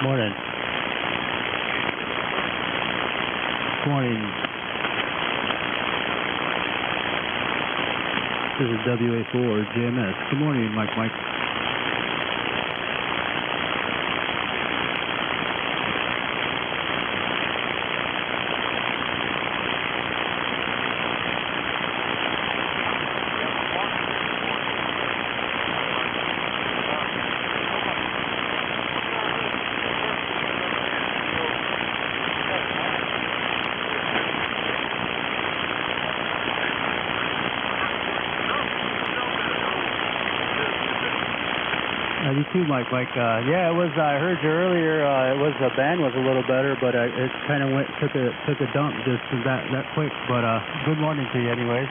Morning. Morning. This is WA4 JMS. Good morning, Mike. You too, Mike. Yeah, it was. I heard you earlier. It was the band was a little better, but it kind of took a dump just that quick. But good morning to you, anyways.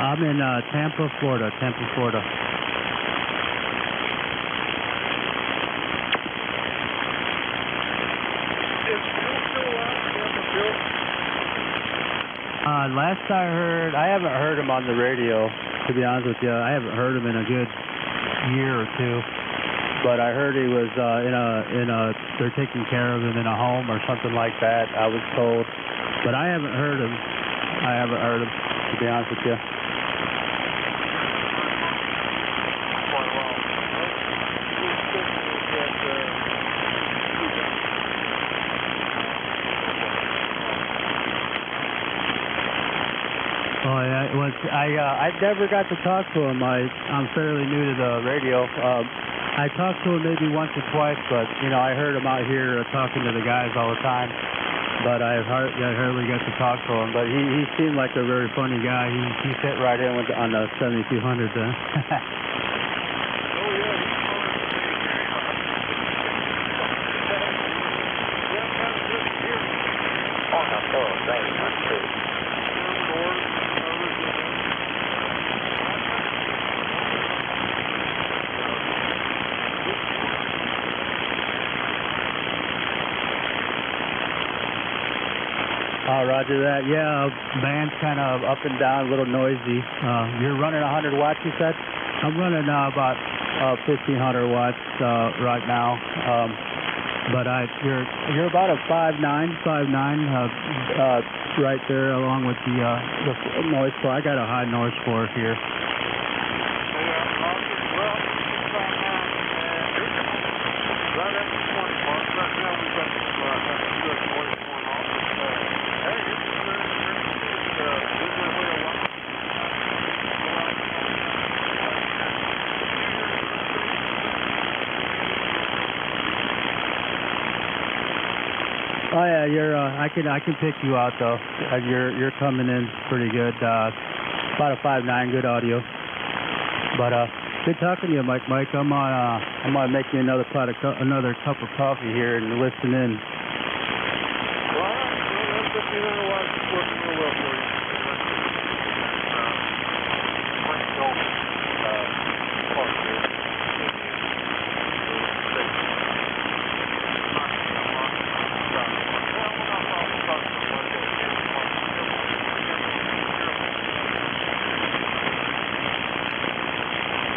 I'm in Tampa, Florida. Is fuel still out? Last I heard, I haven't heard him on the radio, to be honest with you. I haven't heard him in a good year or two. But I heard he was they're taking care of him in a home or something like that, I was told. But I haven't heard him. To be honest with you. Oh yeah, it was. I never got to talk to him. I'm fairly new to the radio. I talked to him maybe once or twice, but I heard him out here talking to the guys all the time. But I hardly got to talk to him. But he seemed like a very funny guy. He fit right in on the 7200 then. Roger that. Yeah, band's kind of up and down, a little noisy. You're running 100 watts, you said? I'm running about 1,500 watts right now. But you're about a 5.9 right there, along with the noise floor. I got a high noise floor here. Oh yeah, I can pick you out though. You're coming in pretty good. About a 5.9, good audio. But good talking to you, Mike. I'm gonna make you another cup of coffee here and listen in. Well, that's what you know. Why it's working real well for you.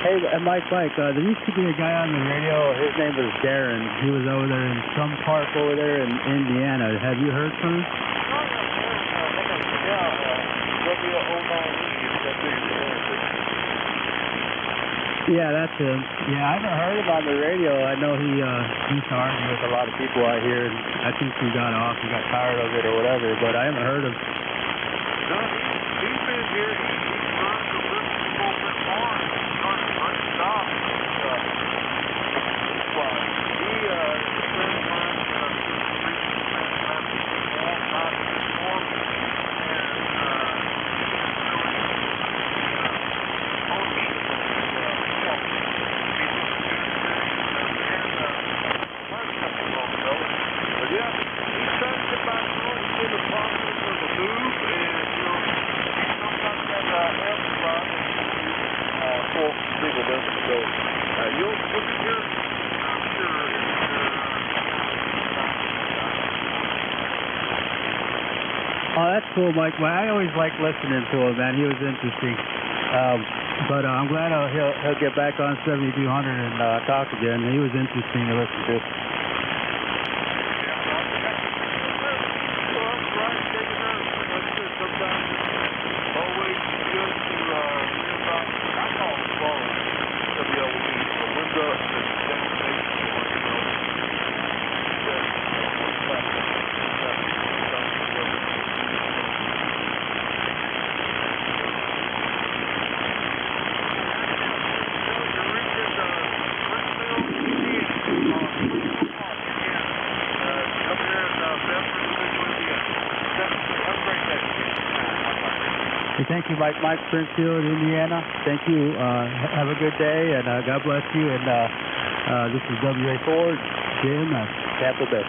Hey, Mike, there used to be a guy on the radio. His name was Darren. He was over there in some park over there in Indiana. Have you heard from him? Yeah, that's him. Yeah, I haven't heard him on the radio. I know he used to argue with a lot of people out here, and I think he got off and got tired of it or whatever, but I haven't heard him. No, he's been here. He's run the Bristol Pulpit Farm. Started a great job. He is a friend of mine. Yeah, he's trying to get back home. He's in the process of a move, and, he's Oh, that's cool, Mike. Well, I always like listening to him, man. He was interesting. But I'm glad he'll get back on 7200 and talk again. He was interesting to listen to. Thank you, Mike. Mike, Springfield, Indiana. Thank you. Have a good day, and God bless you. And this is WA4, Jim, Capital Bay.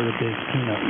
for the big cleanup.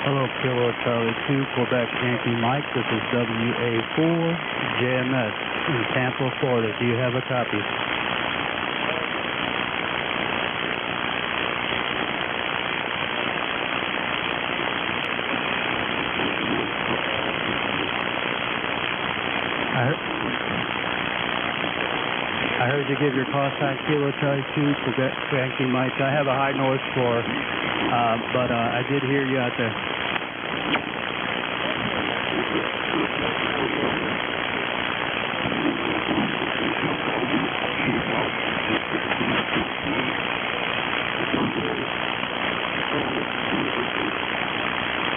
Hello, Kilo Charlie 2, Quebec Yankee Mike. This is WA4 JMS in Tampa, Florida. Do you have a copy? I heard you give your call sign Kilo Charlie 2, Quebec Yankee Mike. I have a high noise floor, but I did hear you out there.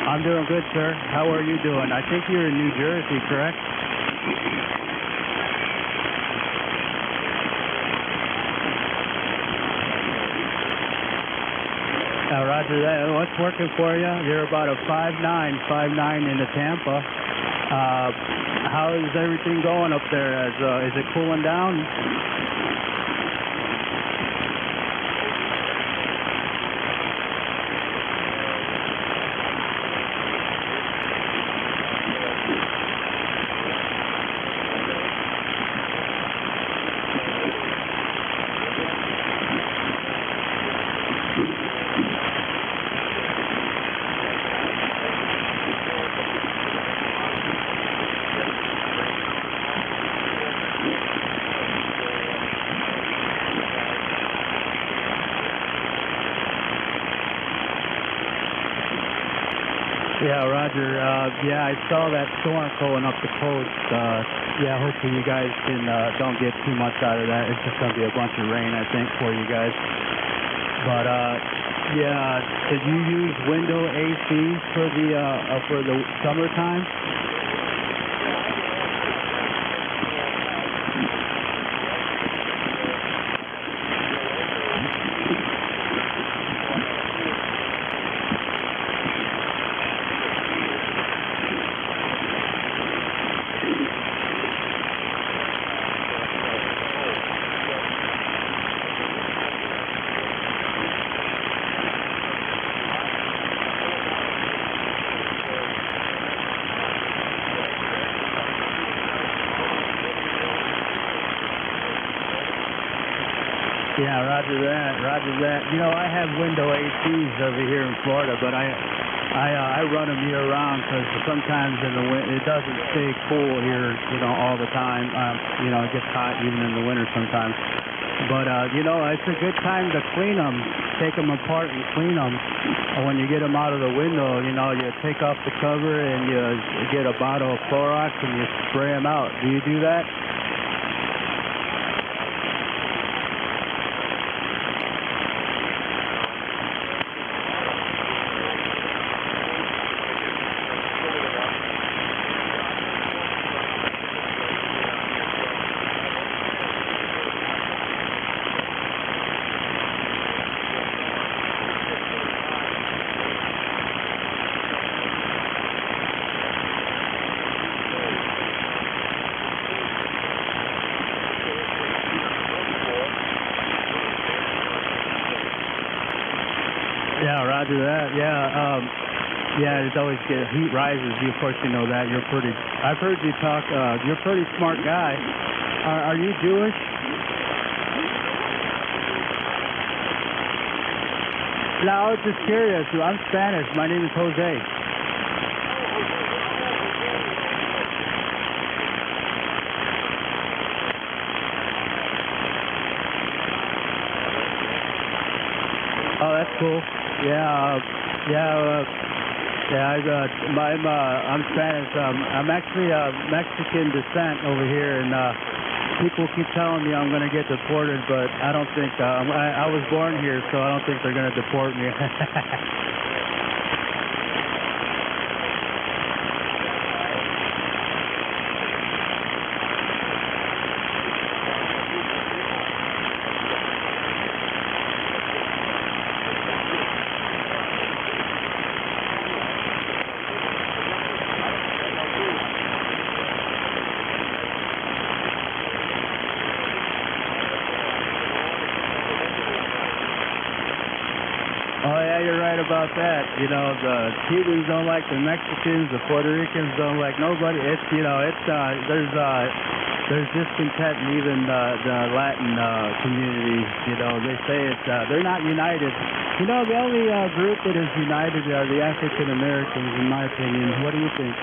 I'm doing good, sir. How are you doing? I think you're in New Jersey, correct? Roger that. What's working for you? You're about a 5'9" into Tampa. How is everything going up there? Is it cooling down? Yeah, Roger. Yeah, I saw that storm going up the coast. Yeah, hopefully you guys can don't get too much out of that. It's just going to be a bunch of rain, I think, for you guys. But yeah, did you use window ACs for the summertime? Yeah, roger that, roger that. You know, I have window ACs over here in Florida, but I run them year round because sometimes in the winter it doesn't stay cool here, you know, all the time. You know, it gets hot even in the winter sometimes. But you know, it's a good time to clean them, take them apart and clean them. When you get them out of the window, you know, you take off the cover and you get a bottle of Clorox and you spray them out. Do you do that? Yeah, roger that. Yeah, yeah. It's always heat rises. Of course, you know that. You're pretty. I've heard you talk. You're a pretty smart guy. Are you Jewish? No, I was just curious. I'm Spanish. My name is Jose. Oh, that's cool. Yeah, I'm Spanish. I'm actually Mexican descent over here, and people keep telling me I'm going to get deported, but I don't think I was born here, so I don't think they're going to deport me. Oh, yeah, you're right about that. You know, the Cubans don't like the Mexicans, the Puerto Ricans don't like nobody. It's, you know, it's, there's discontent in even the Latin communities. You know, they say it's, they're not united. You know, the only group that is united are the African Americans, in my opinion. What do you think?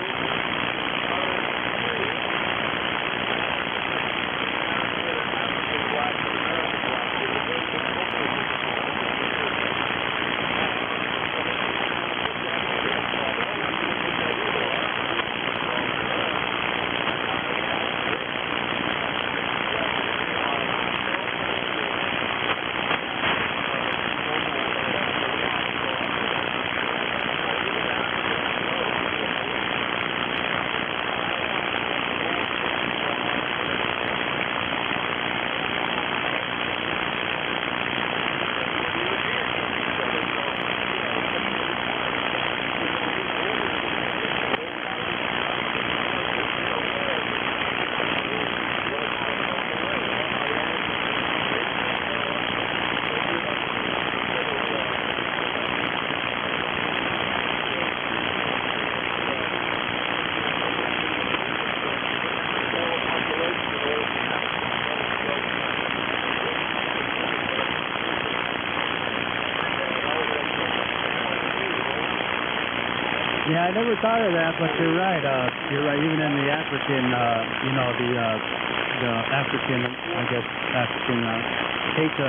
Yeah, I never thought of that, but you're right. You're right. Even in the African, you know, the African, I guess, African, hate to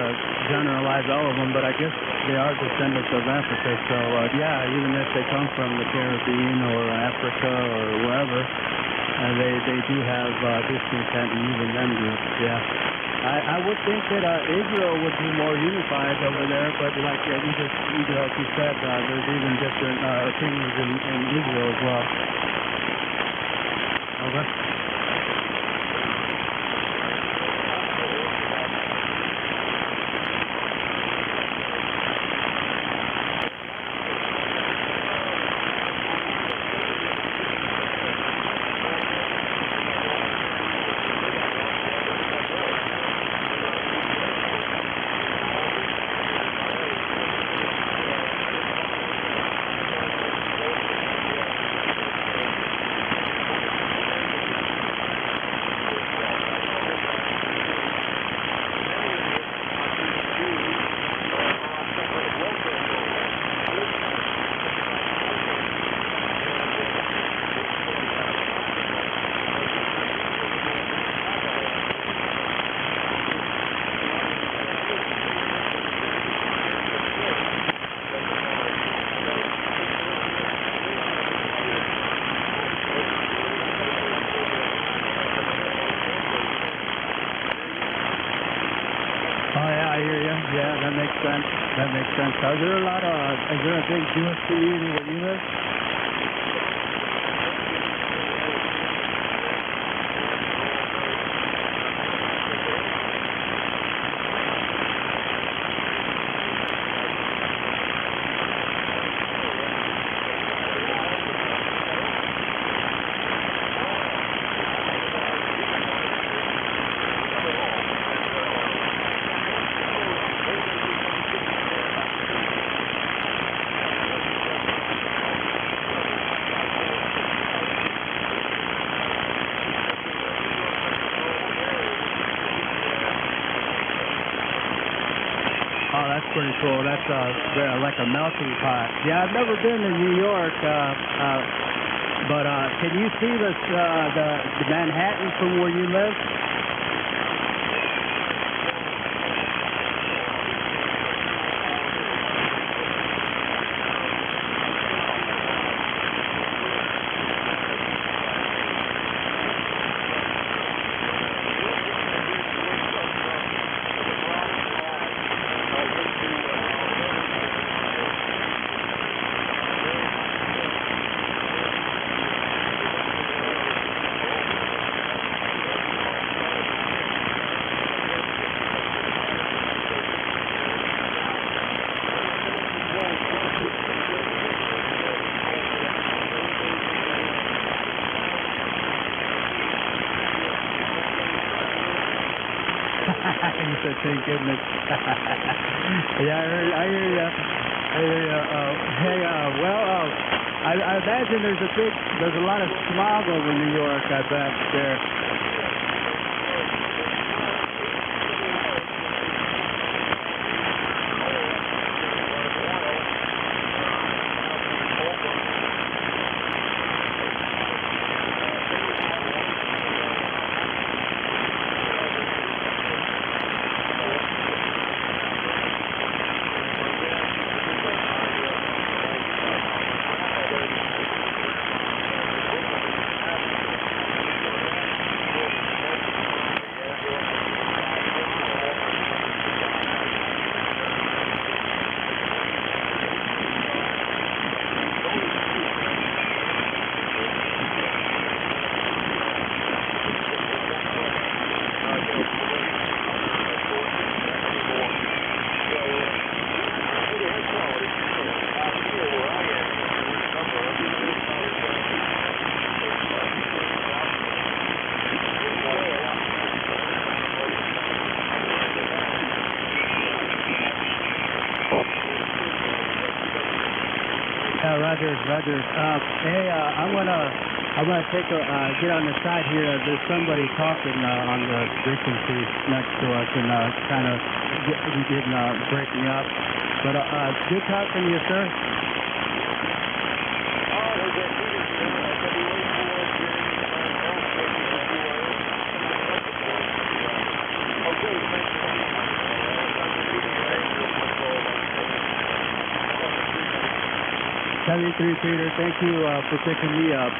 generalize all of them, but I guess they are descendants of Africa. So, yeah, even if they come from the Caribbean or Africa or wherever, they do have discontent in even them groups, yeah. I would think that Israel would be more unified over there, but like you said, there's even different opinions in Israel as well. Over. Yeah, that makes sense. That makes sense. Is there a big Jewish community where you live? Oh, that's pretty cool. That's like a melting pot. Yeah, I've never been to New York, but can you see the Manhattan from where you live? He said, thank goodness. Yeah, I hear you. I imagine there's a lot of smog over New York, I bet, there. Roger. Hey, I'm gonna take get on the side here. There's somebody talking on the frequency next to us and kind of breaking up. But good talking to you, sir. Peter, thank you for picking me up.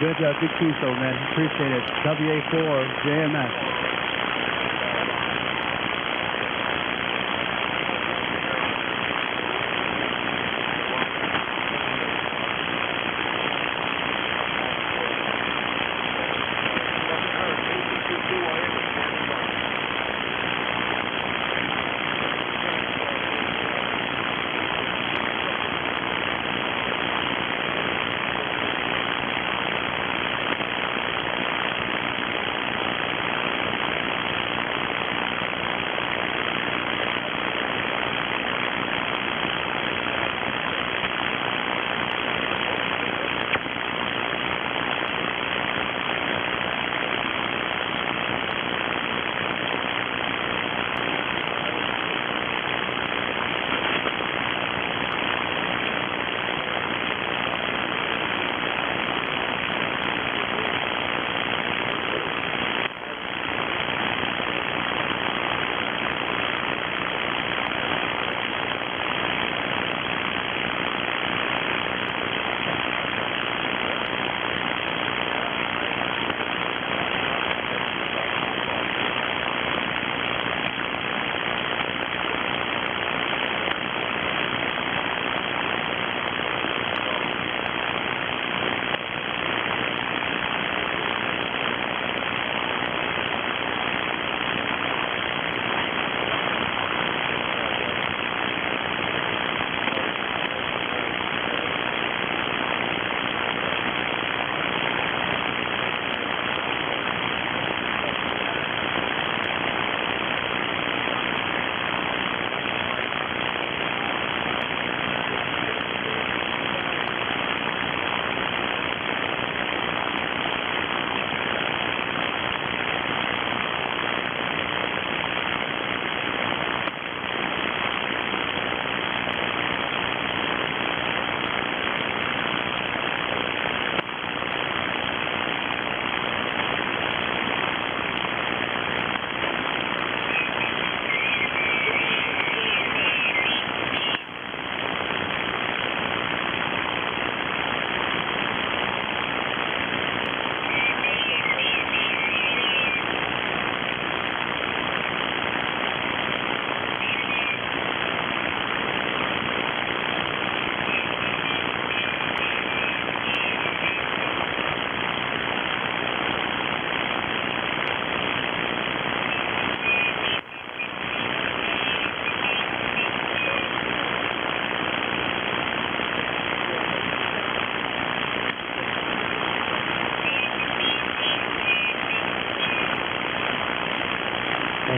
Good QSO, man. Appreciate it. WA4 JMS.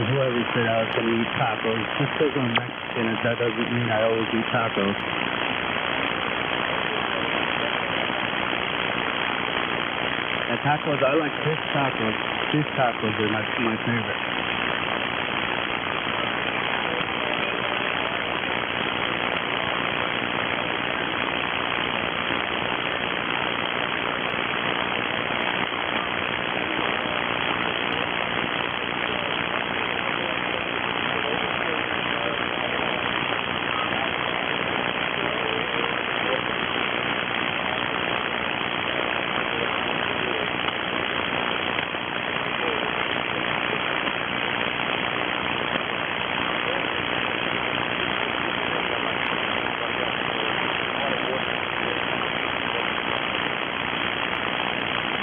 Whoever said I was going to eat tacos, just because I'm Mexican. chicken. That doesn't mean I always eat tacos. And tacos, I like fish tacos. Fish tacos are my favorite.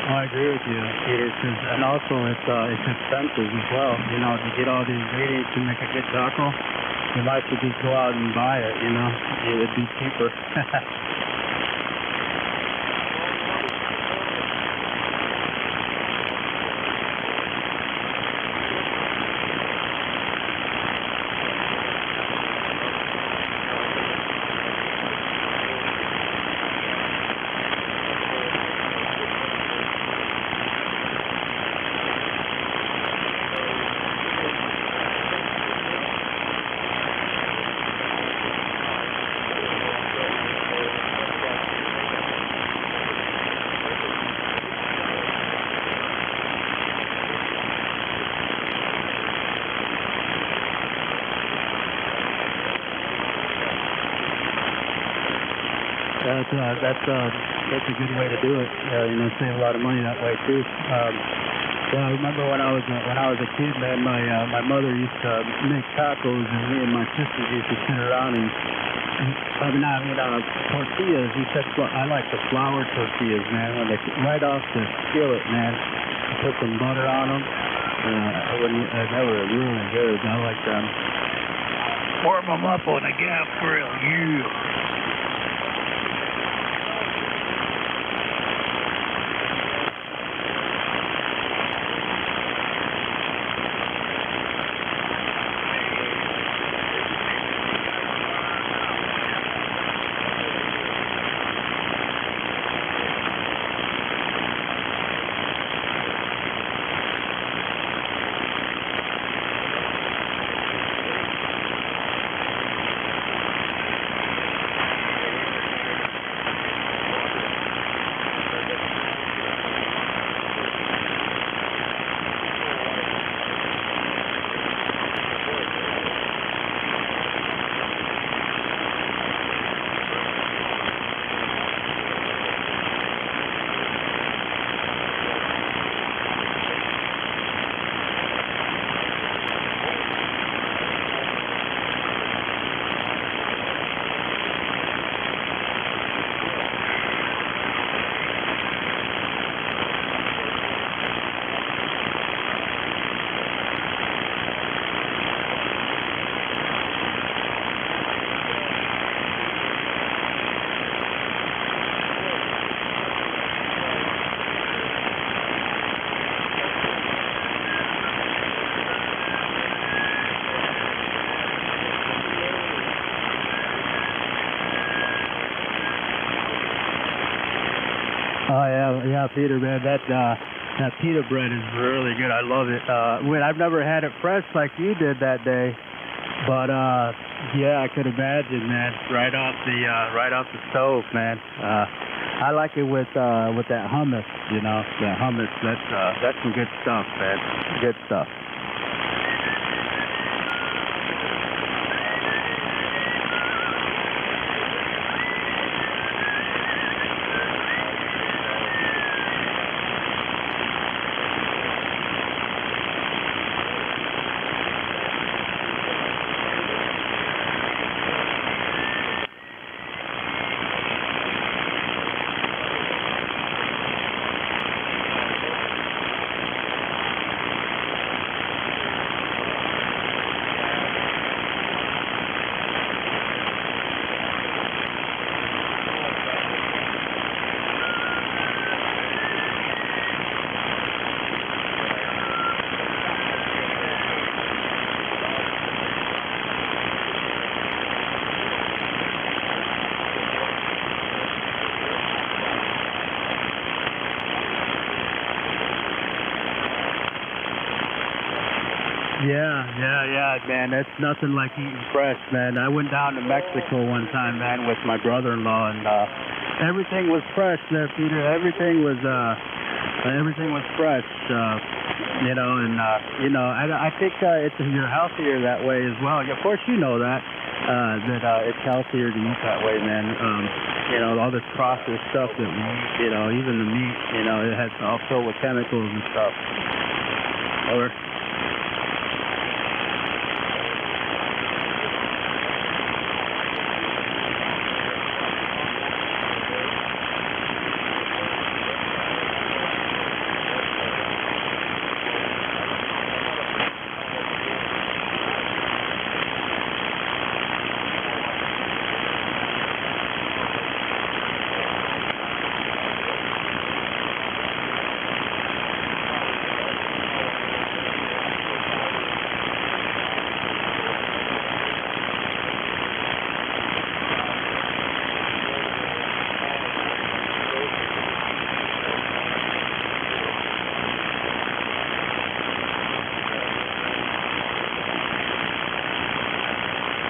I agree with you, Peter, and also it's expensive as well. You know, to get all the ingredients to make a good taco, you might as well just go out and buy it. You know, it would be cheaper. That's a good way to do it. You know, save a lot of money that way too. Yeah, I remember when I was a kid, man. My mother used to make tacos, and me and my sisters used to sit around and tortillas. You said I like the flour tortillas, man. When they right off the skillet, man. You put some butter on them. They were really good. I like them. Warm them up on a gas grill. Yeah. Oh yeah, Peter, man, that pita bread is really good. I love it. I've never had it fresh like you did that day, but yeah, I could imagine, man. Right off the stove, man. I like it with that hummus, you know. That hummus, that's some good stuff, man. Good stuff. Yeah, man. That's nothing like eating fresh, man. I went down to Mexico one time, man, with my brother-in-law, and everything was fresh there, Peter. Everything was fresh, you know, and I think you're healthier that way as well. Of course, you know that it's healthier to eat that way, man. You know, all this processed stuff that we eat, you know, even the meat, you know, it has all filled with chemicals and stuff. Or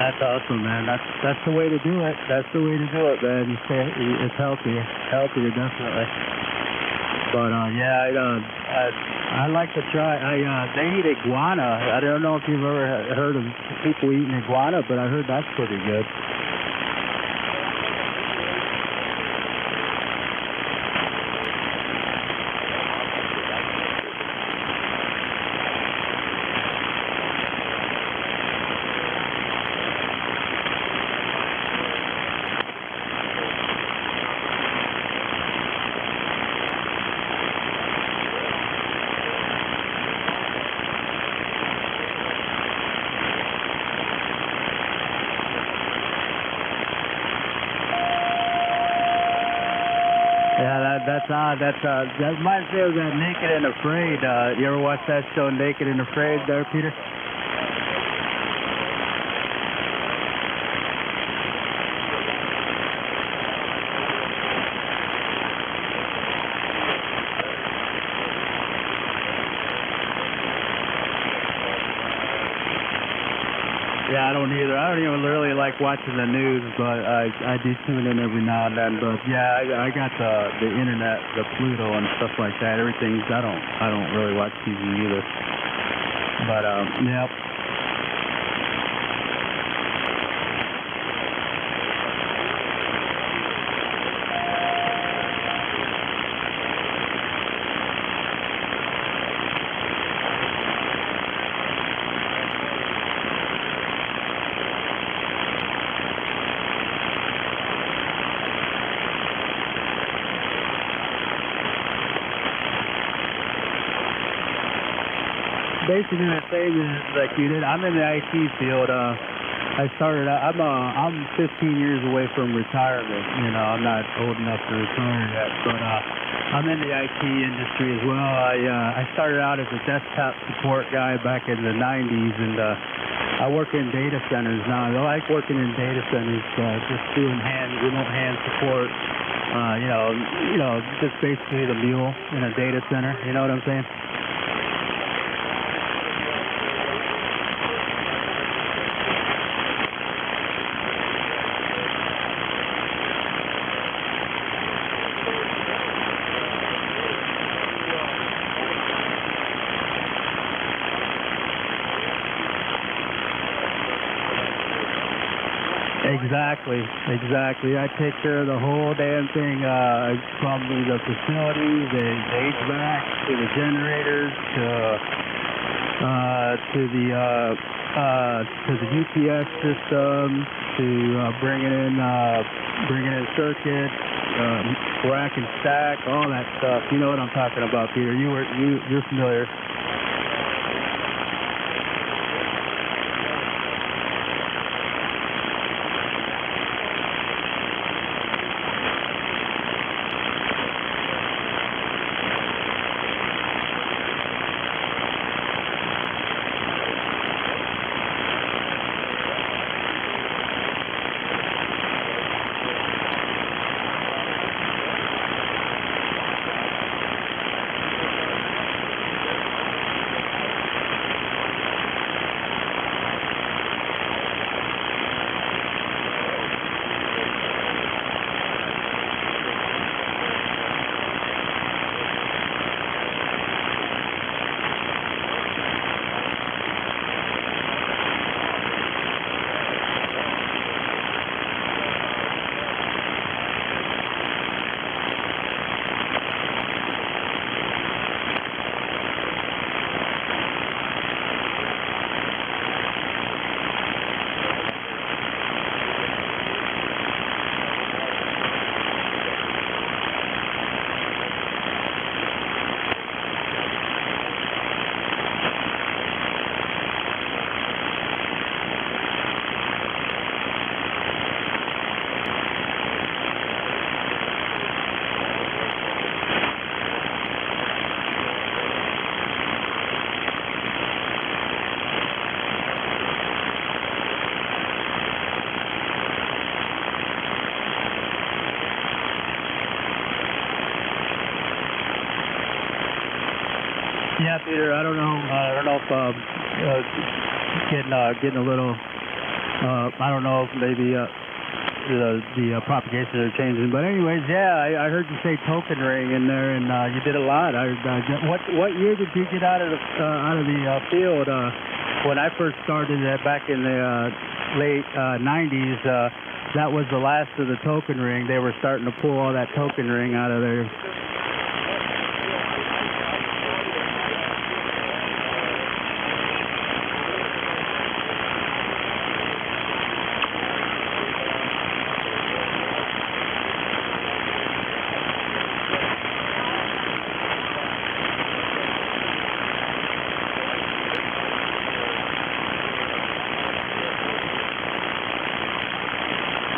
that's awesome, man. That's the way to do it. That's the way to do it, man. It's healthier, definitely. But I like to try. They eat iguana. I don't know if you've ever heard of people eating iguana, but I heard that's pretty good. Yeah, that reminds me of that Naked and Afraid. You ever watch that show, Naked and Afraid, there, Peter? Yeah, I don't either. I don't even really like watching the news, but I do tune in every now and then. But yeah, I got the internet, the Pluto and stuff like that. Everything's I don't really watch TV either. But yeah. Basically the same as like you did. I'm in the IT field. I started out, I'm 15 years away from retirement. You know, I'm not old enough to retire yet, but I'm in the IT industry as well. I started out as a desktop support guy back in the 90s, and I work in data centers now. I like working in data centers, just doing remote hand support. You know, just basically the mule in a data center. You know what I'm saying? Exactly. I take care of the whole damn thing, from the facilities, the HVAC, to the generators, to the UPS system, to bringing in circuits, rack and stack, all that stuff. You know what I'm talking about, Peter. You're familiar. Yeah, Peter. I don't know if getting a little. I don't know if maybe the propagation are changing. But anyways, yeah, I heard you say token ring in there, and you did a lot. What year did you get out of the field? When I first started back in the late 90s, that was the last of the token ring. They were starting to pull all that token ring out of there.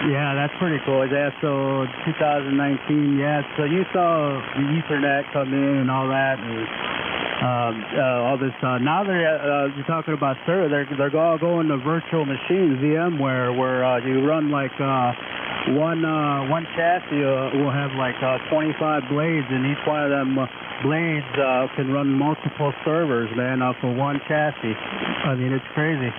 Yeah, that's pretty cool. Yeah, so 2019, yeah, so you saw the Ethernet come in and all that, and all this. Now you're talking about server. They're all going to virtual machines, VMware, where you run like one chassis will have like 25 blades, and each one of them blades can run multiple servers, man, off of one chassis. I mean, it's crazy.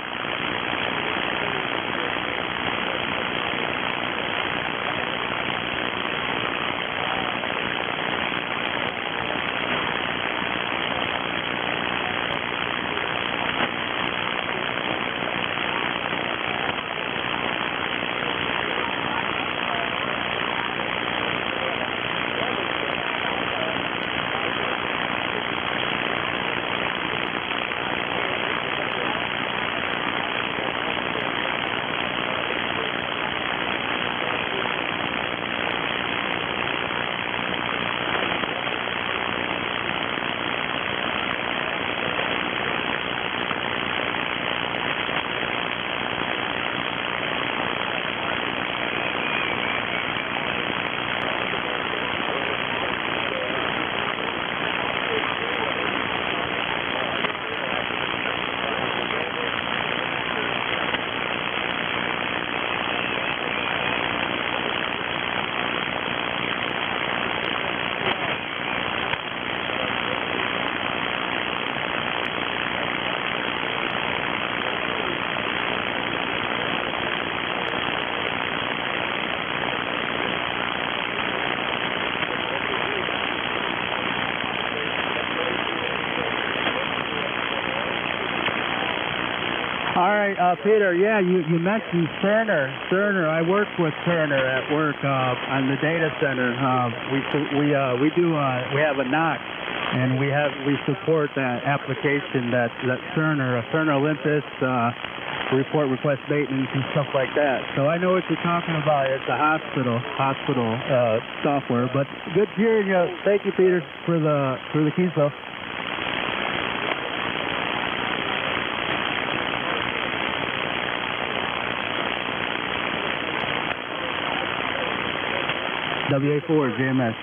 All right, Peter. Yeah, you mentioned Cerner. I work with Cerner at work on the data center. We have a NOC, and we support that application that Cerner Olympus report request maintenance and stuff like that. So I know what you're talking about. It's a hospital software. But good hearing you. Thank you, Peter, for the keys though. WA4 JMS.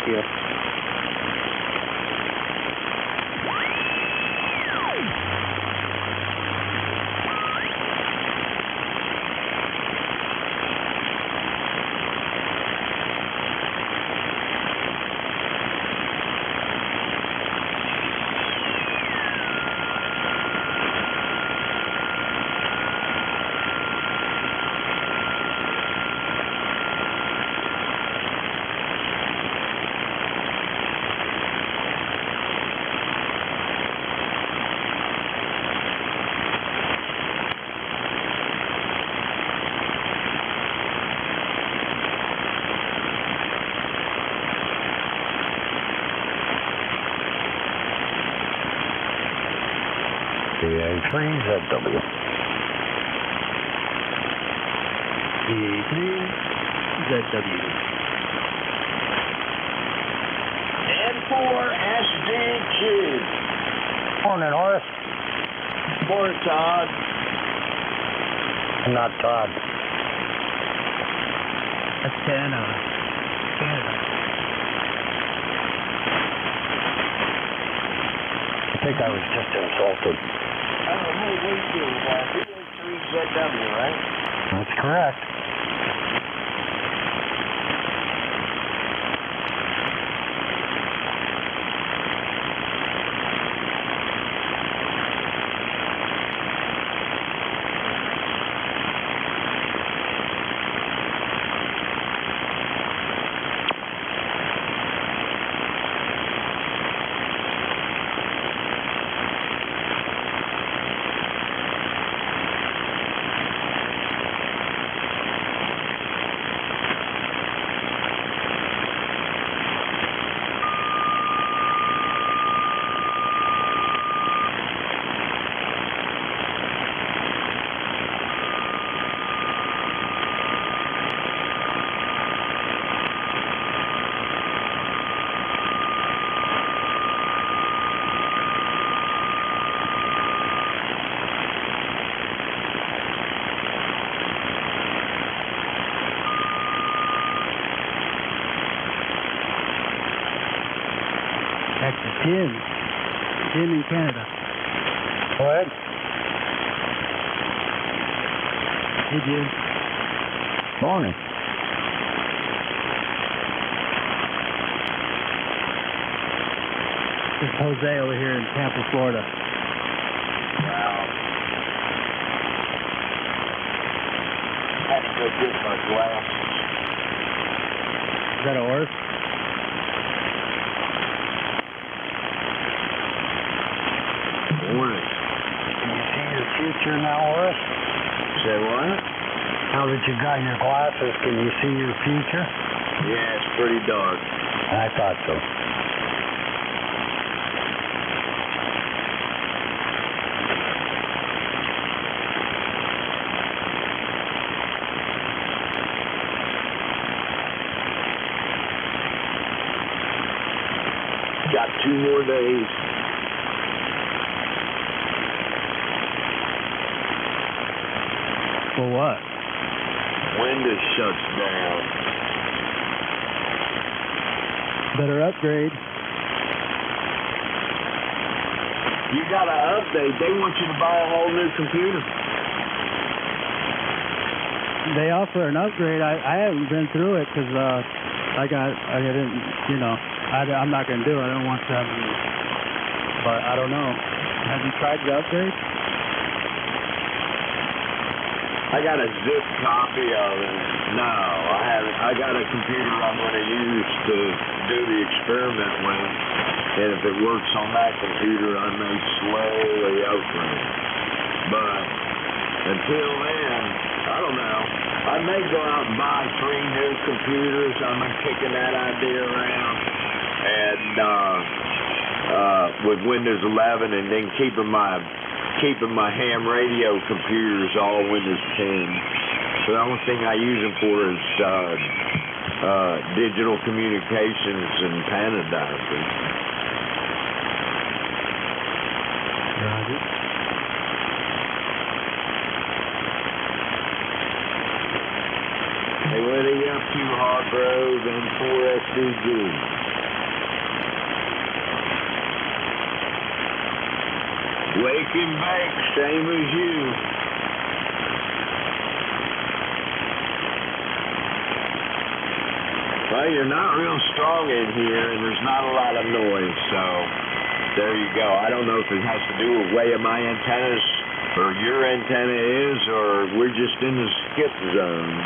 you. VA3ZW. VA3ZW. N4SDQ. Morning, Horace. Morning, Todd. I'm not Todd. That's Canada. I think I was just insulted. Oh, hey, Wakefield, VA3ZW, right? That's correct. That's Jim. Jim in Canada. Go ahead. Hey, Jim. Morning. This is Jose over here in Tampa, Florida. Wow. Had to go get my glasses. Is that a horse? Morning. Can you see your future now, Horace? Say what? Now that you got your glasses, can you see your future? Yeah, it's pretty dark. I thought so. Got 2 more days. For what? Windows shuts down. Better upgrade. You gotta update. They want you to buy a whole new computer. They offer an upgrade. I haven't been through it because I didn't, you know, I'm not going to do it. I don't want to have, but I don't know. Have you tried the upgrade? I got a zip copy of it. No, I haven't. I got a computer I'm going to use to do the experiment with. And if it works on that computer, I may slowly upgrade. But until then, I don't know. I may go out and buy 3 new computers. I'm kicking that idea around. And with Windows 11, and then keeping my ham radio computers all Windows 10. So the only thing I use them for is digital communications and panadizers. Roger. Hey, what are you up to, Hargrove and 4SDG? Wake and bake, same as you. Well, you're not real strong in here, and there's not a lot of noise, so there you go. I don't know if it has to do with way of my antennas, or your antenna is, or we're just in the skip zone.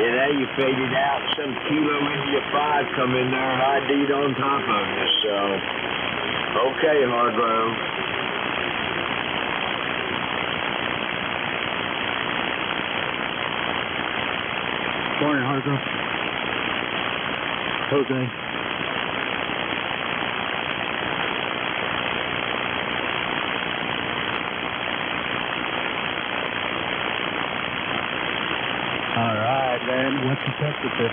Yeah, now you faded out. Some Kilo India 5 come in there and ID'd on top of you, so. Okay, Hargrove. Morning, Hargrove. Jose. All right, man. What's the temperature?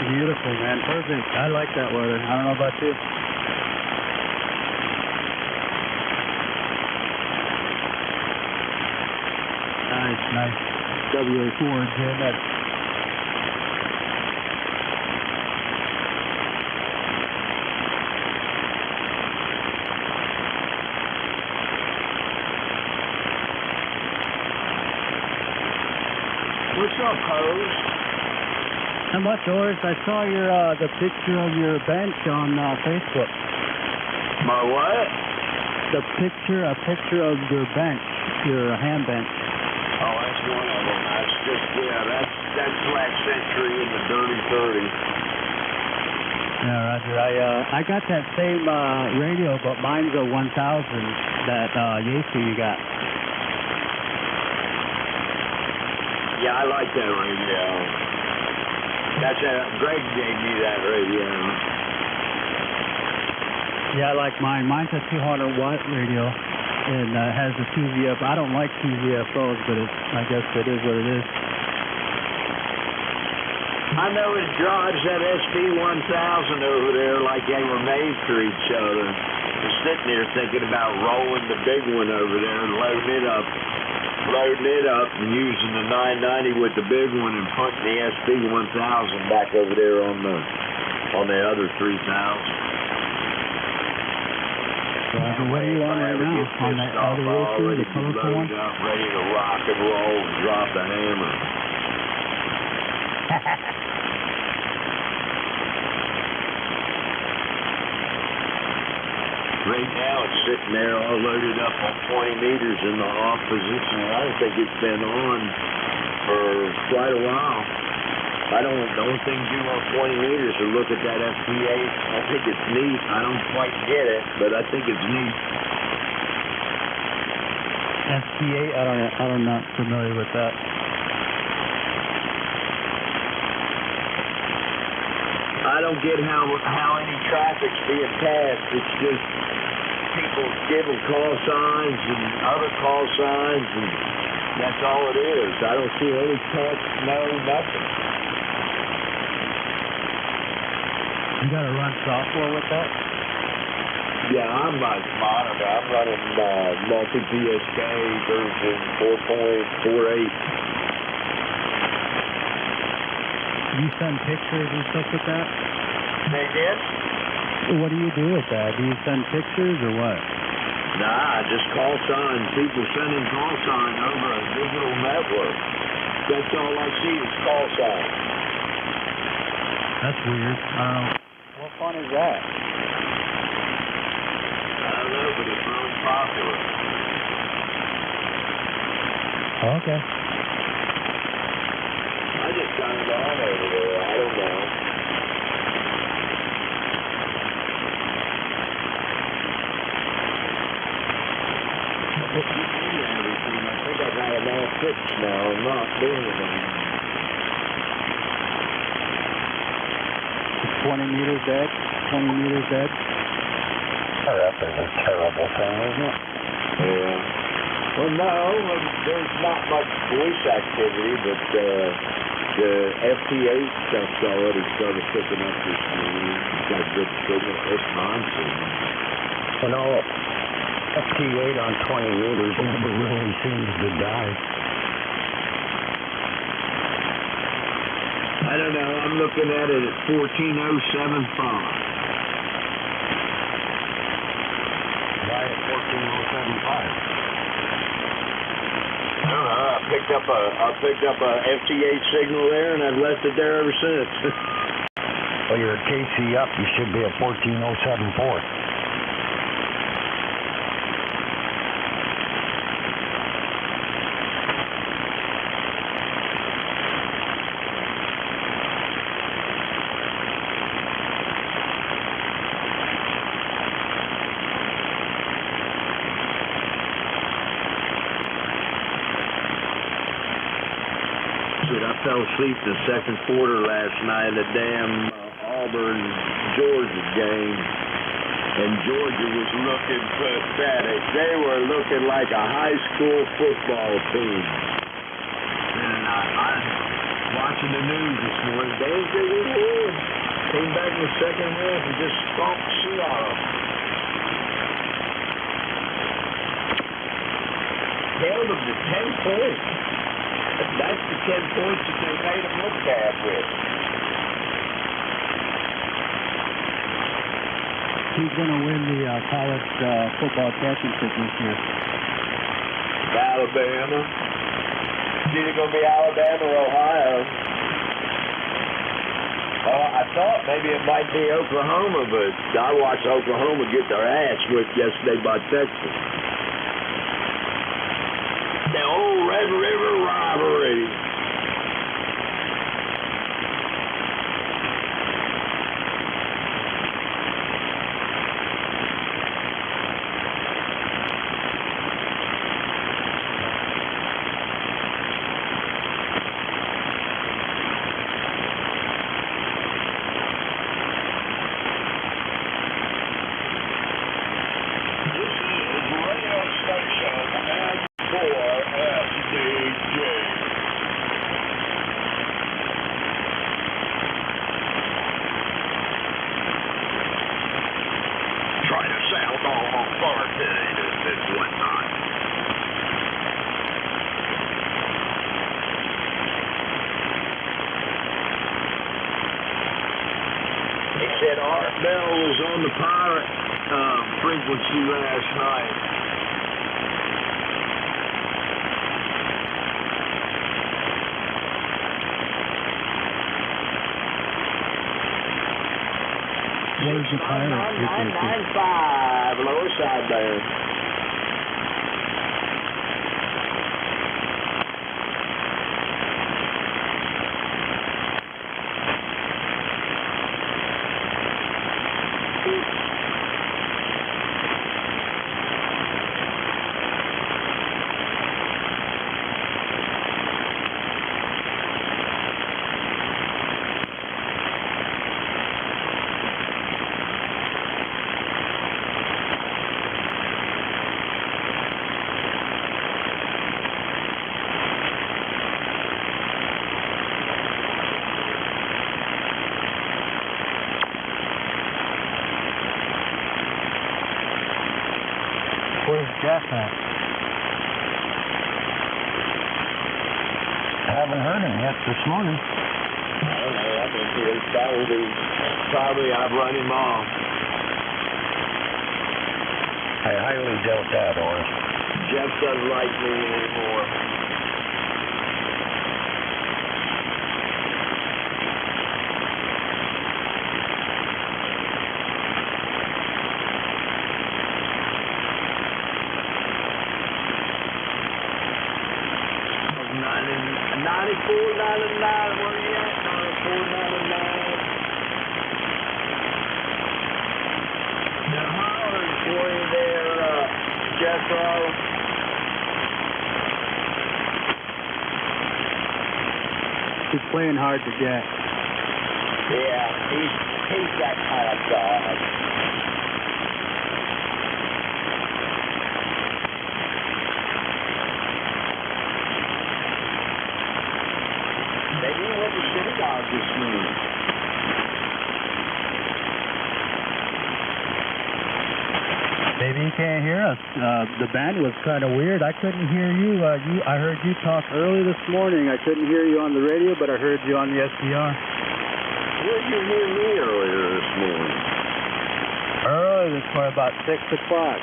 Beautiful, man. Perfect. I like that weather. I don't know about you. Nice. WA4 JMX. What's up, Pose? Not much, Oris. I saw your the picture of your bench on Facebook. My what? A picture of your bench, your hand bench. Oh, that's one of them. That's just, that's Black Century in the Dirty 30. Yeah, Roger. I got that same radio, but mine's a 1000 that Yasu you got. Yeah, I like that radio. That's Greg gave me that radio. Yeah, I like mine. Mine's a 200-watt radio, and has the 2VF. I don't like 2VFOs, but I guess it is what it is. I know it drives that SP1000 over there like they were made for each other. I'm sitting there thinking about rolling the big one over there and loading it up and using the 990 with the big one and putting the SP1000 back over there on the other 3000. What are you on right now? On that other Yasu, the colorful one? Up, ready to rock and roll and drop the hammer. Right now it's sitting there all loaded up on 20 meters in the off position. I don't think it's been on for quite a while. The only thing to do on 20 meters is look at that FT8. I think it's neat. I don't quite get it, but I think it's neat. FT8, I'm not familiar with that. I don't get how any traffic's being passed. It's just people giving call signs and other call signs, and that's all it is. I don't see any text, nothing. You got to run software with that? Yeah, I'm like monitor. I'm running multi-PSK version 4.48. Do you send pictures and stuff with that? They did? What do you do with that? Do you send pictures or what? Nah, just call signs. People sending call signs over a digital network. That's all I see is call signs. That's weird. I don't know. What fun is that? I don't know, but it's really popular. Okay. I just got it on over there. I don't know. Everything. I think I got it all fixed now. I'm not doing anything. 20 meters dead? 20 meters dead? RF is a terrible thing, isn't it? Yeah. Well, no, there's not much voice activity, but the FT8 stuff's already started picking up this morning. It's got good signal. It's non-signal. Well, no, FT8 on 28ers never really seems to die. I don't know. I'm looking at it at 14075. Why at 14075? I don't know. I picked up a FT8 signal there, and I've left it there ever since. Well, you're a KC up. You should be at 14074. I fell asleep in the second quarter last night of the damn Auburn-Georgia game, and Georgia was looking pathetic. They were looking like a high school football team. And I watching the news this morning. They came back in the second half and just stomped the shit out of them. Held them to 10 points. That's the 10 points that they made them look bad with. Who's going to win the college football championship this year? Alabama. It's either going to be Alabama or Ohio. I thought maybe it might be Oklahoma, but I watched Oklahoma get their ass whipped yesterday by Texas. The old Red River rivalry. Art Bell was on the pirate frequency last night. Where's the pirate frequency? 995, lower side there. Where's Jeff at? I haven't heard him yet this morning. I don't know. I think he's probably I've run him off. I highly doubt that, or Jeff doesn't like me anymore. $94.99. Where you at? $94.99. The hollers for you there, Jethro. He's playing hard to get. Yeah, he's that kind of dog. Maybe what the synagogue this morning. Maybe you can't hear us. The bandwidth's kind of weird. I couldn't hear you. I heard you talk early this morning. I couldn't hear you on the radio, but I heard you on the SDR. Where did you hear me earlier this morning? Early this morning, about 6 o'clock.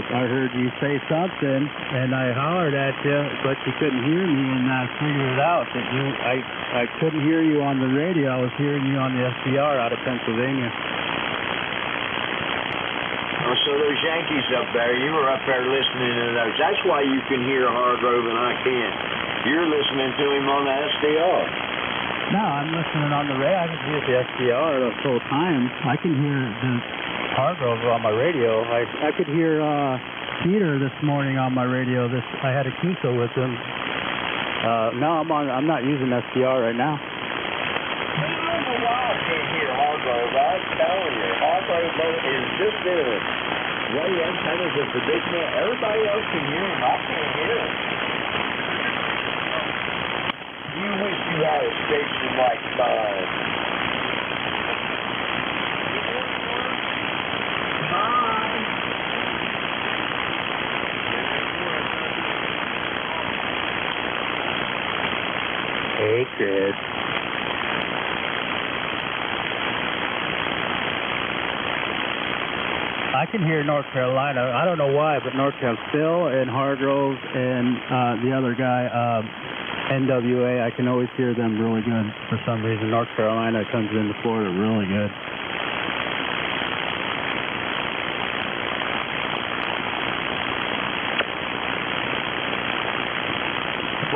I heard you say something, and I hollered at you, but you couldn't hear me, and I figured it out that I couldn't hear you on the radio. I was hearing you on the SDR out of Pennsylvania. Oh, so those Yankees up there, you were up there listening to those. That's why you can hear Hargrove and I can't. You're listening to him on the SDR. No, I'm listening on the radio. I can hear the SDR the full time. I can hear the Hargrove on my radio. I could hear Peter this morning on my radio. I had a QSO with him. No, I'm not using SDR right now. I don't know why I can't hear Hargrove. I'm telling you, Hargrove is just there. Way antennas are predicting it. Everybody else can hear him. I can't hear him. You wish you had a station like mine. Mine. Hey, Chris. I can hear North Carolina. I don't know why, but North Carolina, Phil and Hargrove and the other guy, NWA, I can always hear them really good for some reason. North Carolina comes into Florida really good.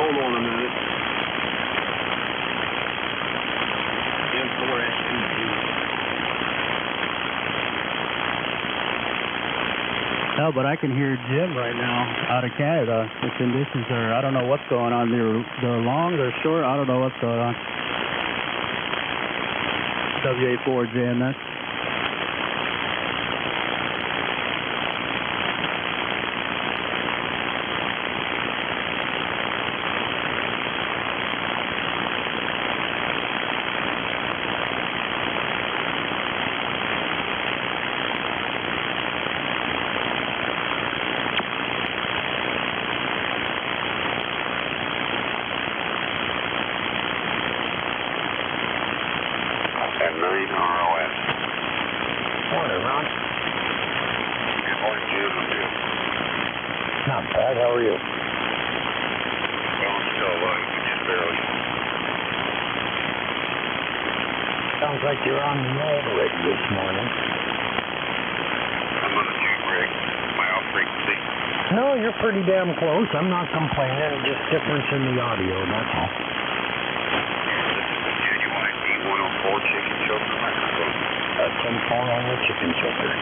Hold on a minute. No, but I can hear Jim right now out of Canada. The conditions are, I don't know what's going on. They're long, they're short, I don't know what's going on. WA4 JMS. Like you're on the narrate this morning. I'm on the tube rig, my off frequency. No, you're pretty damn close. I'm not complaining. Just difference in the audio, that's all. This is the genuine D104 chicken choker microphone. That's some phone on the chicken choker.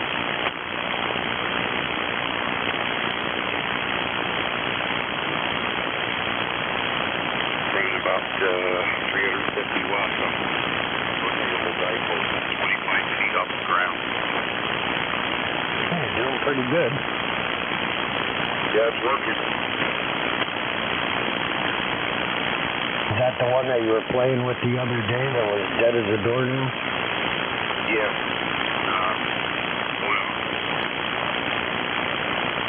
Running about 350 watts on 25 feet off the ground. You're doing pretty good. Yeah, it's working. Is that the one that you were playing with the other day that was dead as a doornail? Yeah.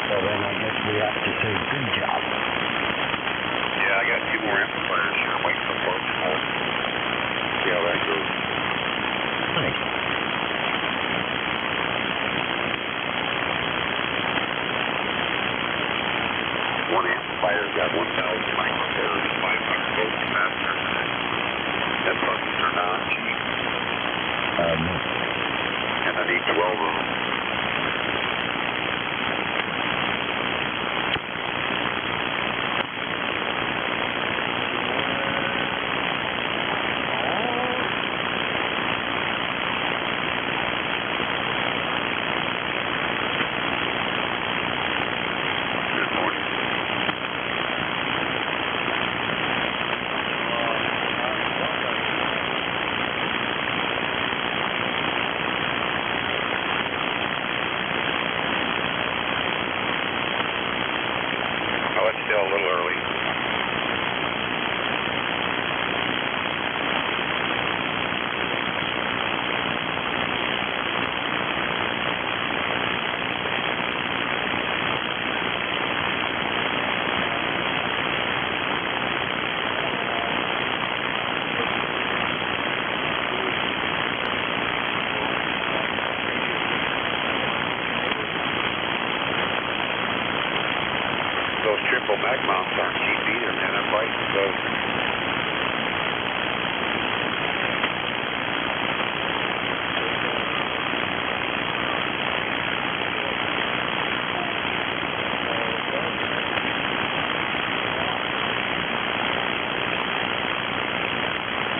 So then I guess we have to say good job. Yeah, I got 2 more amplifiers here waiting for folks. See how that goes. Nice. One amplifier's got 1,000 microfarads, 500 volt capacitor. That buttons are not cheap. And I need 12 of them. vertical mag mounts aren't cheap either, man. They're pricey, so.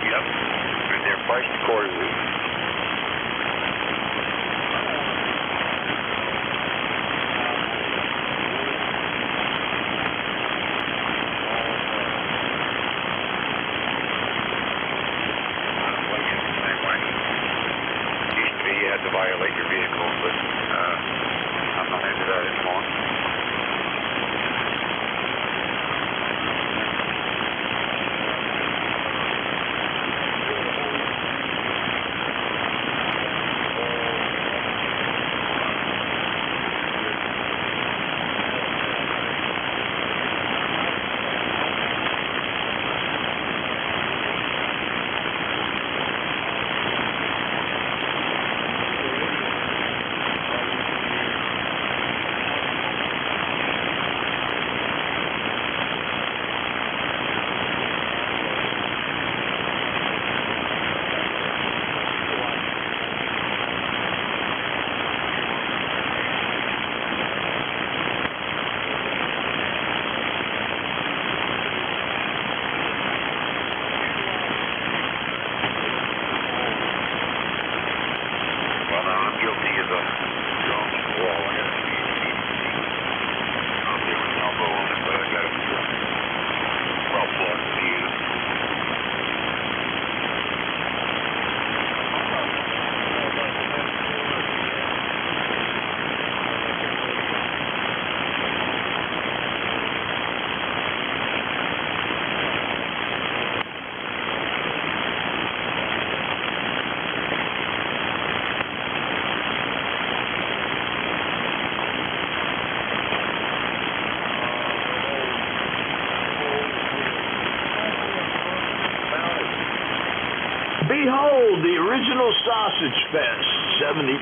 Yep, and they're priced accordingly. To violate your vehicle, but I'm not into that anymore. I'm guilty of a drone wall. I got I'll give an elbow on it, but I got it well plugged to you. Behold, the original Sausage Fest, 7200.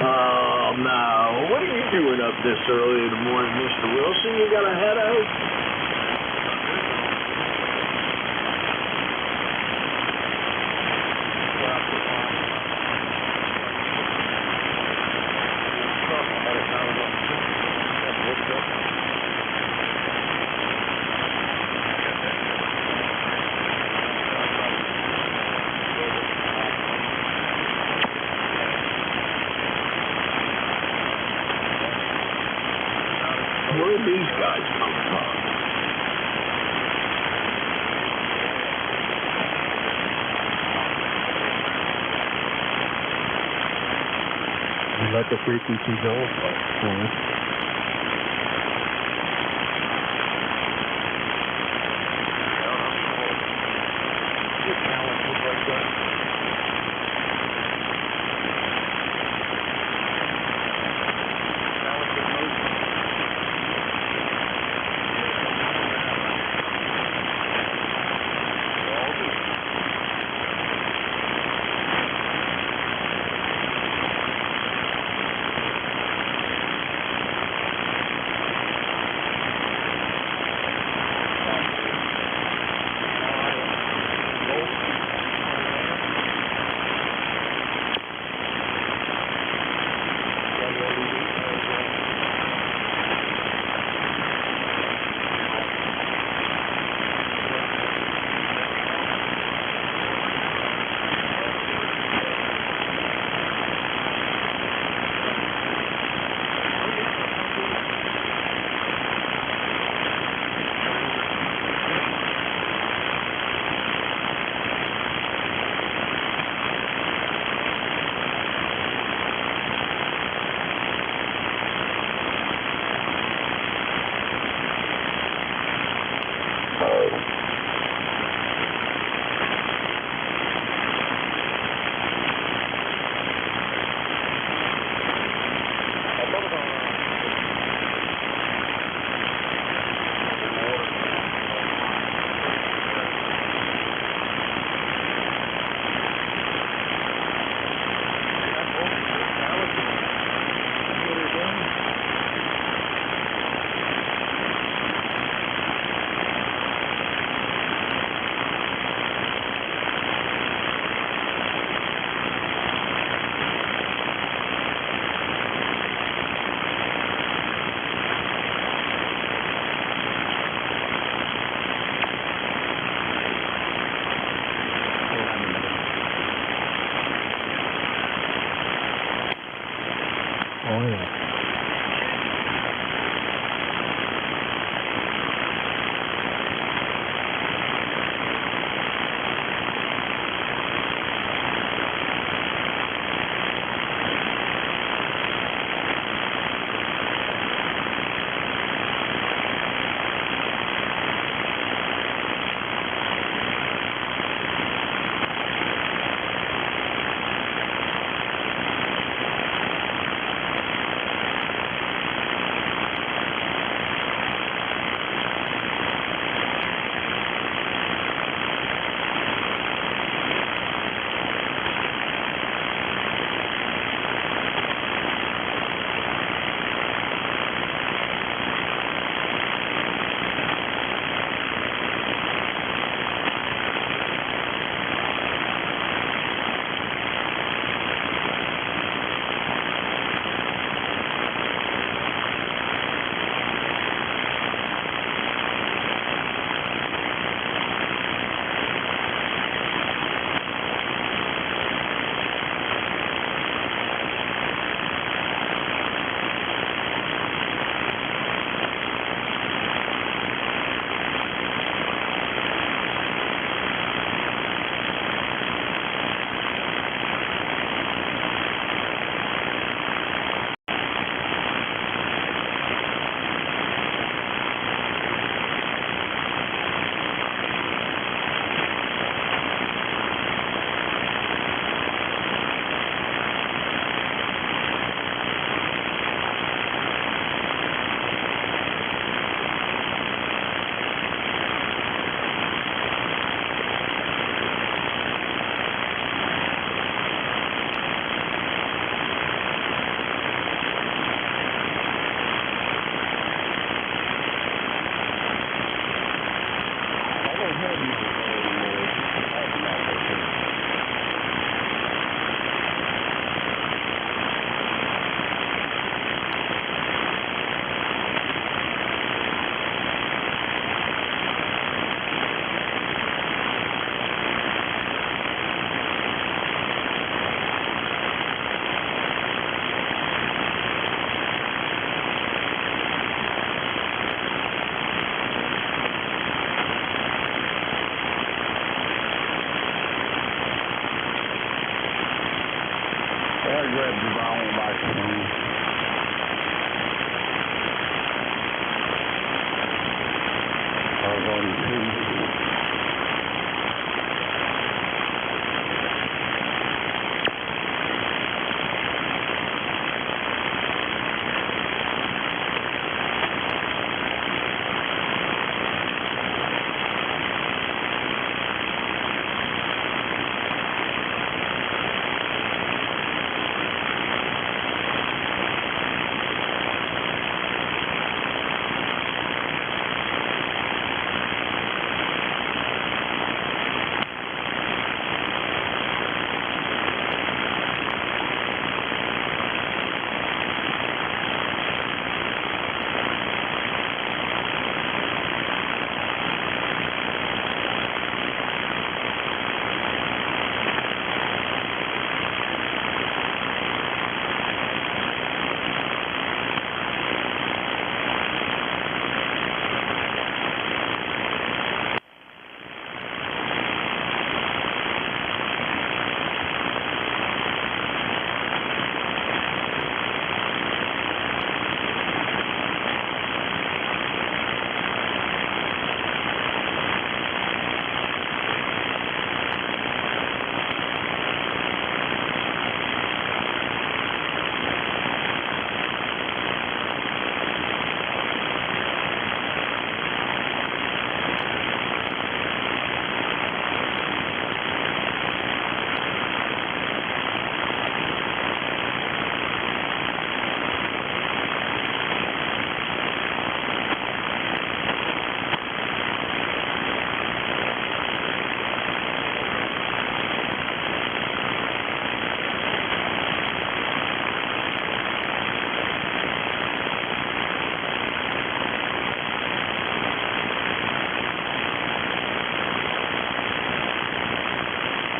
Oh, no. What are you doing up this early in the morning, Mr. Wilson? You got a headache? Where did these guys come from? You let the frequency go. grab the volume box for me. I'll go and see.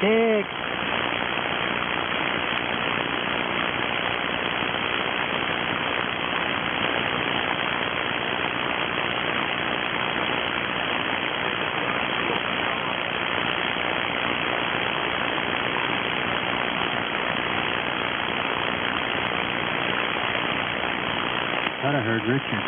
Dick. Thought I heard Richard.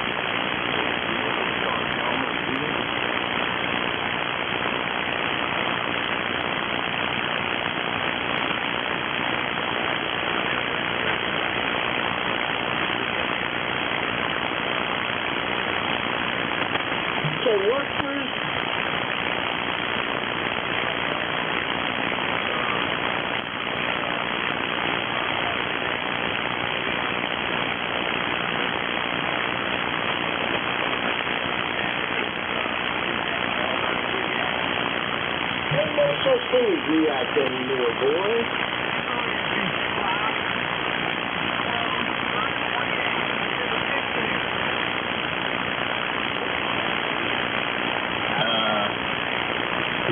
You out there anymore, boy.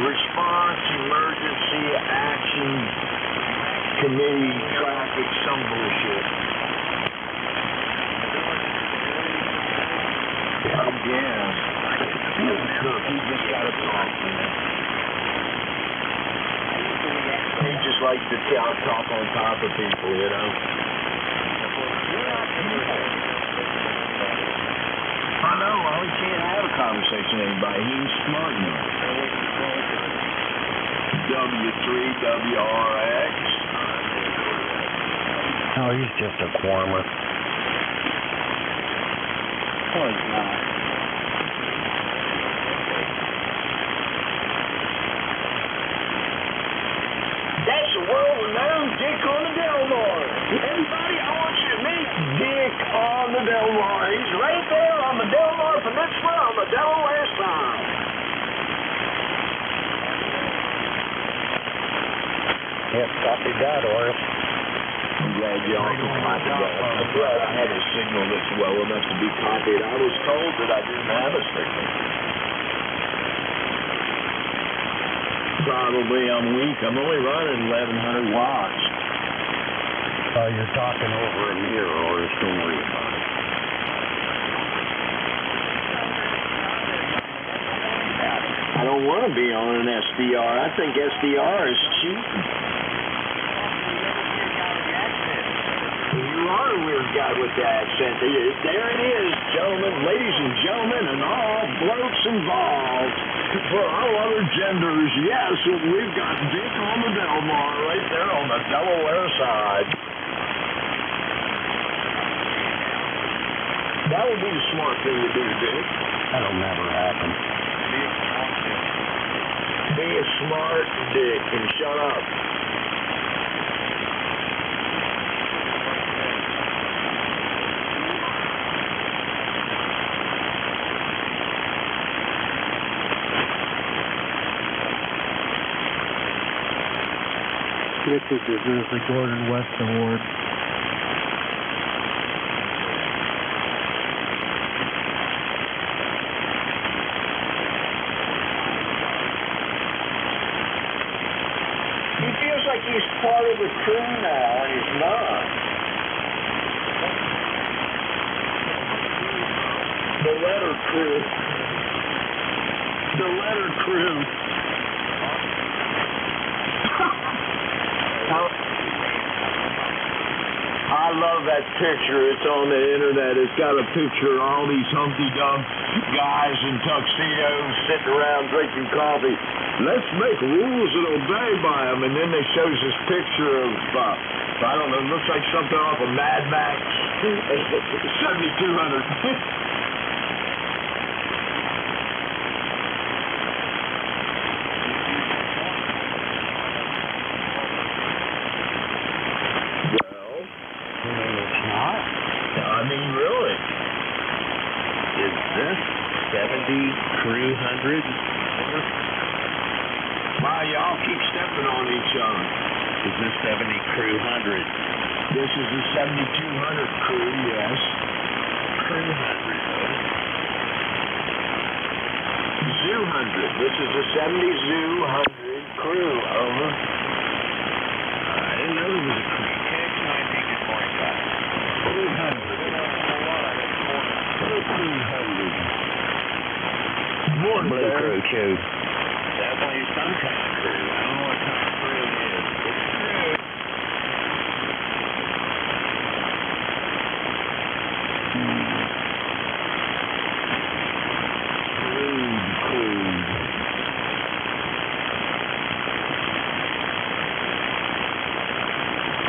Response Emergency Action Committee traffic, some bullshit. Yeah. He just got to talk to me. He just likes to talk on top of people, you know. I know, well, he can't have a conversation with anybody. He ain't smart enough. W3WRX. Oh, he's just a quarmer. Oh, he's not. That's a world-renowned Dick on the Delmar. Everybody, I want you to meet Dick on the Delmar. He's right there on the Delmar Peninsula on the Delaware side. Yep, copy that, or I'm glad y'all can copy that. I'm glad I had a signal that's well enough to be copied. I was told that I didn't have a signal. Probably I'm weak. I'm only running 1,100 watts. you're talking over a mirror, or don't worry about it. I don't want to be on an SDR. I think SDR is cheating. guy with the accent. There it is, gentlemen, ladies and gentlemen, and all blokes involved. For all other genders, yes, we've got Dick on the Delmar right there on the Delaware side. That would be the smart thing to do, Dick. That'll never happen. Be a smart dick and shut up. This is the Gordon West Award. He feels like he's part of the crew now, and he's not. The letter crew. The letter crew. I love that picture. It's on the internet. It's got a picture of all these Humpty Dump guys in tuxedos sitting around drinking coffee. Let's make rules and obey by them. And then they shows this picture of, I don't know, it looks like something off of Mad Max 7200. Crew 100. Wow, y'all keep stepping on each other. Is this 70 Crew 100? This is the 7200 crew, yes. Crew 100. Zoo 100. This is the 70 Zoo 100 crew, over. I didn't know there was a crew. KX-19, good morning, guys. 300. Morning, Blue crew, too. Definitely some kind of crew. I don't know what kind of crew it is. It's crew. Crew.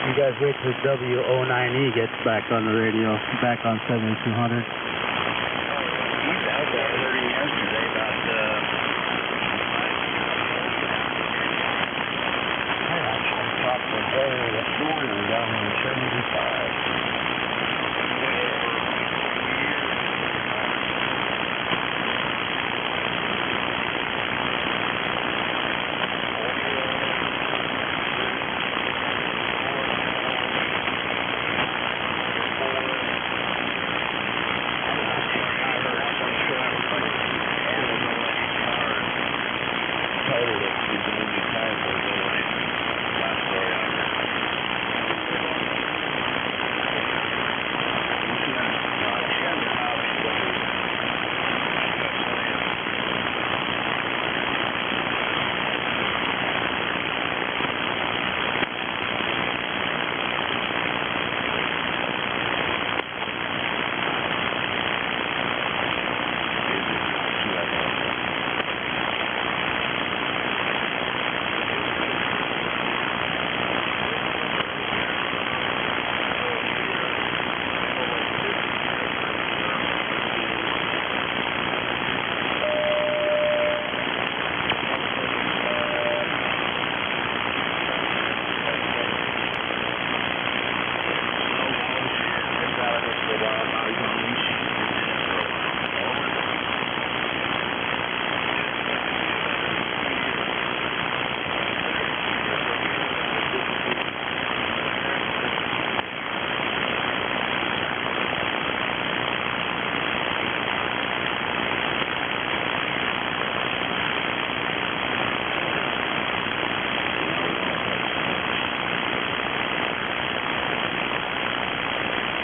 You guys wait till WO9E gets back on the radio, back on 7200. He's out there. I heard him yesterday about I actually talked to Barry this morning down in 75.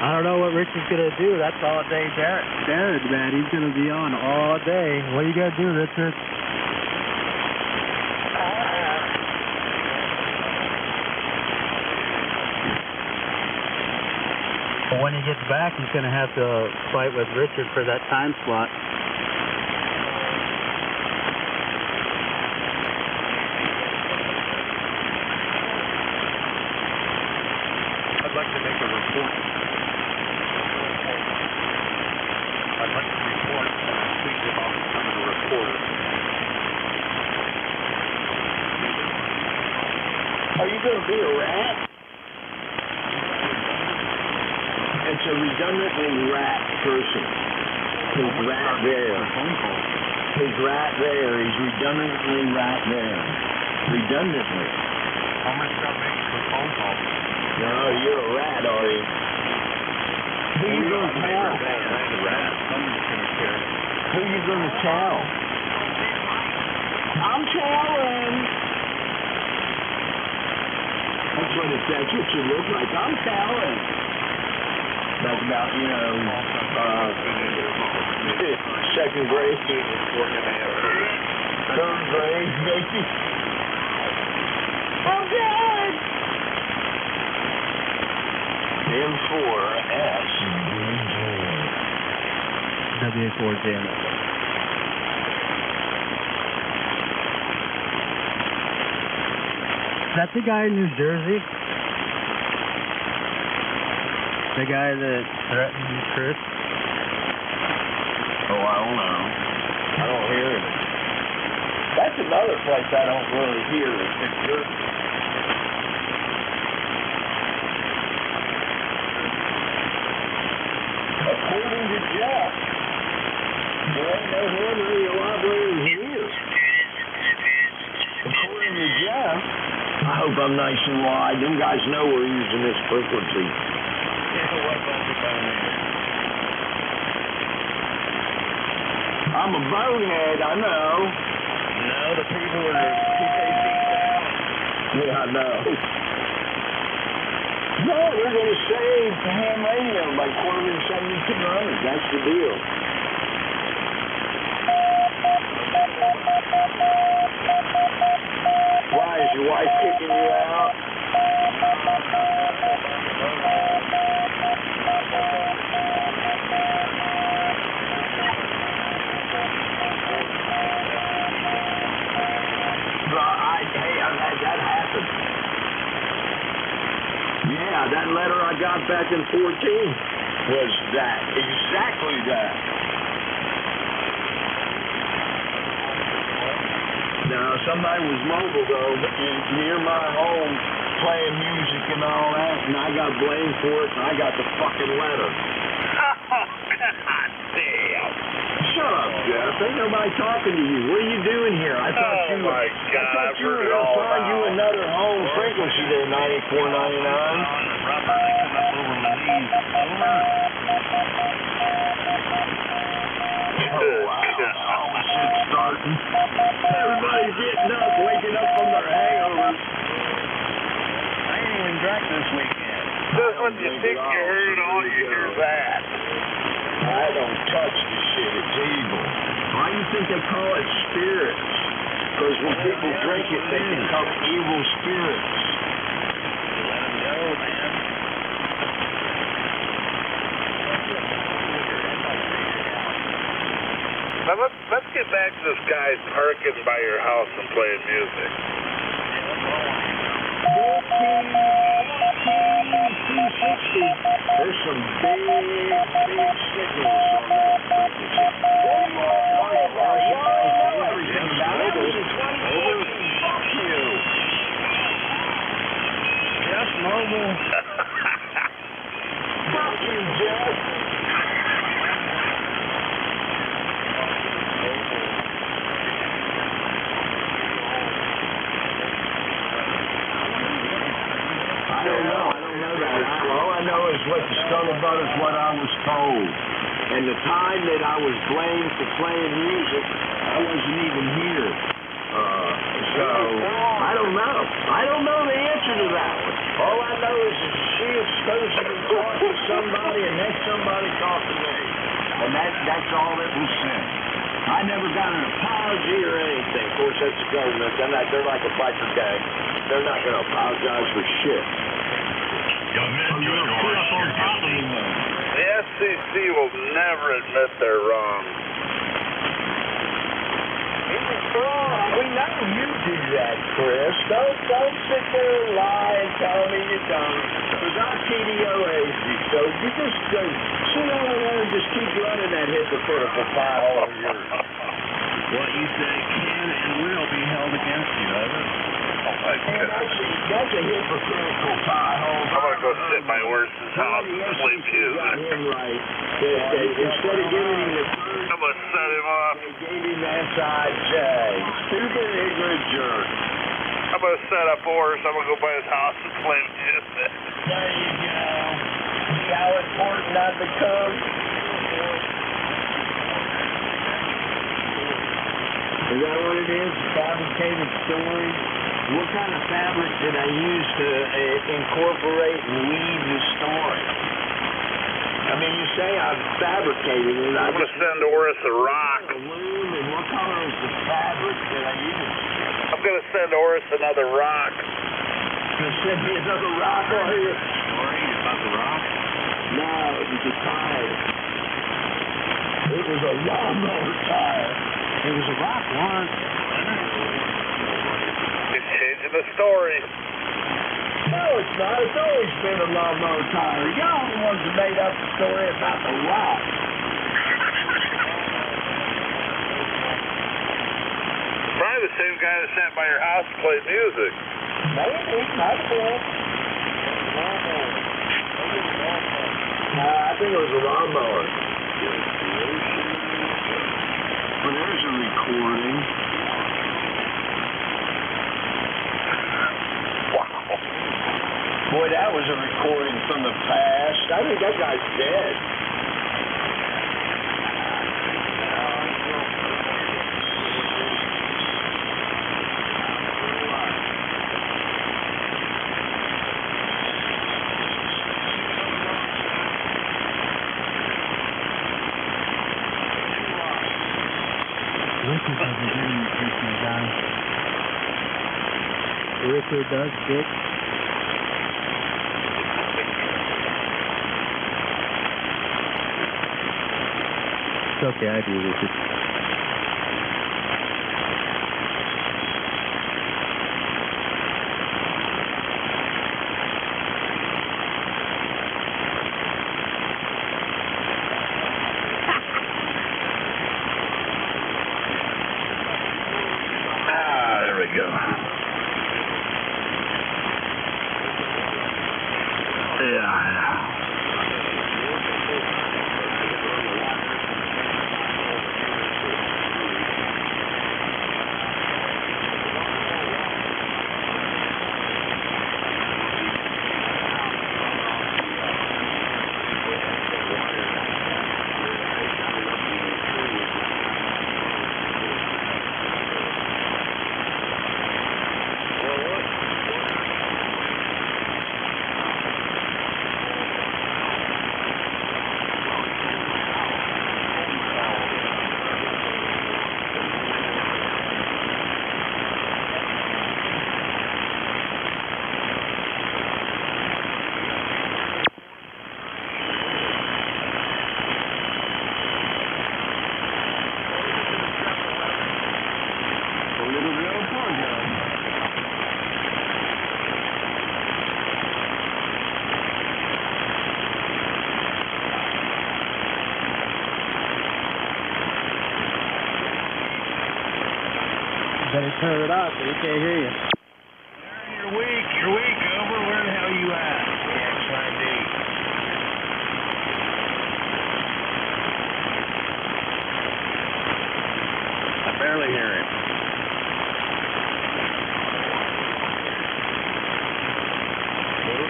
I don't know what Rich is going to do. That's all day Darren, man. He's going to be on all day. What are you going to do, Richard? But when he gets back, he's going to have to fight with Richard for that time slot. I'd like to make a report. I'd like to report, and I'm thinking about becoming a reporter. Are you going to be a rat? It's a redundantly rat person. He's rat there. He's rat there. He's redundantly rat there. Redundantly. How much that makes for phone call? No, you're a rat, are you? Who you going to tell? I'm a rat. Someone's going to care. Who you going to tell? I'm telling. That's what you look like. I'm telling. That's about, you know, second grade. Third grade, maybe. I'm dead. M4S. WA4J. Is that the guy in New Jersey? The guy that threatened Chris? Oh, I don't know. I don't hear it. That's another place I don't really hear it. It's good. According to Jeff, there ain't no one radio operator here. According to Jeff, I hope I'm nice and wide. Them guys know we're using this frequency. I'm a bonehead, I know. No, the people are PKC down. Yeah, I know. No, they're going to save the ham radio by quoting 7200. That's the deal. Why, is your wife kicking you out? That happened. Yeah, that letter I got back in 14 was that. Exactly that. Now, somebody was mobile, though, near my home, playing music and all that, and I got blamed for it, and I got the fucking letter. Oh, God damn. Shut up, Jeff. Ain't nobody talking to you. What are you doing here? I thought you were going to find you another home frequency there, 94.99. Robert, they come up over my knees. Oh, wow. All the shit's starting. Everybody's getting up, waking up from their hangovers. I ain't even drank this weekend. Just when you think you heard all, you hear that. I don't touch the shit. It's evil. Why do you think they call it spirits? Because when people drink it, they become evil spirits. Let them go, man. Now let's get back to this guy parking by your house and playing music. 260. There's some big signals on that frequency. Everything about it was in 2014. Fuck you. Jeff Mobile. Fuck you, Jeff. I don't know that. All I know is what the scuttlebutt is what I was told. And the time that I was blamed for playing music, I wasn't even here. So, I don't know. I don't know the answer to that one. All I know is that she is supposed to be talking to somebody and then somebody talked to me. And that's all that was said. I never got an apology or anything. Of course, that's the government. They're like a biker gang. They're not going to apologize for shit. Young man, you're on top of me, man. MC will never admit they're wrong. We know you do that, Chris. Don't sit there and lie and tell me you don't. Because our TDOAs you, so you just sit down there and just keep running that hypocritical file of yours. What you say can and will be held against you, Evan. Oh my goodness. That's a hypocritical pie. I'm gonna go sit in my worst's house and play music. Right. Instead of giving him the I'm gonna set him up. they gave him the SIJ. Stupid, ignorant jerk. I'm gonna set up horse. I'm gonna go by his house and play music. There you go. See how important that becomes? Is that what it is? Fabricated stories? What kind of fabric did I use to incorporate and weave the story? I mean, you say I'm fabricating it. I'm gonna send Oris a rock. The loom, and what color is the fabric that I use? I'm gonna send Oris another rock. Gonna send me another rock on here? Story about the rock? No, it was a tire. It was a lawnmower tire. It was a rock once. He's changing the story. No, it's not. It's always been a lawnmower tire. Y'all the ones that made up the story about the rock. Probably the same guy that sat by your house and played music. Maybe, might have been. I think it was a lawnmower. Well, there's a recording. Wow. Boy, that was a recording from the past. I think that guy's dead. Richard doesn't hear you, Christian guy. Richard does, Dick. It's okay, I do, Richard. There we go. Yeah. Better turn it off, so we can't hear you. You're weak, over. Where the hell you at? XID. I barely hear him.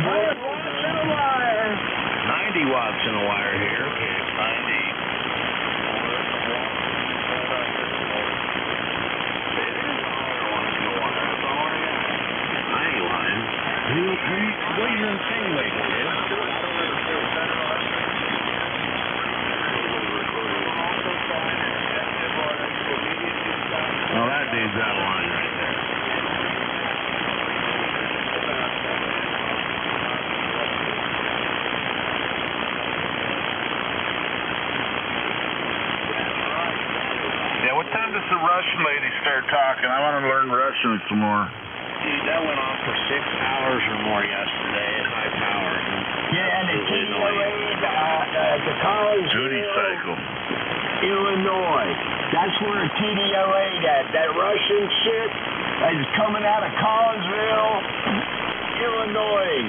Watts in the wire. 90 watts in the wire here. 90. What are you insinuating, kid? Well, that dude's out of line right there. the Russian lady start talking? I want to learn Russian some more. Dude, that went on for 6 hours or more yesterday at high power. Yeah, and the TDOA, the college. Duty cycle. Illinois. That's where TDOA, that Russian shit is coming out of Collinsville, Illinois.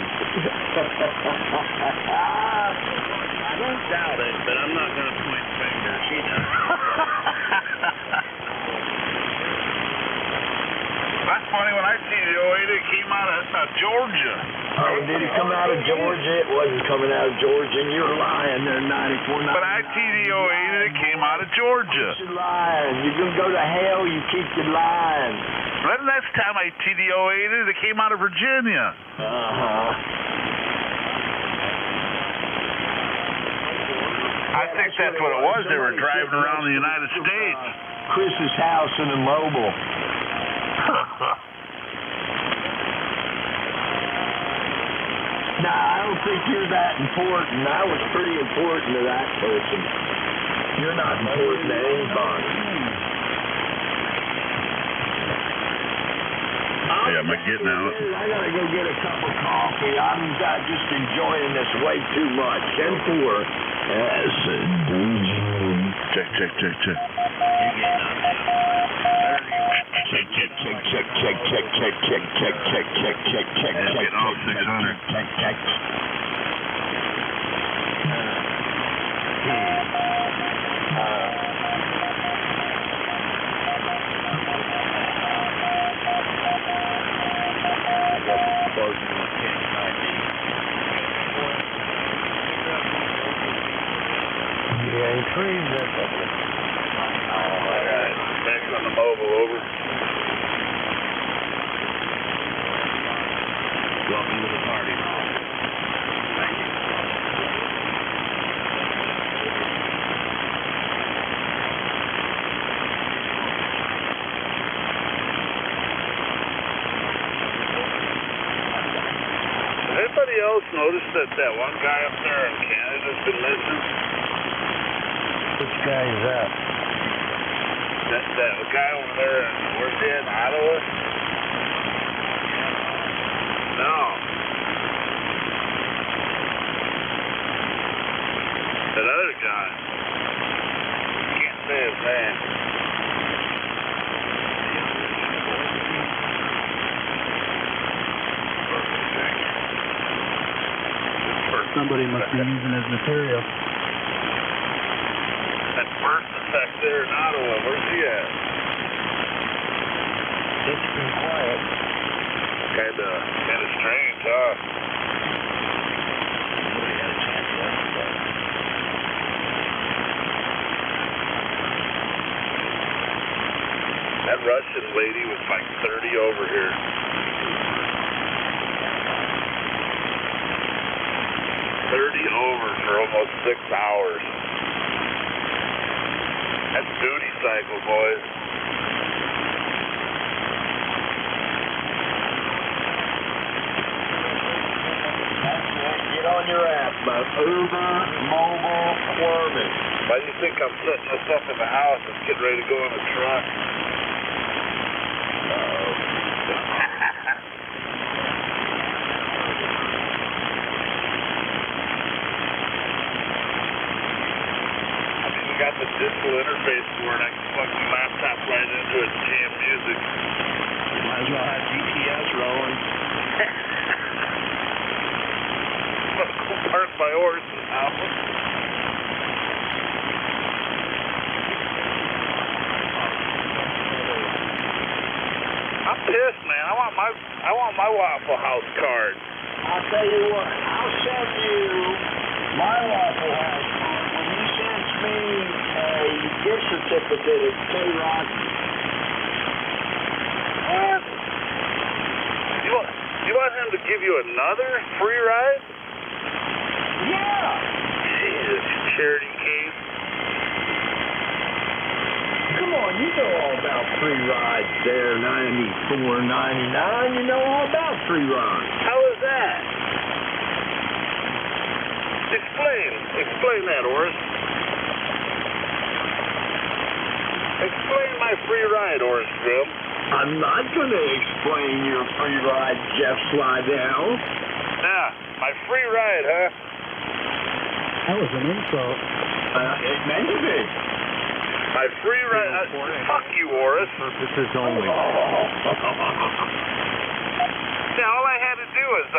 I don't doubt it, but I'm not going to point fingers. She does. That's funny. When I TDOA'd, it came out of Georgia. Oh, did it come out of Georgia? It wasn't coming out of Georgia, and you're lying there, 94. But I TDOA'd, it came out of Georgia. You're lying. You're going to go to hell, you keep your lying. But the next time I TDOA'd, it came out of Virginia. I think that's what it was. They were driving around the United States. Chris's house in a mobile. Nah, I don't think you're that important. I was pretty important to that person. You're not important to anybody. Yeah, am I getting out? I gotta go get a cup of coffee. I'm just enjoying this way too much. 10-4. Acid. Check. You're getting out now. Check. Getting off 600. Check. Yeah, trees are Alright, next on the mobile, over. Welcome to the party, Mom. Thank you. Has anybody else noticed that one guy up there in Canada's been missing? Which guy is that? That guy over there, where's he in Ottawa? No. That other guy. Can't say his name. Somebody must be using his material. That birth effect there in Ottawa, where's he at? It's been quiet. Kinda strange, huh? Nobody had a chance yesterday. That Russian lady was like 30 over here. For almost 6 hours. That's duty cycle, boys. Get on your ass, but Uber, mobile, Corbin. Why do you think I'm setting this up in the house and getting ready to go in the truck? Got the digital interface for it. I can plug the laptop right into it and jam music. Might as well have GPS rolling. Go park my horses out. I'm pissed, man. I want my Waffle House card. I'll tell you what, I'll send you my Waffle House card when you send me a gift certificate at K-Rock. What? You want him to give you another free ride? Yeah. Jesus, charity case. Come on, you know all about free rides there, $94.99. You know all about free rides. How is that? Explain that, Horace. Explain my my free ride, Oris Grim. I'm not going to explain your free ride, Jeff Slidell. Yeah, my free ride, huh? That was an insult. It meant to be. My free ride. Fuck you, Oris. Purposes only. Yeah, all I had to do was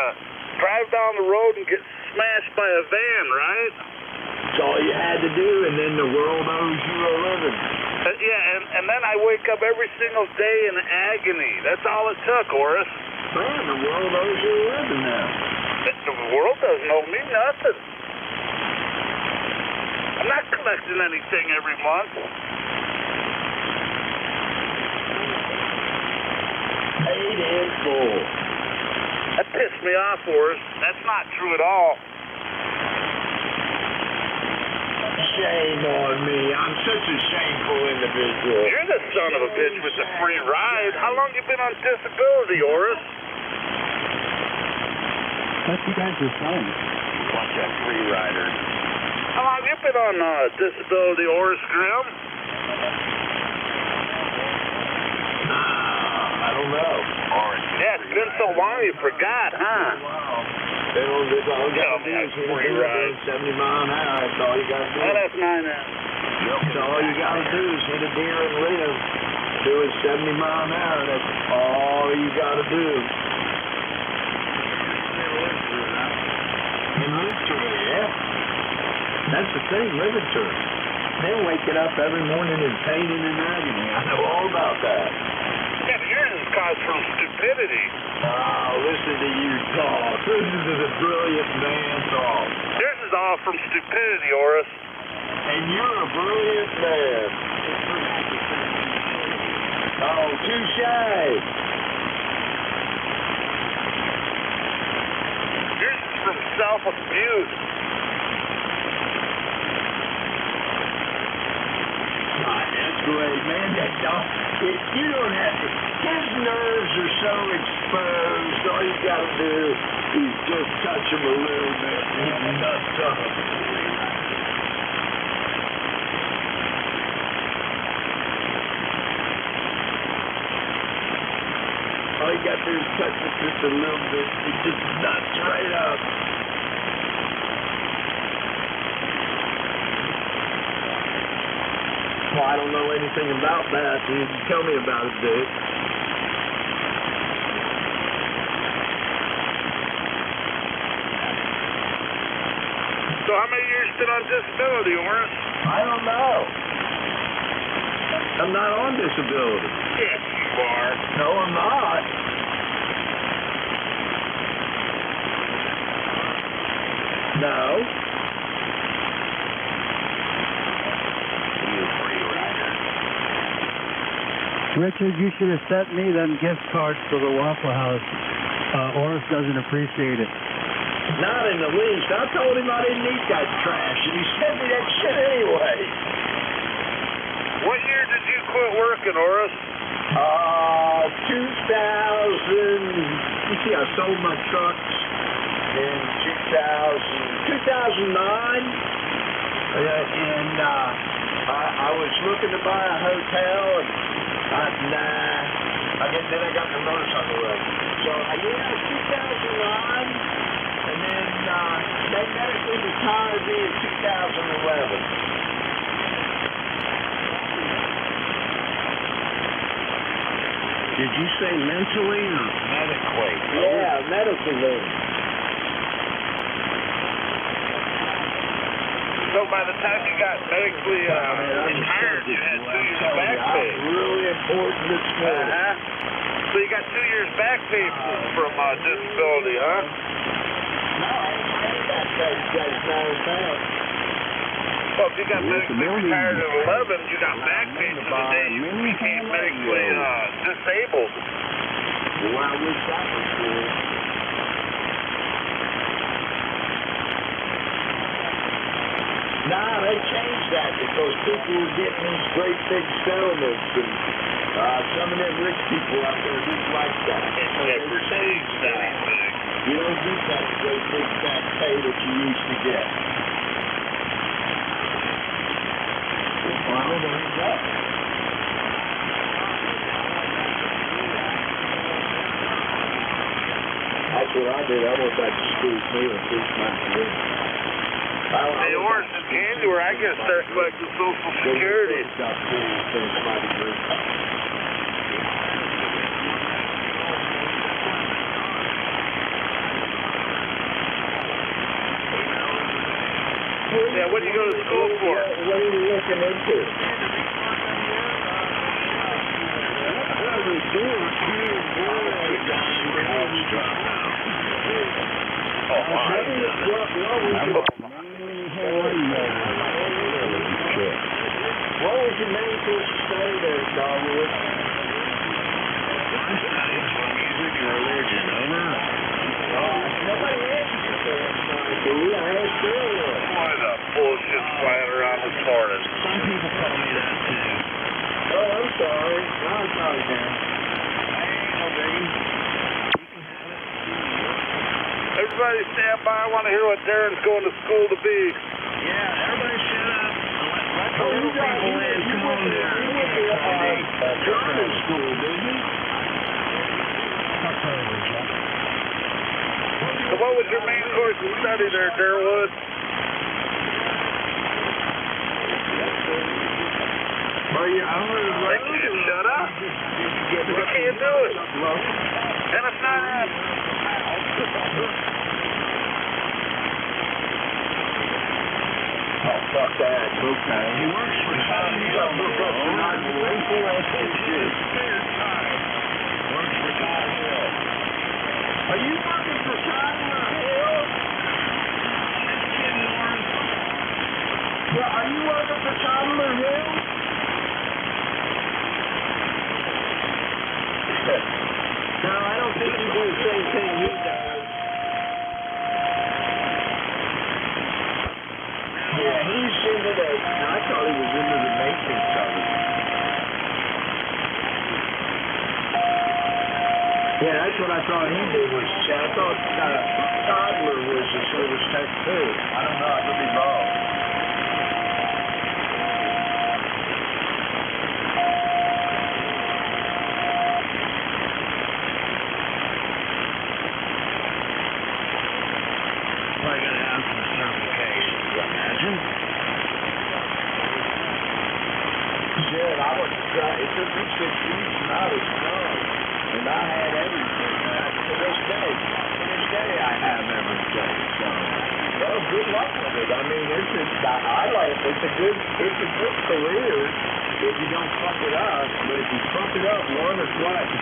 drive down the road and get smashed by a van, right? That's all you had to do, and then the world owes you a living. Yeah, and then I wake up every single day in agony. That's all it took, Oris. Man, the world owes you a living now. The world doesn't owe me nothing. I'm not collecting anything every month. Paid in full. That pissed me off, Oris. That's not true at all. Shame on me. I'm such a shameful individual. You're the son of a bitch with the free ride. How long you been on disability, Oris? That's you guys are son. Bunch of free riders. How long you been on disability, Oris Grim? I don't know. Yeah, it's been so long you forgot, huh? All you got to do is hit a deer at 70 miles an hour. That's all you got to do. Oh, that's 9 now. That's all you got to do is hit a deer and live. Do it 70 miles an hour. That's all you got to do. And live through it, yeah. That's the thing, living through it. Then waking up every morning in pain and in agony. I know all about that. Yeah, but yours is caused from stupidity. Oh, listen to you talk. Listen to the brilliant man talk. Yours is all from stupidity, Oris. And you're a brilliant man. Oh, touche. Yours is from self-abuse. That's great, man. You don't have to. His nerves are so exposed. All you got to do is just touch him a little bit and he's nuts up. All you got to do is touch it just a little bit. He just nuts right up. Well, I don't know anything about that. You can tell me about it, Dick. So how many years been on disability, Oris? I don't know. I'm not on disability. Yes, you are. No, I'm not. No. Richard, you should have sent me them gift cards for the Waffle House. Oris doesn't appreciate it. Not in the least. I told him I didn't eat that trash, and he sent me that shit anyway. What year did you quit working, Oris? 2000. You see, I sold my trucks in 2009. And I was looking to buy a hotel, and then I got the notice on the road. So, yeah, 2009, and then they medically retired me in 2011. Did you say mentally or medically? Yeah, medically. So by the time you got medically retired, you had 2 years back pay. Really important this morning. So you got 2 years back pay from disability, huh? No, I ain't got that. That's not bad. Well, if you got medically retired at 11, you got back pay to the day you became medically disabled. Well, I wish that was good. Nah, they changed that because people were getting these great big settlements, and some of them rich people out there didn't like that. It never changed anything. You don't get that great big fat pay that you used to get. Well, there you go. did. I almost had to squeeze me and squeeze my career. Hey, Orange and Candy, where I can start collecting Social Security. Yeah, what do you go to school for? What are you looking into? What was your main course of study there, Dogwood? I'm studying music and religion, over. Nobody asked you for that, I asked earlier. Why the bullshit flying around this morning? Some people call me that too. Oh, I'm sorry. I'm sorry, man. Everybody stand by. I want to hear what Darren's going to school to be. Yeah, everybody shut up. Let the little people in. Come on there. German school, didn't you? So what was your main course of study there, Darwood? Well, you They can't shut up. You can't do it. And it's not us. Oh, fuck that. Okay. He works for Time. Works for Time Hill. Are you working for Tyler Hill? Yeah, are you working for Tyler Hill? No, I don't think you do the same thing he does. Yeah, he's into the, I thought he was into the maintenance of it. Yeah, that's what I thought he did was, I thought Toddler was a service tech too. I don't know, I could be wrong. Probably going to have some certifications, I imagine. Shit, I was trying, it took me 6 weeks and I was young. And I had everything. To this day I have everything. So, well, good luck with it. I mean, I like it. It's a good career if you don't fuck it up. But if you fuck it up one or twice,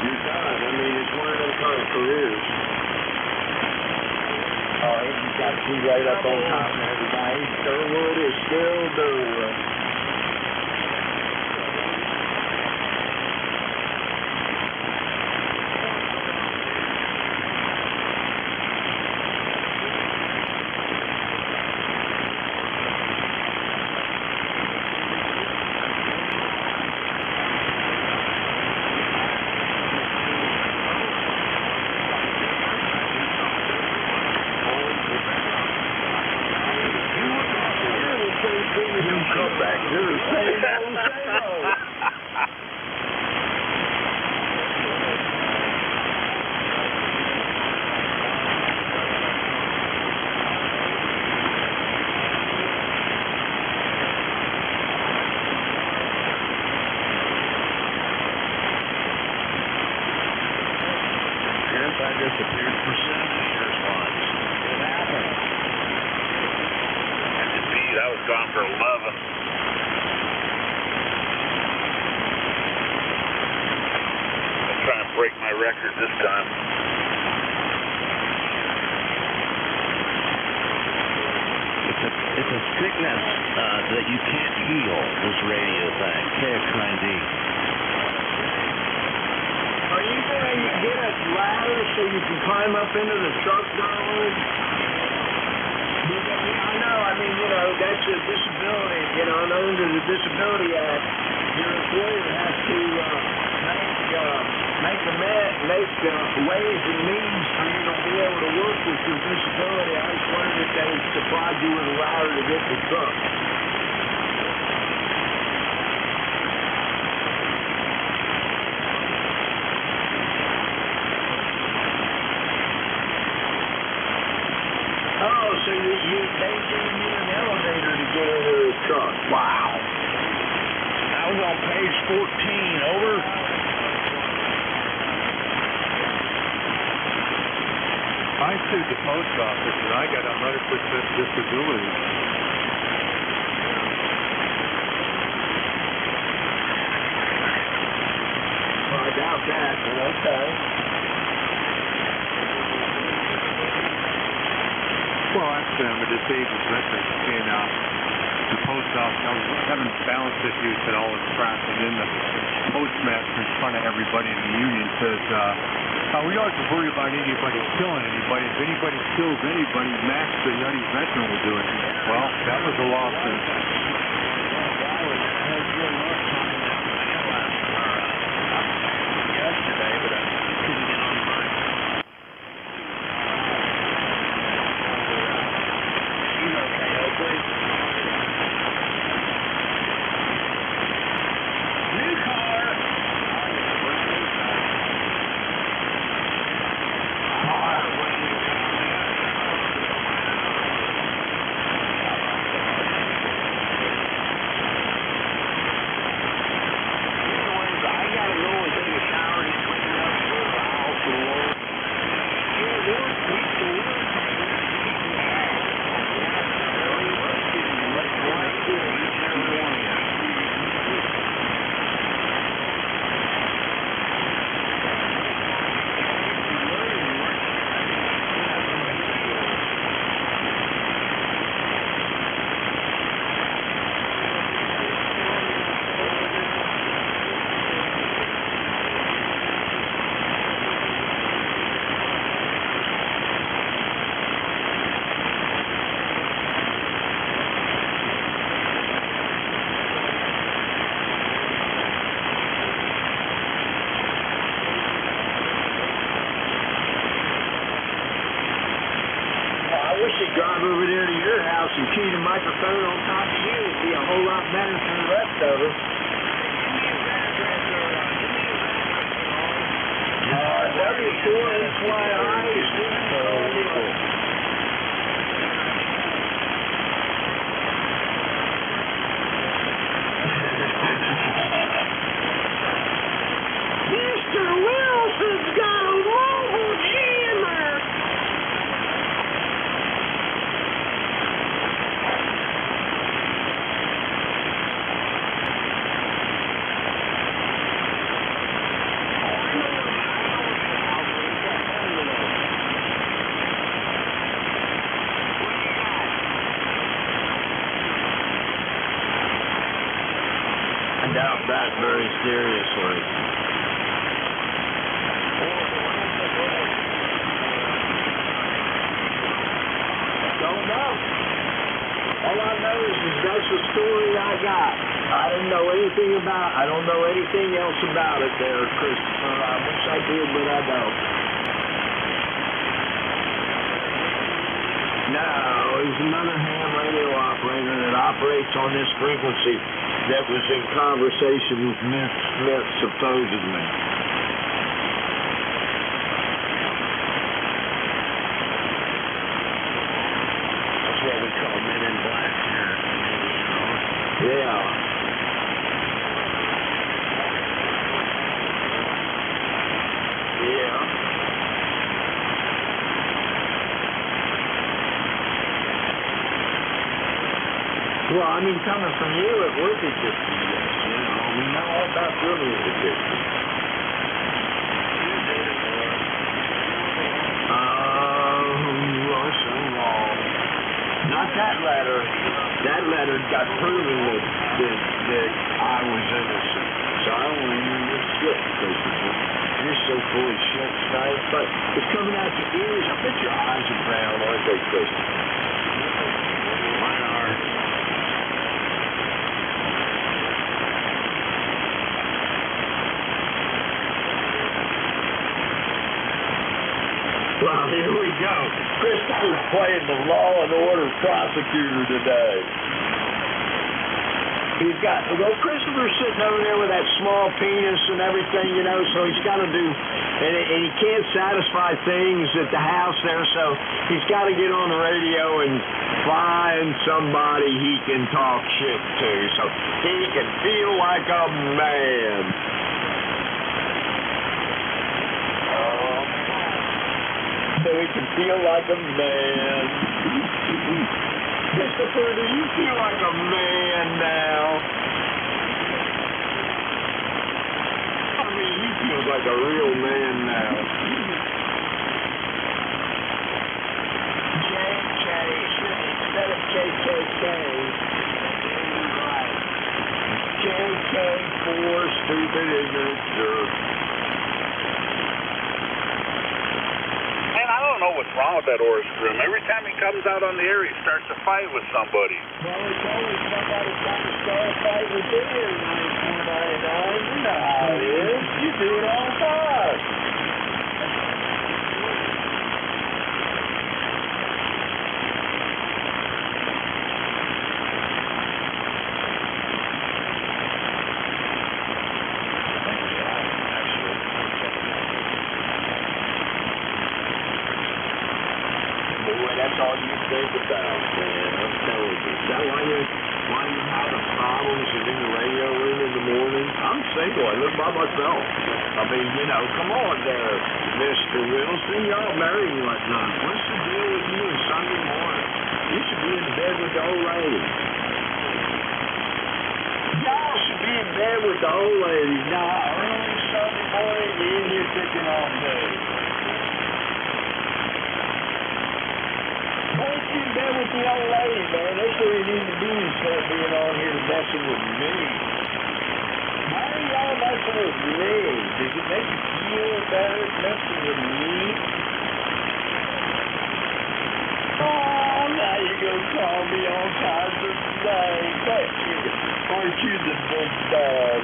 you're done. I mean, it's one of those kind of careers. Oh, you got to be right up on top of everybody. Sherwood is still doing. I disappeared for 7 years once. What happened? Indeed, I was gone for 11. I'm trying to break my record this time. It's a sickness that you can't heal, this radio thing, KXND. Are you going to get a ladder so you can climb up into the truck, Darwood? I know, I mean, that's a disability, under the Disability Act, your employer has to make ways and means for you to be able to work with your disability. I just wondered if they supplied you with a ladder to get the truck. So they gave you an elevator to get into the truck. Wow. I was on page 14, over. I sued the post office and I got 100% disability. Well, I doubt that, but okay. Well, actually, I'm a disabled veteran, and the post office, I was having balance issues and all this crap, and then the postmaster in front of everybody in the union says, we don't have to worry about anybody killing anybody. If anybody kills anybody, Max, the nutty veteran, will do it. Well, that was a lawsuit. Yesterday, but I couldn't get on mine. She's okay, Oakley. New car. Drive over there to your house and key the microphone on top of you. It'd be a whole lot better for the rest of us. W4HYI. Mr. Wilson's got a mobile jammer. I doubt that very seriously. Don't know. All I know is that's the story I got. I don't know anything else about it there, Christopher. I wish I did, but I don't. No, there's another ham radio operator that operates on this frequency that was in conversation with Miss Smith, supposedly. That's what we call men in black here. Yeah. Yeah. Well, I mean, coming from you, it would be just a yes, you know. We know all about your music history. So wrong. Not that letter. That letter got proven that I was innocent. So I don't want to hear your shit, Christopher. You're so full of shit tonight, but it's coming out your ears. I bet your eyes are brown, aren't they, Christopher? Mine are. Well, here we go. Christopher's playing the law and order prosecutor today. Well, Christopher's sitting over there with that small penis and everything, you know, so he's got to do, and he can't satisfy things at the house there, so he's got to get on the radio and find somebody he can talk shit to, so he can feel like a man. So he can feel like a man. Christopher, do you feel like a man now? I mean, he feels like a real man now. JK, instead of KKK, right. JK for stupid, ignorant jerk. Man, I don't know what's wrong with that Oris Grim. Every time he comes out on the air, he starts a fight with somebody. Well, it's always somebody trying to start a fight with you in 1999. You know how it is. You do it all the time. Boy, that's all you think about, man. I'm telling you. Is that why you're having problems in the radio room in the morning? I'm single. I live by myself. I mean, you know, come on there, Mr. Wilson. Y'all married and whatnot. What's the deal with you on Sunday morning? You should be in bed with the old lady. Y'all should be in bed with the old lady. Nah, early Sunday morning, you're in here picking on me. Why don't you in bed with the old lady, man? That's where you need to be instead of being on here messing with me. Why are y'all messing with me? Does it make you feel better messing with me? Oh, now you're going to call me all kinds of names. Aren't you the big dog?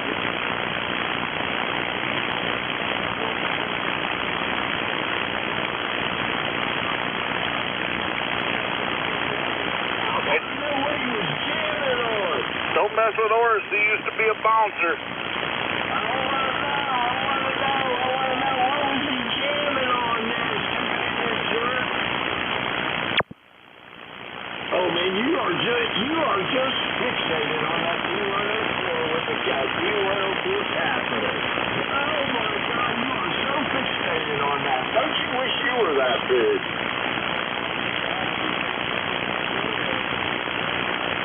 Don't mess with Oris. He used to be a bouncer. I want to know. What was he jamming on there, stupid jerk? Oh, man, you are just fixated on that B104 with the B104 capital. Oh, my God, you are so fixated on that. Don't you wish you were that big?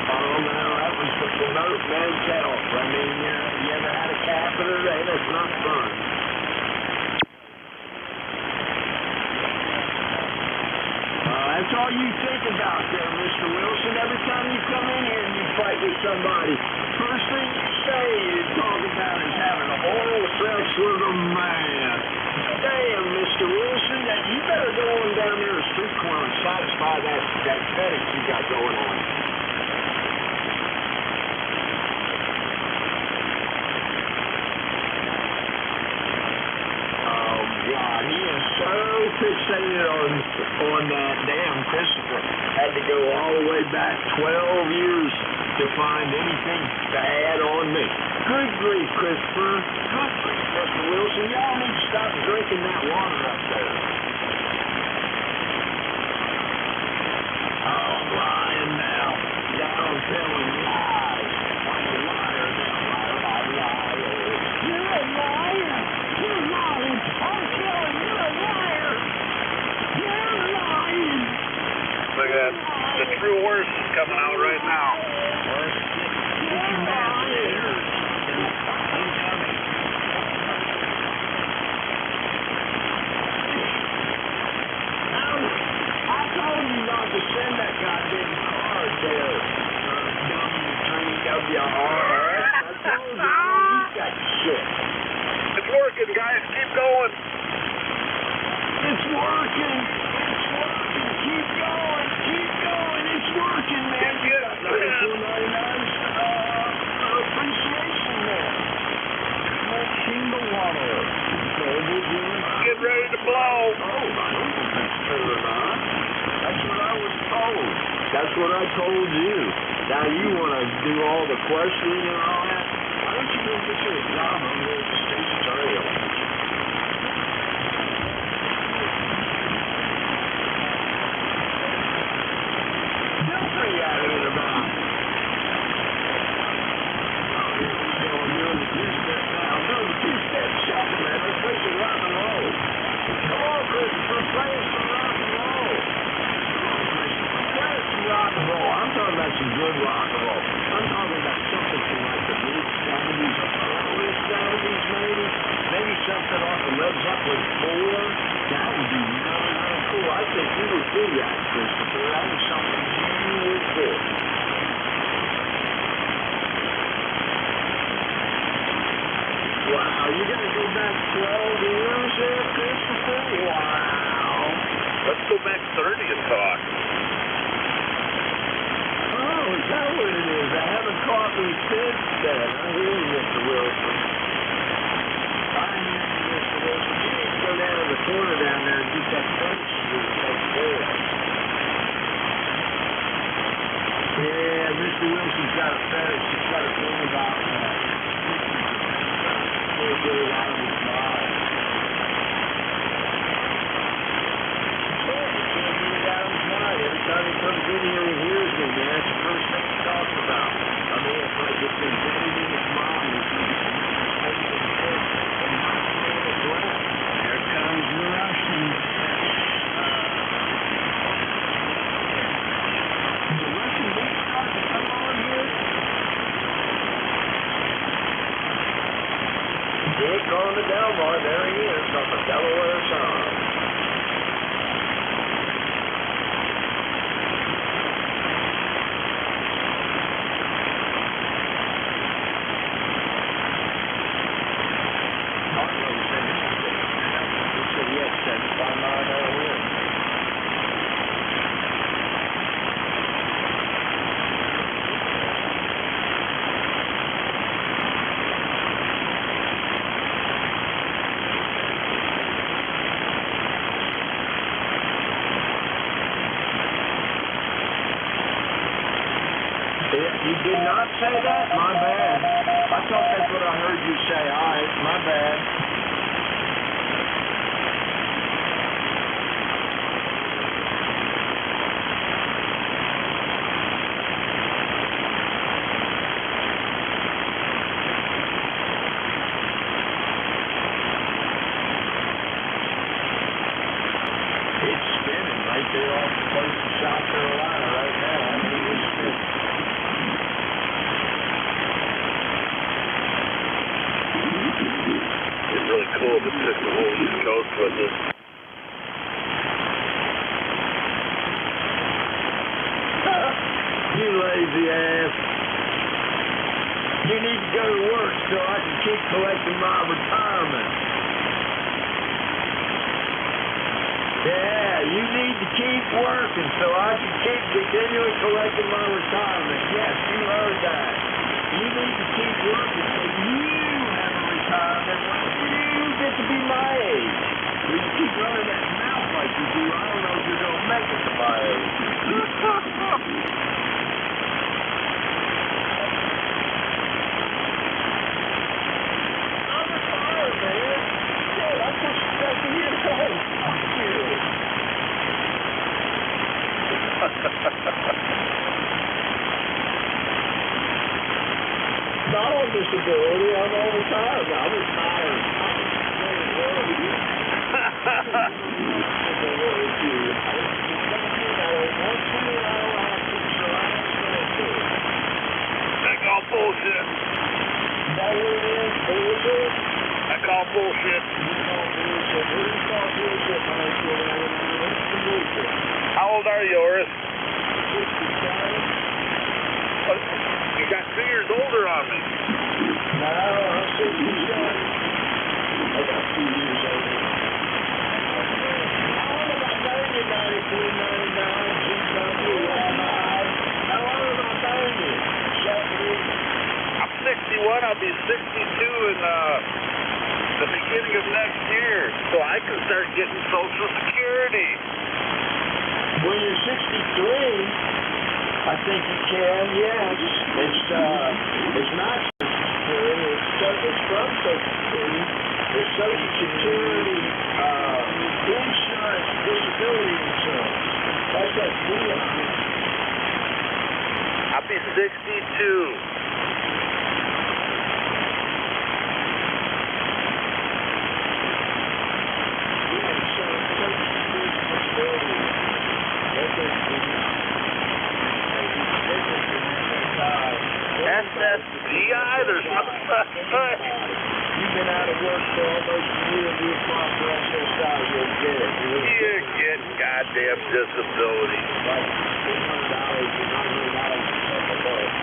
Oh, no, that was to promote men's health. I mean, you ever had a catheter? That's not fun. That's all you think about there, Mr. Wilson. Every time you come in here and you fight with somebody, first thing you say is talk about is having oral sex with a man. Damn, Mr. Wilson, you better go on down there to the street corner and satisfy that fetish you got going on. God, he is so fixated on that damn Christopher. Had to go all the way back 12 years to find anything bad on me. Good grief, Christopher. Good grief, Mr. Wilson. Y'all need to stop drinking that water up there. Oh, I'm lying now. Now I'm telling lies. I'm a liar now. Liar. You're a liar. You're lying. I'm telling you, you're a liar. You're lying. Look at that. The true Oris is coming out right now. You're lying. I told you not to send that goddamn card there. W3WRS. I told you, you got shit. It's working, guys. Keep going. It's working. It's working. Keep going. Keep going. It's working, man. Get it, man. Appreciation there. Shingle water. Get ready to blow. Oh, I don't know if that's true or not. That's what I was told. That's what I told you. Now you want to do all the questioning and all that? Why don't you go get your job on the state trail? Still pretty adamant about it. I'm doing the two-step now. I'm doing the two-step shuffle, man. Let's play some rock and roll. Come on, Christopher, play some rock and roll. Play some rock and roll. I'm talking about some good rock and roll. I'm talking about something from like the mid-70s, early 70s maybe. Maybe something off the Led Zeppelin 4. That would be really cool. I think you would do that, Christopher. That is something you would do. Wow, you got to go back 12 years there, Christopher? Wow. Let's go back 30 and talk. Oh, is that what it is? I haven't caught me since then. I hear you, Mr. Wilson. I hear you, Mr. Wilson. You need to go down to the corner down there and get that French street over there. Yeah, Mr. Wilson's got a fetish. He's got a thing about that. Can't get it out of his mind. Can't get it out of his mind. Every time he comes in here, he hears me, man. That's the first thing he's talking about. I mean, it's like it's embedded in his mind. There comes the Russian. The Russian beat starting to come on here. Dick on the Delmar, there he is, from the Delaware Sound. You did not say that? My bad. I thought that's what I heard you say. All right, my bad. It's spinning right there off the coast of South Carolina right now. I mean, it's spinning. It's really cool if it took the whole East Coast with us. You lazy ass. You need to go to work so I can keep collecting my retirement. Yeah, you need to keep working so I can keep continuing collecting my retirement. Yes, you heard that. You need to keep working so you have a retirement when you get to be my age. When you keep running that mouth like you do, I don't know if you're going to make it to my age. I'm retired, man. Shit, I'm pushing 70 years old. Fuck you. Not on disability, I'm on retirement. I'm retired. I call bullshit. Is that what it is? Bullshit? I call bullshit. How old are you, Oris? 67. You got 2 years older on me. No, I'm 67. I got 2 years older. How old am I? 90, 93, 99, GW, how old am I? 90? 70? I'm 61. I'll be 62 in the beginning of next year, so I can start getting Social Security. When you're 63, I think you can, yes. It's not Social Security, it's from Social Security. It's Social Security insurance, disability insurance. That's that deal. I'll be 62. SSDI, there's no such thing. You've been out of work for almost a year, you apply for SSDI, you'll get it. You're getting goddamn disability. Like $600 to $900 a month.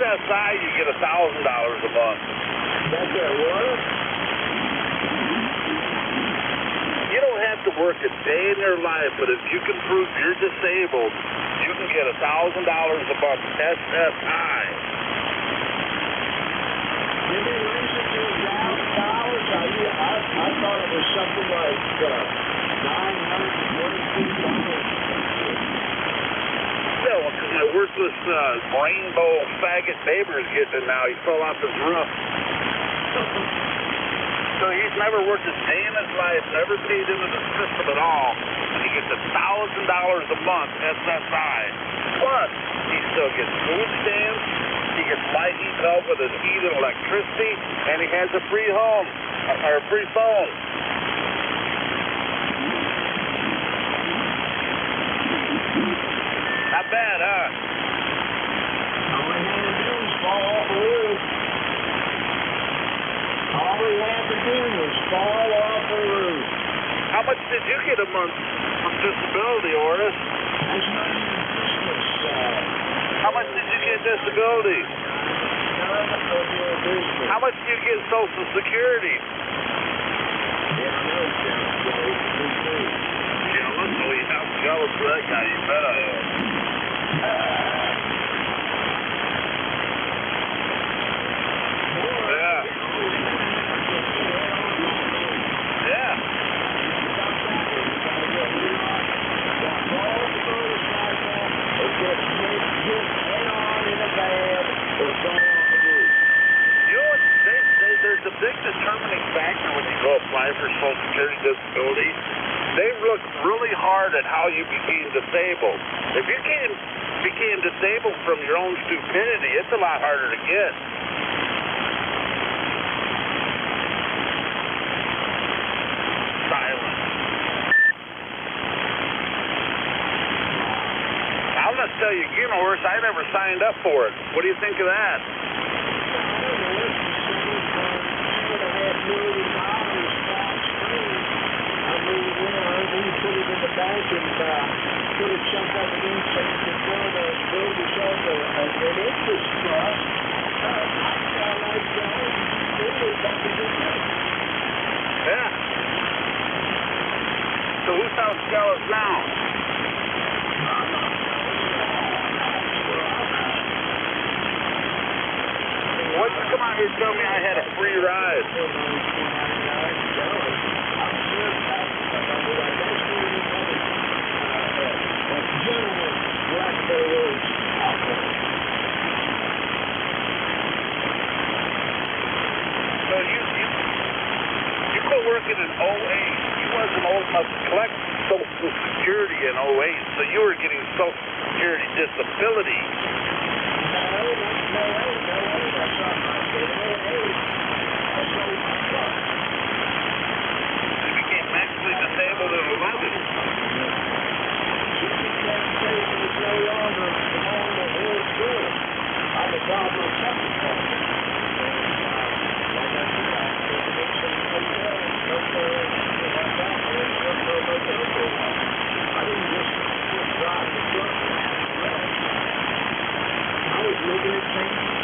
SSI, you get $1,000 a month. That's that what? You don't have to work a day in your life, but if you can prove you're disabled, you can get $1,000 a month. SSI. Did they raise it to $1,000? I thought it was something like $922. No, because my worthless rainbow faggot neighbor is getting it now. He fell off his roof. So he's never worked a day in his life, never paid into the system at all, and he gets $1,000 a month SSI. Plus, he still gets food stamps, he gets light heat help with his heat and electricity, and he has a free home, or a free phone. Not bad, huh? All he had to do was fall off the roof. All he had to do was fall off the roof. How much did you get a month from disability, Oris? That's not even Christmas. How much did you get disability? None of your business. How much do you get Social Security? Yeah, I know, Joe. Jealous? Oh, yeah, I'm jealous of that guy. You bet I am. Yeah. Yeah. There's a big determining factor when you go apply for Social Security disability. They look really hard at how you became disabled. If you became disabled from your own stupidity, it's a lot harder to get. Silence. I'll just tell you again, Horace, I never signed up for it. What do you think of that? Put it in the bank and put a chunk underneath so you can build yourself an interest trust. Yeah. So who sounds jealous now? Why'd you come out here and tell me I had a free ride? So you quit working in 08. You wasn't old enough to collect Social Security in 08, so you were getting Social Security disability. You became mentally disabled in 11. I was looking at things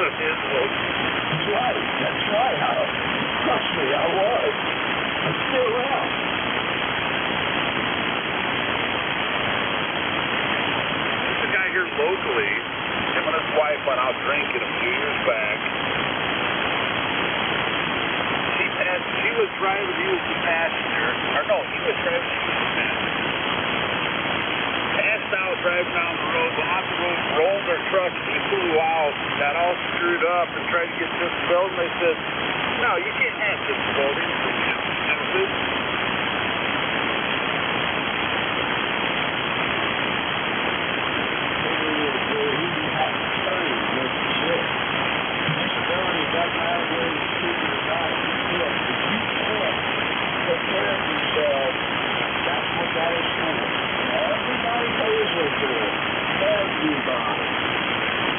of his vote. That's right. That's right. Trust me, I was. I still am. There's a guy here locally. Him and his wife went out drinking a few years back. She was driving, he was the passenger. Or no, he was driving, she was the passenger. Passed out driving down the road, went off the road, rolled their truck. He flew out, got all screwed up, and tried to get disability. And they said, no, you can't have disability.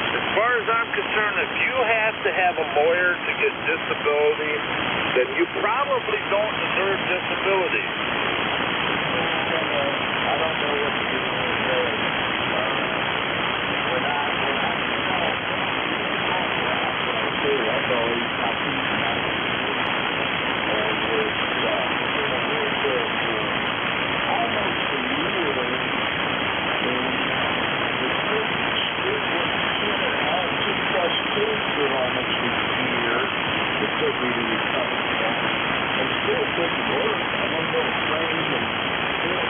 As far as I'm concerned, if you have to have a lawyer to get disability, then you probably don't deserve disability. I don't know what to do with that. When I that's always my piece of it. And it's almost a year, and just plus kids for almost a year. It took me to recover from. And still couldn't work. I don't go train and still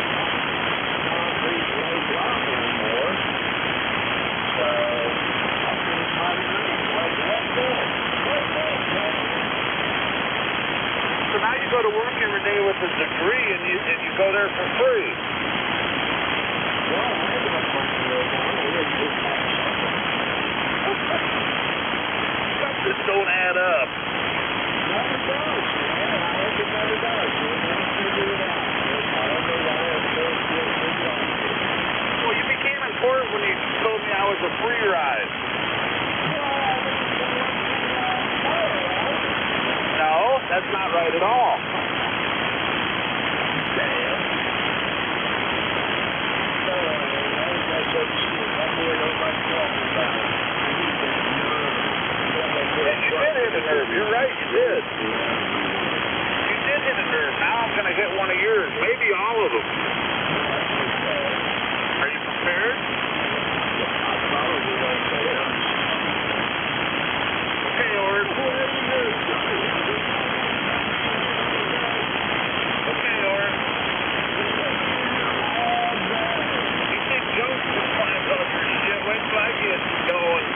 not reach no job anymore. So I finished my degree. Like, what's that? So now you go to work every day with a degree, and you go there for free. Well, I had enough money to go down. I didn't just have something. Something don't add up. Never does, man. I hope it never does. We'll never figure it out. I don't know why I'm so good at this. Well, you became important when you told me I was a free ride. No, that's not right at all. Damn. You did hit a nerve. You're right, you did. You did hit a nerve. Now I'm going to hit one of yours. Maybe all of them. Are you prepared? Okay, Ord. Okay, Ord. You think Joe's just climbs all your shit? Wait till I get going.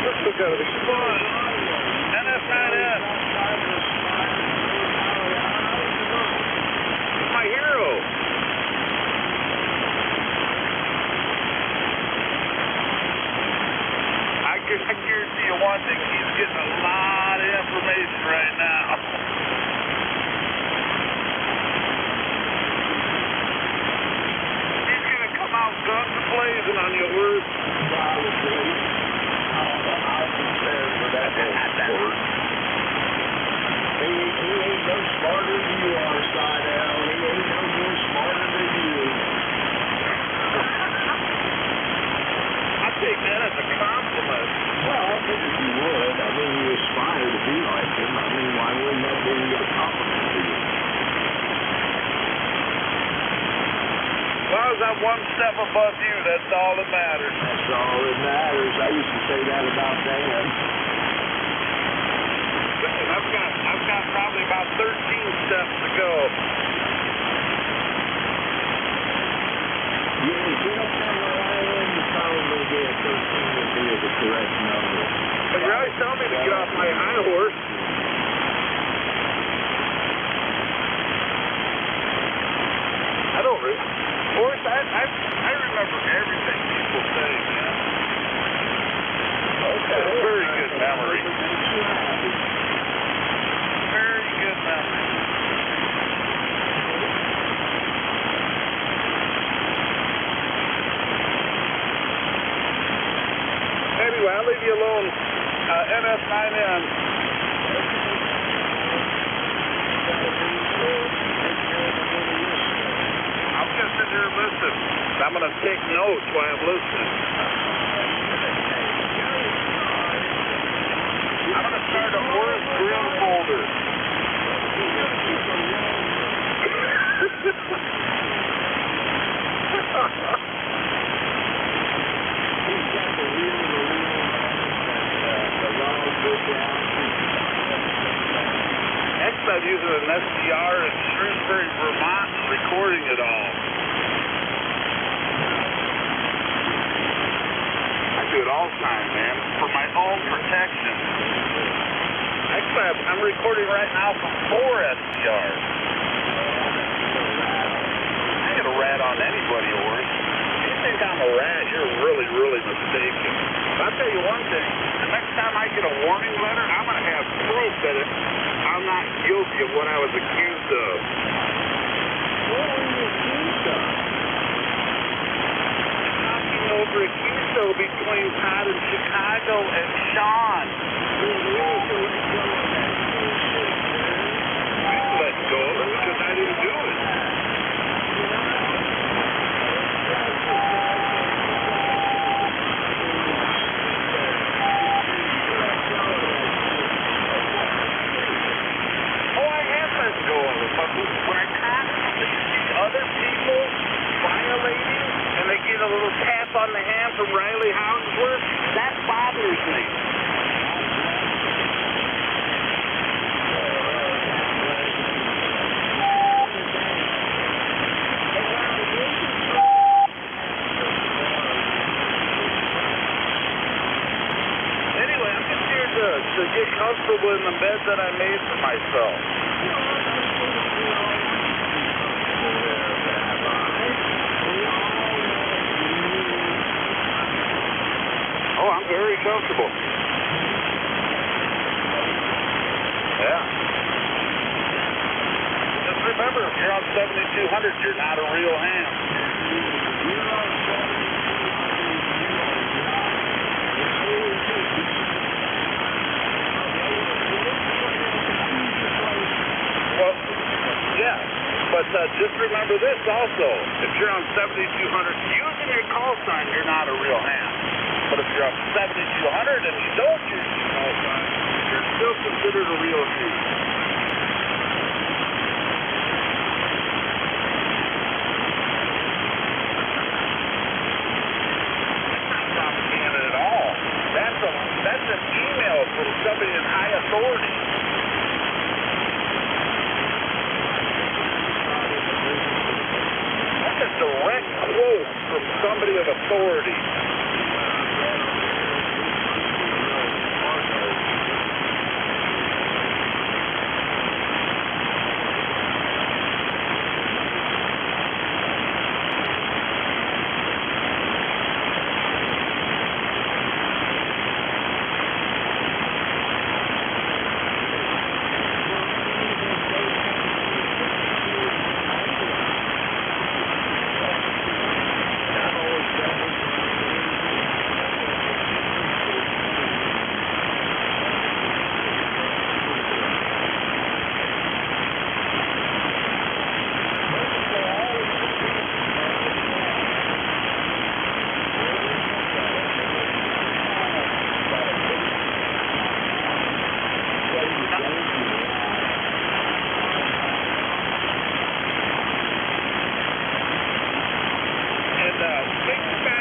This is going to be fun. NF9F. My hero. I guarantee you one thing, he's getting a lot of information right now. He's going to come out guns blazing on you, Ord. He ain't no smarter than you are, Sidell. He ain't no more smarter than you. I take that as a compliment. Well, I figured you would. I mean, you aspire to be like him. I mean, why wouldn't that be a compliment to you? As long as I'm one step above you, that's all that matters. That's all that matters. I used to say that about Dan. Listen, I've got probably about 13 steps to go. Yeah, get up there where I am, you probably get 13 would be the correct number. But you're always telling me to get off my high horse. I don't really. Horse, I remember everything people say, man. Okay. Very good memory. Very good memory. Anyway, I'll leave you alone. NF9N. I'm just sitting here listening. I'm going to take notes while I'm listening. I'm going to start a Morris Grimm folder. Next, I'm using an SDR in Shrewsbury, Vermont, recording it all. I do it all the time, man, for my own protection. Actually, I'm recording right now from 4 SDRs. I ain't a rat on anybody, Oris. If you think I'm a rat, you're really, really mistaken. But I'll tell you one thing. The next time I get a warning letter, I'm going to have proof that I'm not guilty of what I was accused of. What were you accused of? Knocking over a Kiso between Todd and Chicago and Sean. You need to let go of that bullshit, man. I let go of it because I didn't do it. When I constantly see other people violating and they get a little tap on the hand from Riley Hounsworth, that bothers me. Anyway, I'm just here to get comfortable in the bed that I made for myself. Oh, I'm very comfortable. Yeah. Just remember, if you're on 7200, you're not a real ham. Well, yeah. But just remember this also. If you're on 7200, using your call sign, you're not a real ham. But if you're on 7200 and you don't use your call sign, you're still considered a real ham. That's not propaganda at all. That's an email from somebody in high authority. That's a direct quote from somebody of authority.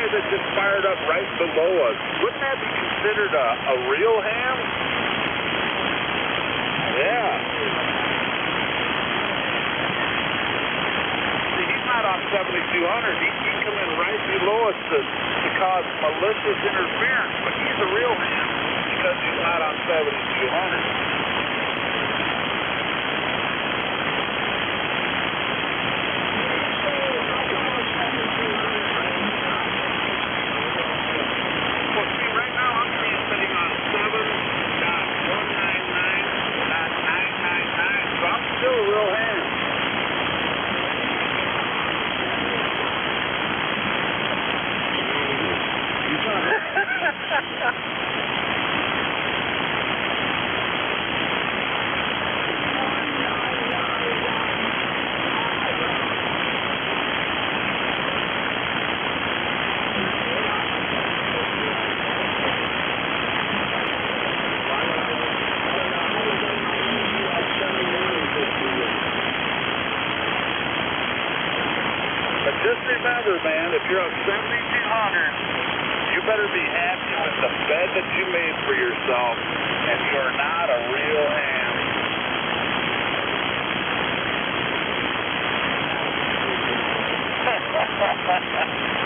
That just fired up right below us, wouldn't that be considered a real ham? Yeah. See, he's not on 7200. He can come in right below us to cause malicious interference, but he's a real ham because he's not on 7200. Still a real hand. you're up 7,200, you better be happy with the bed that you made for yourself, and you're not a real ham.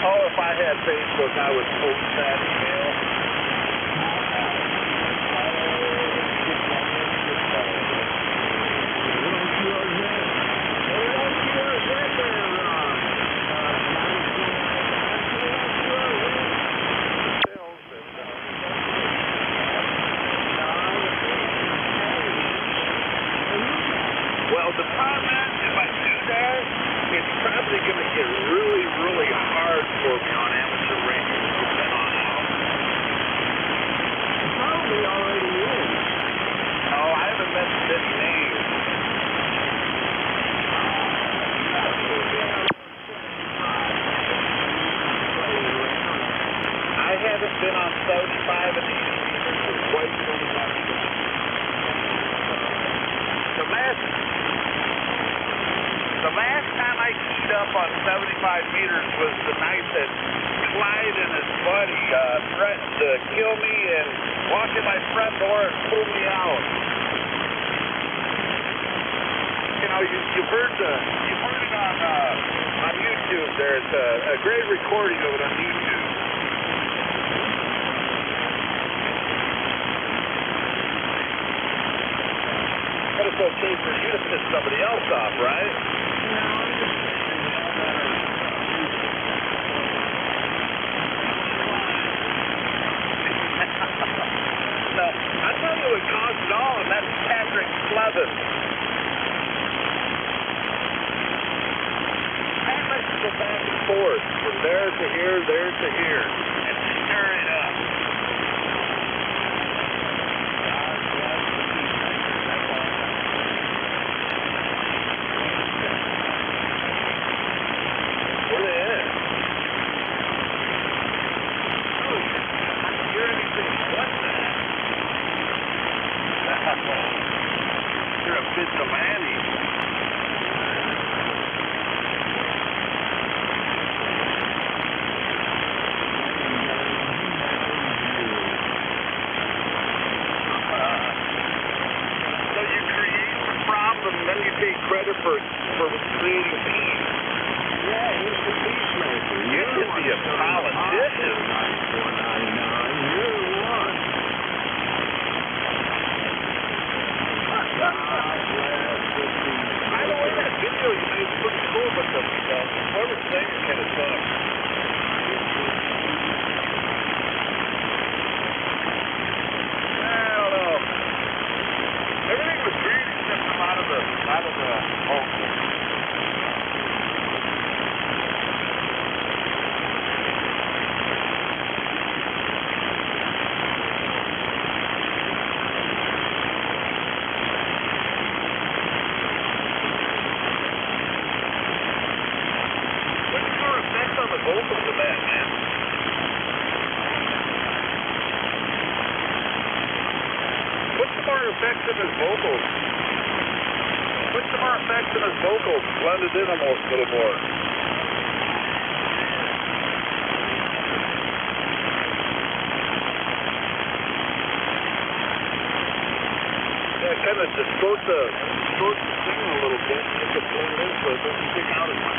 Oh, if I had Facebook, I would post that email. Well, the problem is, if I do that, it's probably going to get really, really hard for me on amateur radio from then on out. Probably already is. Oh, I haven't mentioned any names. I haven't been on 75 of these meters for quite some time. The last time I keyed up on 75 meters was the night that Clyde and his buddy threatened to kill me and walk in my front door and pull me out. You know, you've heard it on YouTube. There's a great recording of it on YouTube. But it's okay for you to piss somebody else off, right? No, I tell you what caused it all, and that's Patrick Slevin. I'd like to go back and forth from there to here, and stir it up. Where they at? Oh, I don't hear anything. What's that? You're a vigilante. So you create the problem, then you take credit for creating peace. Yeah, he's the peacemaker. You should be a politician. You're the one. By the way, that video you made is pretty cool, but the whoever sang it kind of sucks. I don't know. Everything was great except a lot of the vocals. What's your effect on the vocals of that, man? What's the more effective as vocals? What's the more effective as vocals? Blended in almost a little more. Yeah, kind of distort the thing a little bit, make it blend in so it doesn't stick out as much.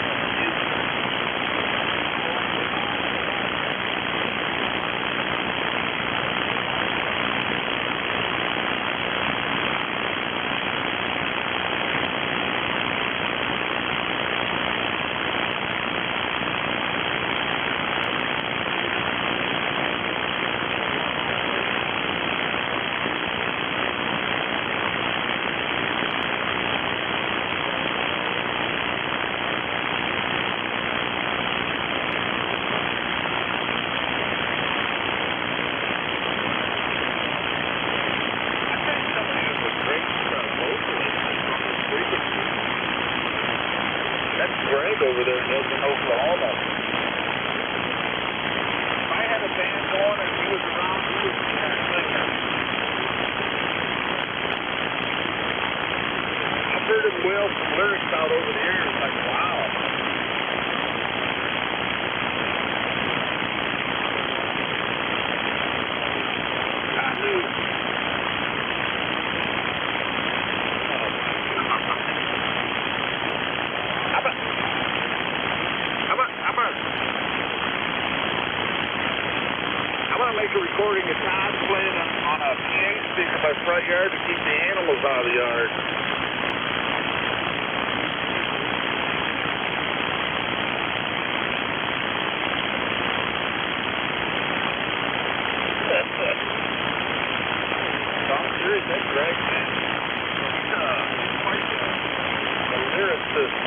make a recording of Todd playing on a PA speaker in my front yard to keep the animals out of the yard. I'm serious, that's Greg, man. He's quite a lyricist.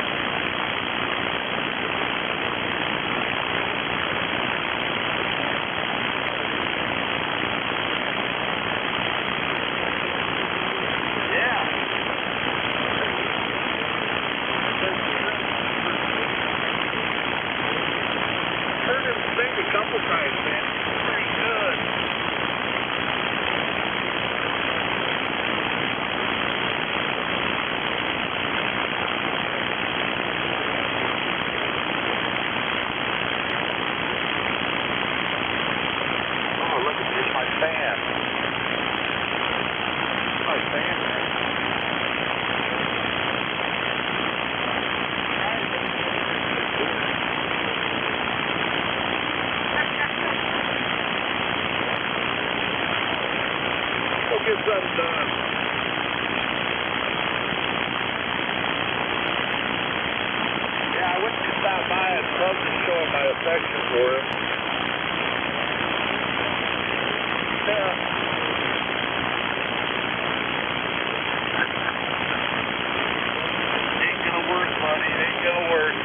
Couple times, man. Pretty good. Oh, look at this, my fan. My fan, man. Get something done. Yeah, I went to stop by and love to show him my affection for him. Yeah. Ain't gonna work, buddy. Ain't gonna work.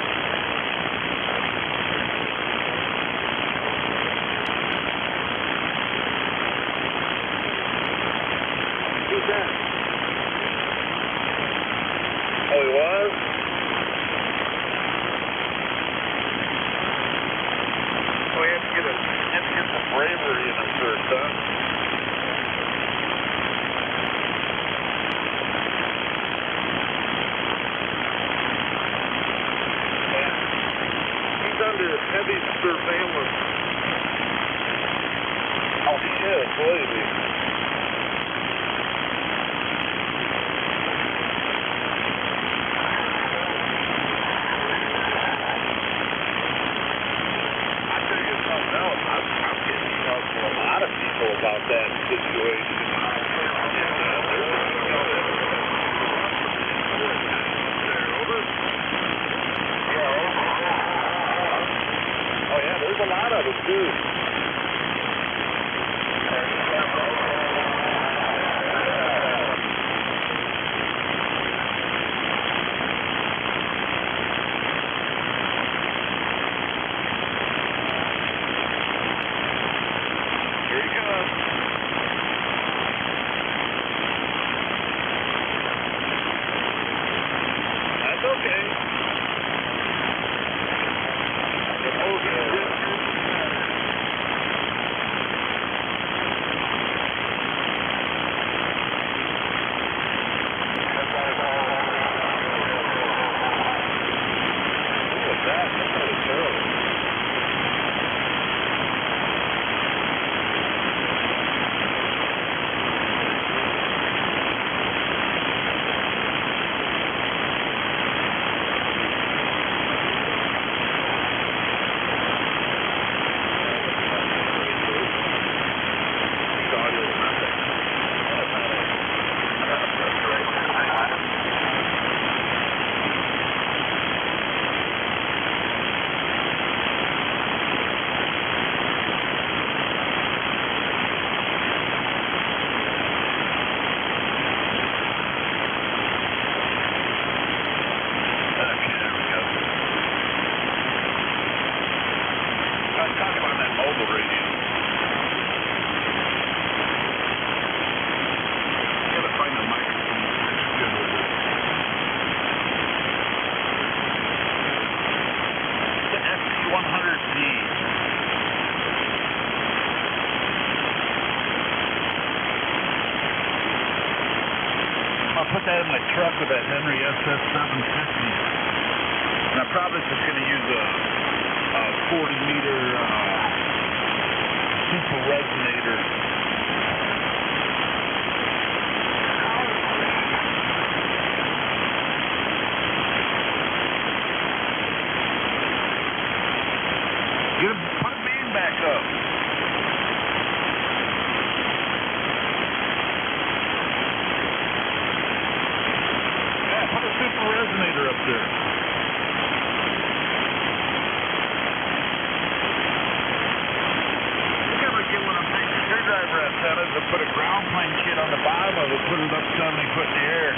Who's that? Oh, he was? Oh, he had to get some bravery in him first, huh? Yeah. He's under heavy surveillance. Oh, he is, believe me. About that situation. Oh yeah, there's a lot of them too. Put that in my truck with that Henry SS 750. And I'm probably just going to use a 40-meter super resonator. Put a beam back up. to put a ground plane kit on the bottom of it, put it up suddenly, put in the air.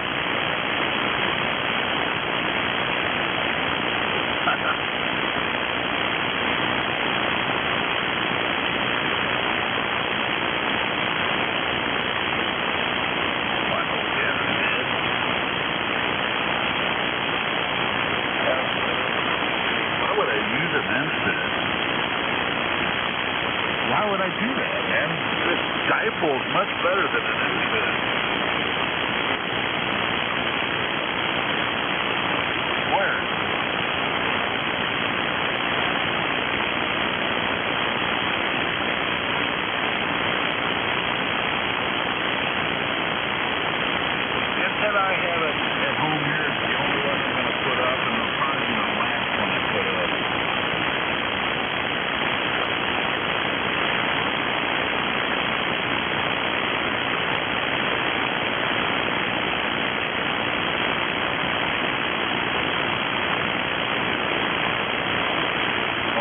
Why would I use an incident? Why would I do that, man? This dipole's much better than an incident. Where? Instead, I have it at home here. It's the only one I'm going to put up, and it'll probably be the last one I put up.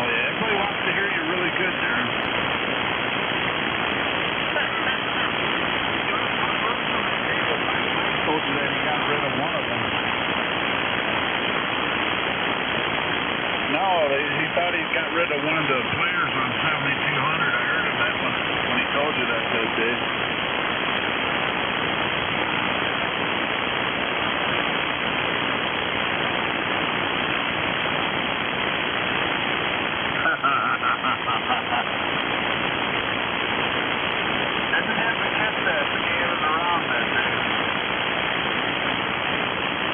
Oh, yeah, everybody wants to hear you really good there. Told you that he got rid of one of them. No, he thought he got rid of one of the players on 7200. I heard him that one when he told you that the other day. I didn't have to catch that scaling around that day.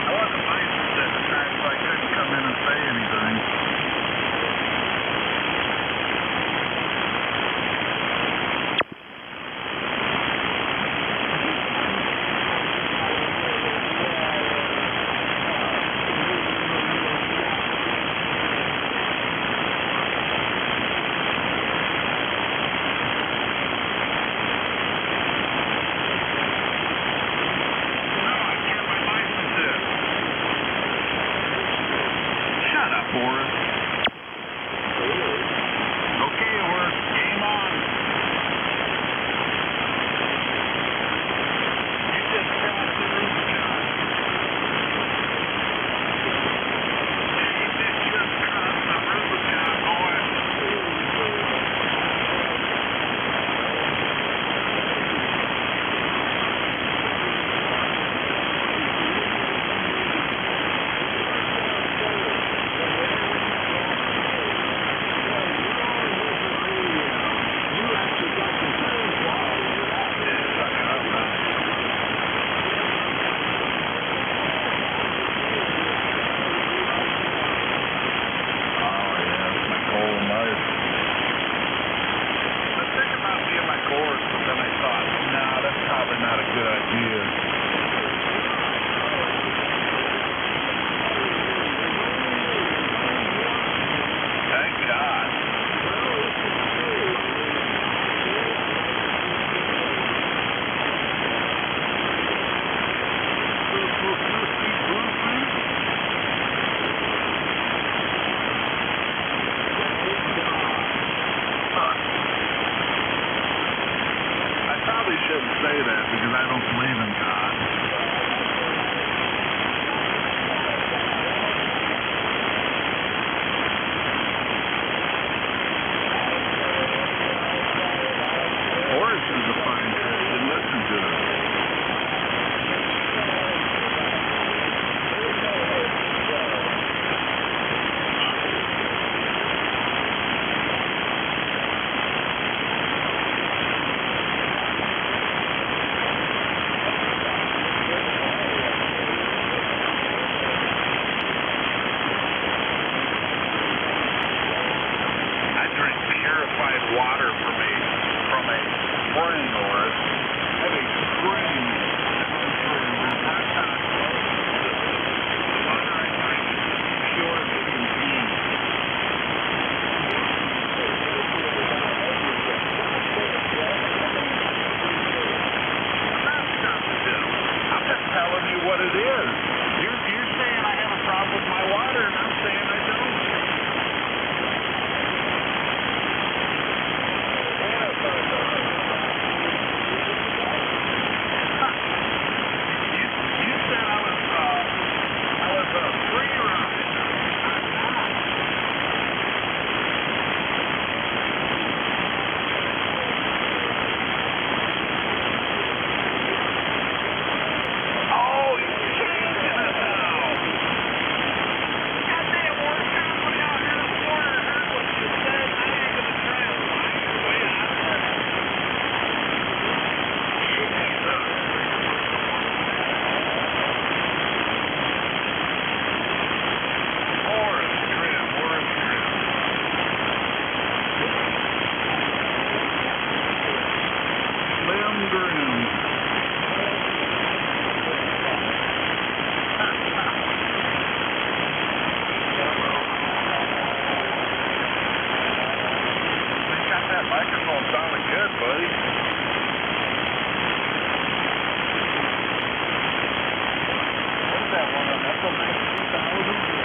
I wasn't licensed at the time, so I couldn't come in and say anything. No, I can't my license is. Shut up, Boris. Okay, we're game on. You just crossed the Rubicon. Yeah, you did just cross the Rubicon, boy. Shouldn't say that because I don't believe in God. Horace is a fine Christian. Listen to him. that microphone sounded good, buddy. What's that one? That's a nice 2000.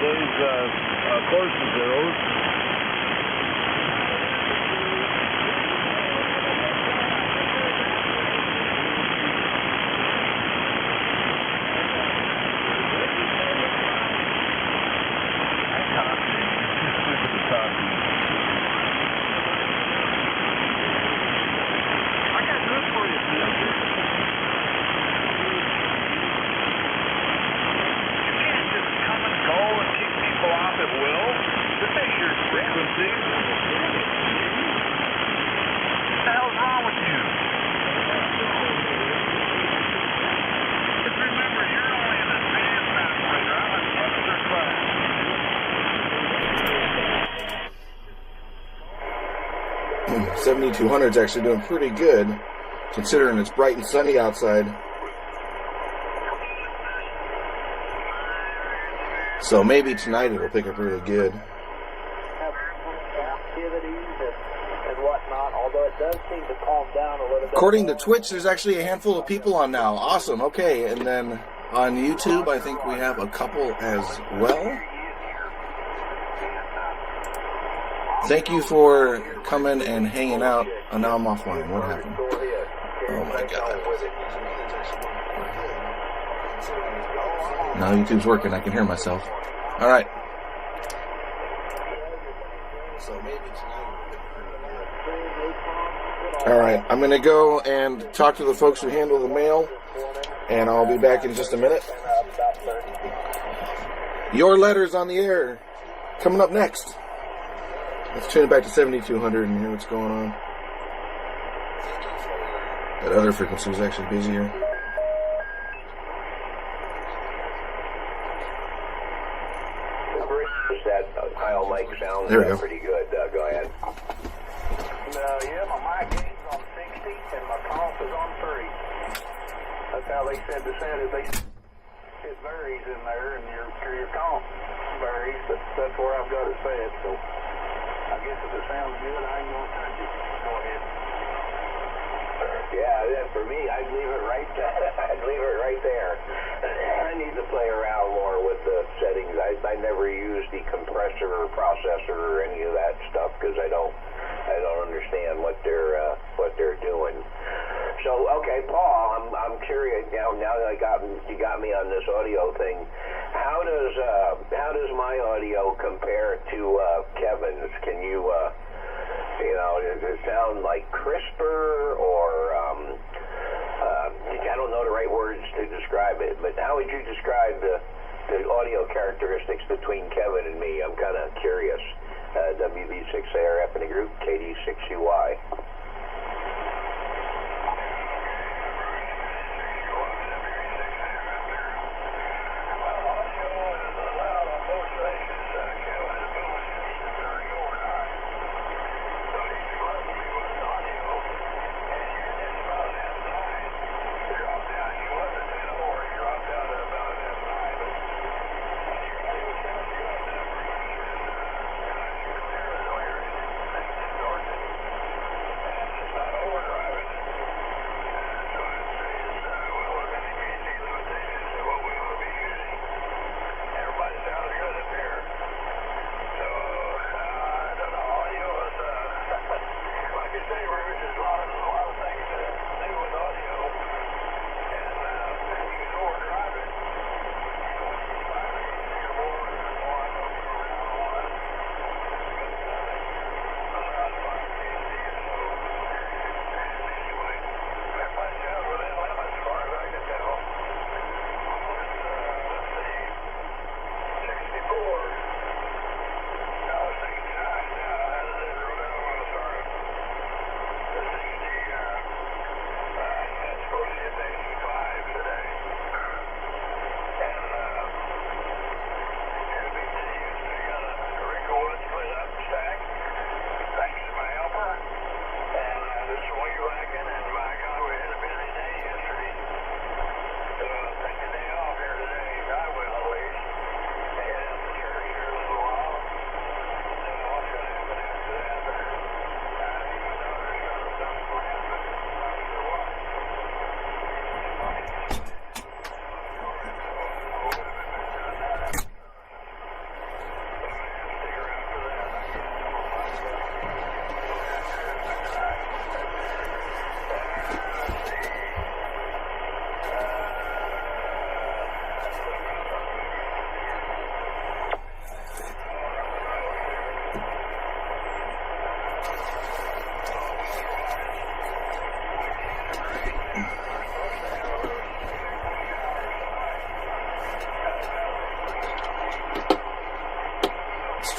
Today's courses there, Oath. $7,200 is actually doing pretty good, considering it's bright and sunny outside. So maybe tonight it'll pick up really good. According to Twitch, there's actually a handful of people on now. Awesome, okay. And then on YouTube, I think we have a couple as well. Thank you for coming and hanging out. Oh, now I'm offline. What happened? Oh my god. Now YouTube's working. I can hear myself. Alright. Alright, I'm going to go and talk to the folks who handle the mail, and I'll be back in just a minute. Your letters on the air coming up next. Let's tune it back to 7,200 and hear what's going on. That other frequency was actually busier. There we go. Pretty good. Go ahead. Yeah, my mic gain's on 60 and my comp is on 3. That's how they said to set it. it varies in there, and your comp varies, but that's where I've got it set, so I guess if it sounds good, I ain't gonna touch it. Go ahead. Yeah, for me, I'd leave it right there. I need to play around more with the settings. I never use the compressor or processor or any of that stuff because I don't understand what they're doing. So, okay, Paul, I'm curious now that you got me on this audio thing. How does my audio compare to Kevin's? Can you does it sound like crisper or I don't know the right words to describe it, but how would you describe the audio characteristics between Kevin and me? I'm kind of curious. WB6ARF in the group, KD6UY.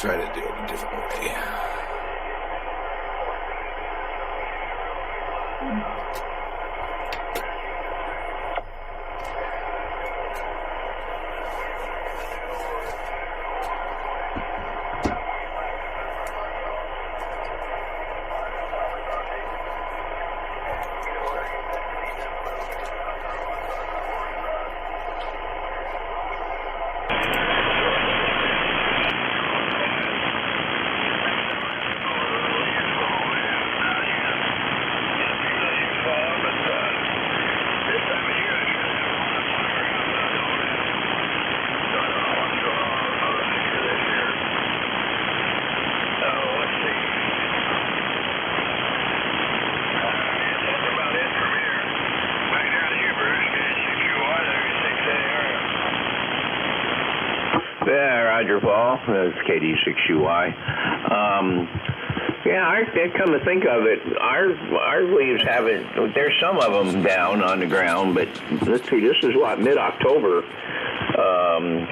Try to do it a different way. Roger, Paul. That's KD6UY. I come to think of it, our leaves haven't, there's some of them down on the ground, but let's see, this is what, mid-October.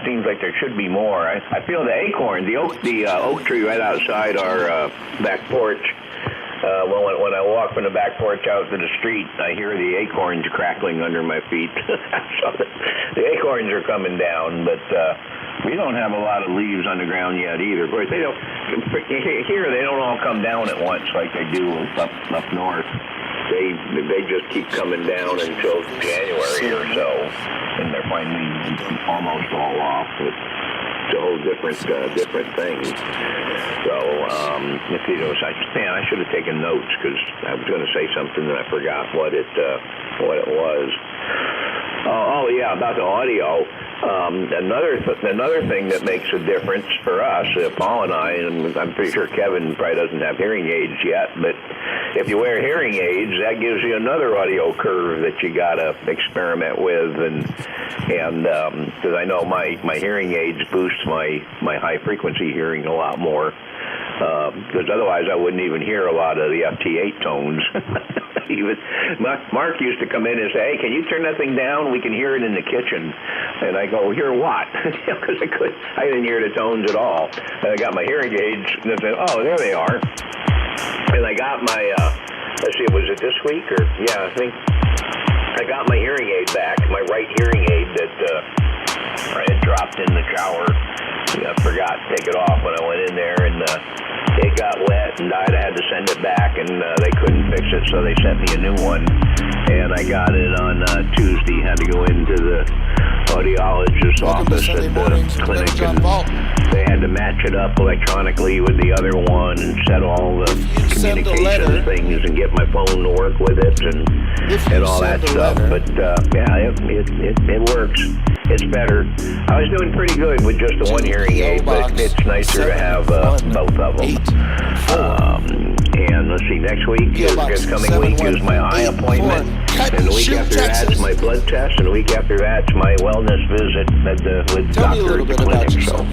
Seems like there should be more. I feel the acorn, the oak tree right outside our back porch. When I walk from the back porch out to the street, I hear the acorns crackling under my feet. So the acorns are coming down, but we don't have a lot of leaves on the ground yet either. Of course, they don't. Here, they don't all come down at once like they do up north. they just keep coming down until January or so, and they're finally almost all off. It's a whole different thing. So if you know, I should have taken notes because I was going to say something and I forgot what it was. Oh yeah, about the audio. Another thing that makes a difference for us, Paul and I, and I'm pretty sure Kevin probably doesn't have hearing aids yet, but if you wear hearing aids, that gives you another audio curve that you gotta experiment with, and because I know my hearing aids boost my high frequency hearing a lot more. Because otherwise I wouldn't even hear a lot of the FT8 tones. Mark used to come in and say, "Hey, can you turn that thing down? We can hear it in the kitchen." And I go, "Hear what?" Because I didn't hear the tones at all. And I got my hearing aids, and I said, "Oh, there they are." And I got my, let's see, was it this week or yeah? I think I got my hearing aid back, my right hearing aid that I had dropped in the shower. I forgot to take it off when I went in there, and it got wet and died. I had to send it back, and they couldn't fix it, so they sent me a new one. And I got it on Tuesday. Had to go into the audiologist's office at the clinic, Jon and Valt. they had to match it up electronically with the other one and set all the communication things and get my phone to work with it and all that stuff. But yeah, it works. It's better. I was doing pretty good with just the one hearing aid, but it's nicer to have both of them. And let's see, next week this coming week is my eye appointment, and the week after that's my blood test, and the week after that's my wellness visit with doctor at the clinic. So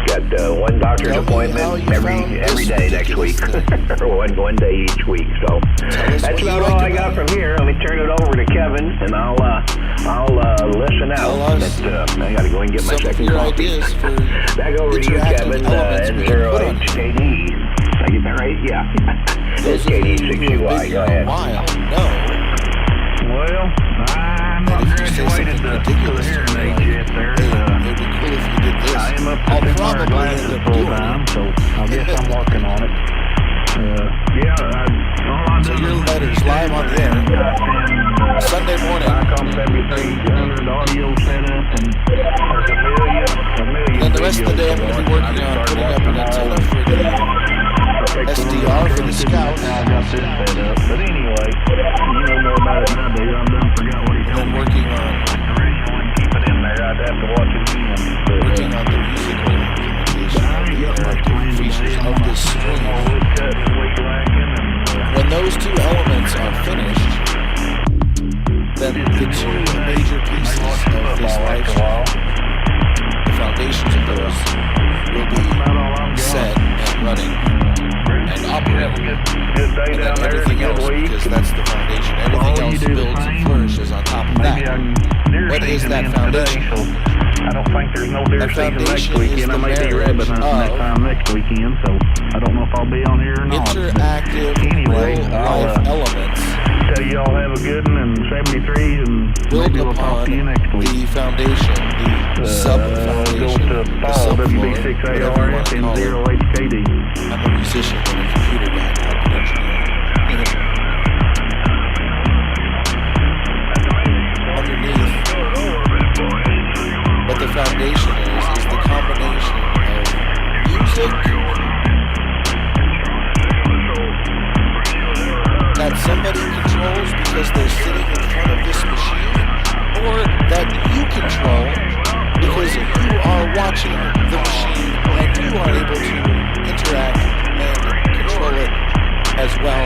got one doctor's appointment every day next week, or one day each week. So that's about all I got from here. Let me turn it over to Kevin, and I'll listen out. I got to go and get my second coffee. Back over to you, Kevin. N0HKD. Did I get that right? Yeah. It's KD6UY. Go ahead. Well, I'm not graduated to the hearing aid yet there. I am up to 2 wire glasses full time, so I guess I'm working on it. All I'm doing your letters live on the air. Sunday morning. ICOM 7300 audio setup, and there's a million. And the rest of the day I'm going to be working on putting up an antenna for the SDR for the Scout. I got this set up, but anyway, you know more about it than I do. I'm done forgot what he told me. Working on the original and keep it in there. I'd have to watch it again. Working on the musical features of this stream. When those two elements are finished, then the two major pieces of this live stream, the foundations of those, will be set and running and operating. And then everything else, because that's the foundation. Everything else builds and flourishes on top of that. What is that foundation? I don't think there's no deer season next weekend. I may be rabbit hunting next weekend, so I don't know if I'll be on here or not. Interactive, real-life elements. Tell you all have a good one and 73, and maybe we'll talk to you next week. The foundation, the sub-foundation, go to Paul, WB6AR, N0HKD. I'm a musician and a computer guy, not an engineer. Underneath, what the foundation is the combination of music that somebody controls because they're sitting in front of this machine, or that you control because you are watching the machine and you are able to interact and control it as well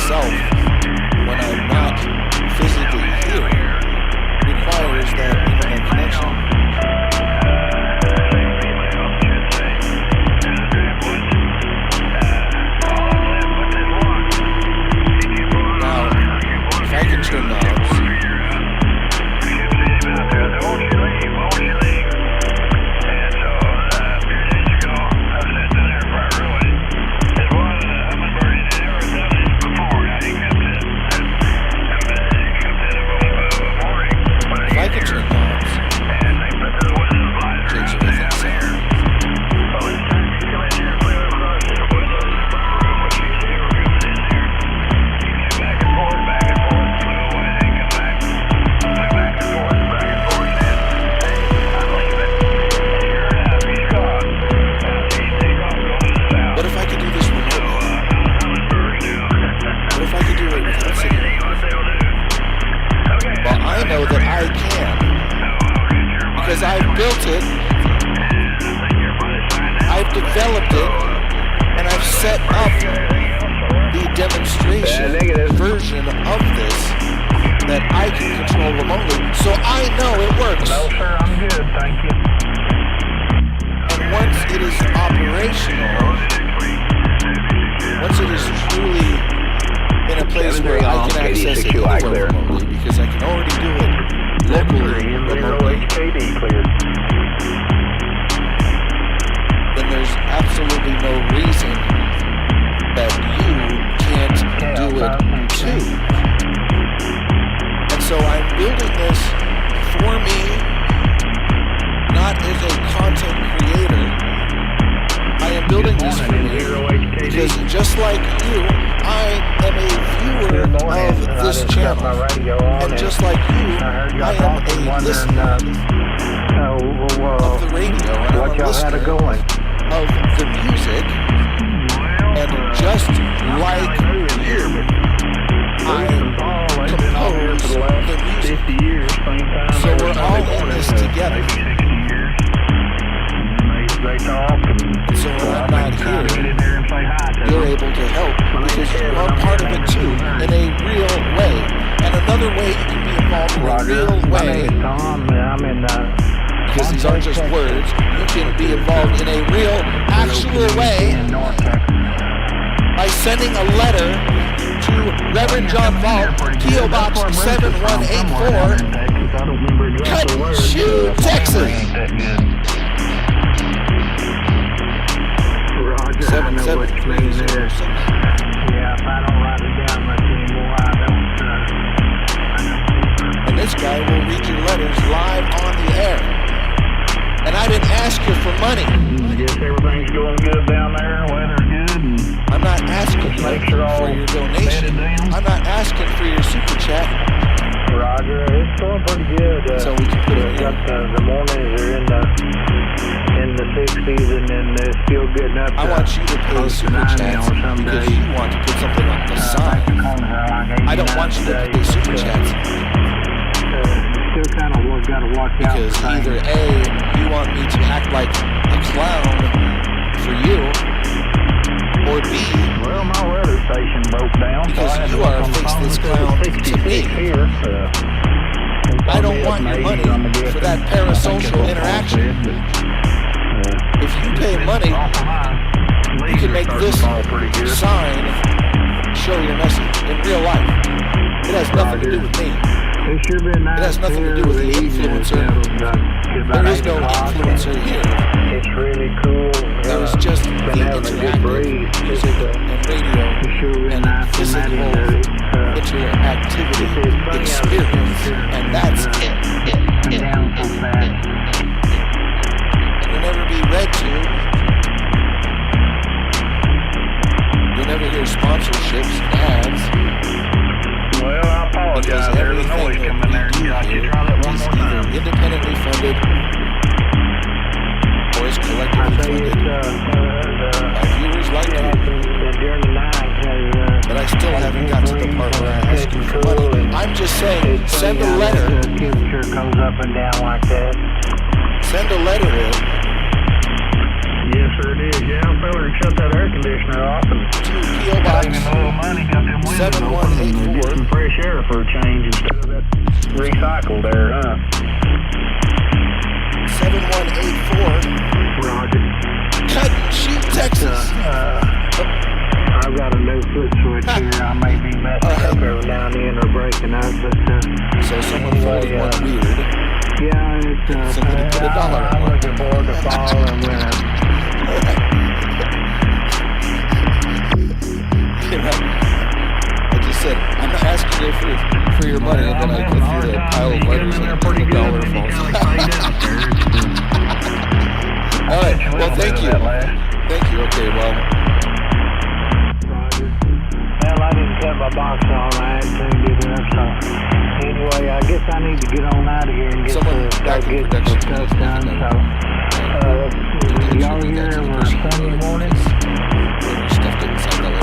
myself when I'm not physically here requires that internet connection. Now, if I can turn knobs, I've built it, I've developed it, and I've set up the demonstration version of this that I can control remotely, so I know it works. No, sir, I'm good, thank you. And once it is operational, once it is truly in a place where I can access it anywhere remotely, because I can already do it locally remotely, then there's absolutely no reason that you can't do it too. And so I'm building this for me, not as a content creator. I am building this for me because just like you, I am a viewer of this channel, and just like you, I am a listener of the radio, and I'm a listener of the music, and just like you, I compose the music. So we're all in this together. So when I'm not here, you're able to help because you are part of it too, in a real way. And another way you can be involved in a real way, because these aren't just words, you can be involved in a real, actual way by sending a letter to Reverend Jon Valt, P.O. Box 7184, Cut, Texas. 77306. Yeah, if I don't write it down much anymore, I don't. And this guy will read your letters live on the air. And I didn't ask you for money. I guess everything's going good down there, weather's good. I'm not asking you for your donation. I'm not asking for your super chat. Roger, it's going pretty good. So we can put it here. The mornings are in the 60s, and then they're still getting up to I want you to pay super chats because you want to put something on the side. I don't want you to pay super chats still kind of got to watch out because either A, you want me to act like a clown for you, or B, well, my weather station broke down because so you are a fix this clown to me. Here, I don't want your money for that parasocial interaction. If you pay money, you can make this sign show your message in real life. It has nothing to do with me. It's sure been nice. It has nothing to do with the influencer. There is no influencer here. It's really cool. There is just the interactive music and radio and physical interactivity experience, and that's it. You'll never be read to. You'll never hear sponsorships and ads. Well, I apologize. There's a noise coming there. Can you try that one more time? Independently funded or is collectively funded by viewers like you. But I still haven't got to the part where I ask you for money. I'm just saying, send a letter. The temperature goes up and down like that. Send a letter in. Yes, sir, it is. Yeah, fella, shut that air conditioner off and to P.O. Box save him a little money. Got them and open and get some fresh air for a change instead of that recycled air, huh? 7184. Roger. Cut and Shoot, Texas. I've got a new foot switch here. I may be messing up every now and then or breaking up, but so someone folded one weird. yeah, it's Somebody put $1 I'm on looking forward to fall and winter. I just said, I'm not asking you for your money, and then I go through a pile of letters and $1 falls. All right, well, thank you. Thank you, okay, well. Well, I didn't cut my box on. I had to do that, so anyway, I guess I need to get on out of here and get some stuff done, so y'all here for Sunday morning? Stuff didn't sound that way.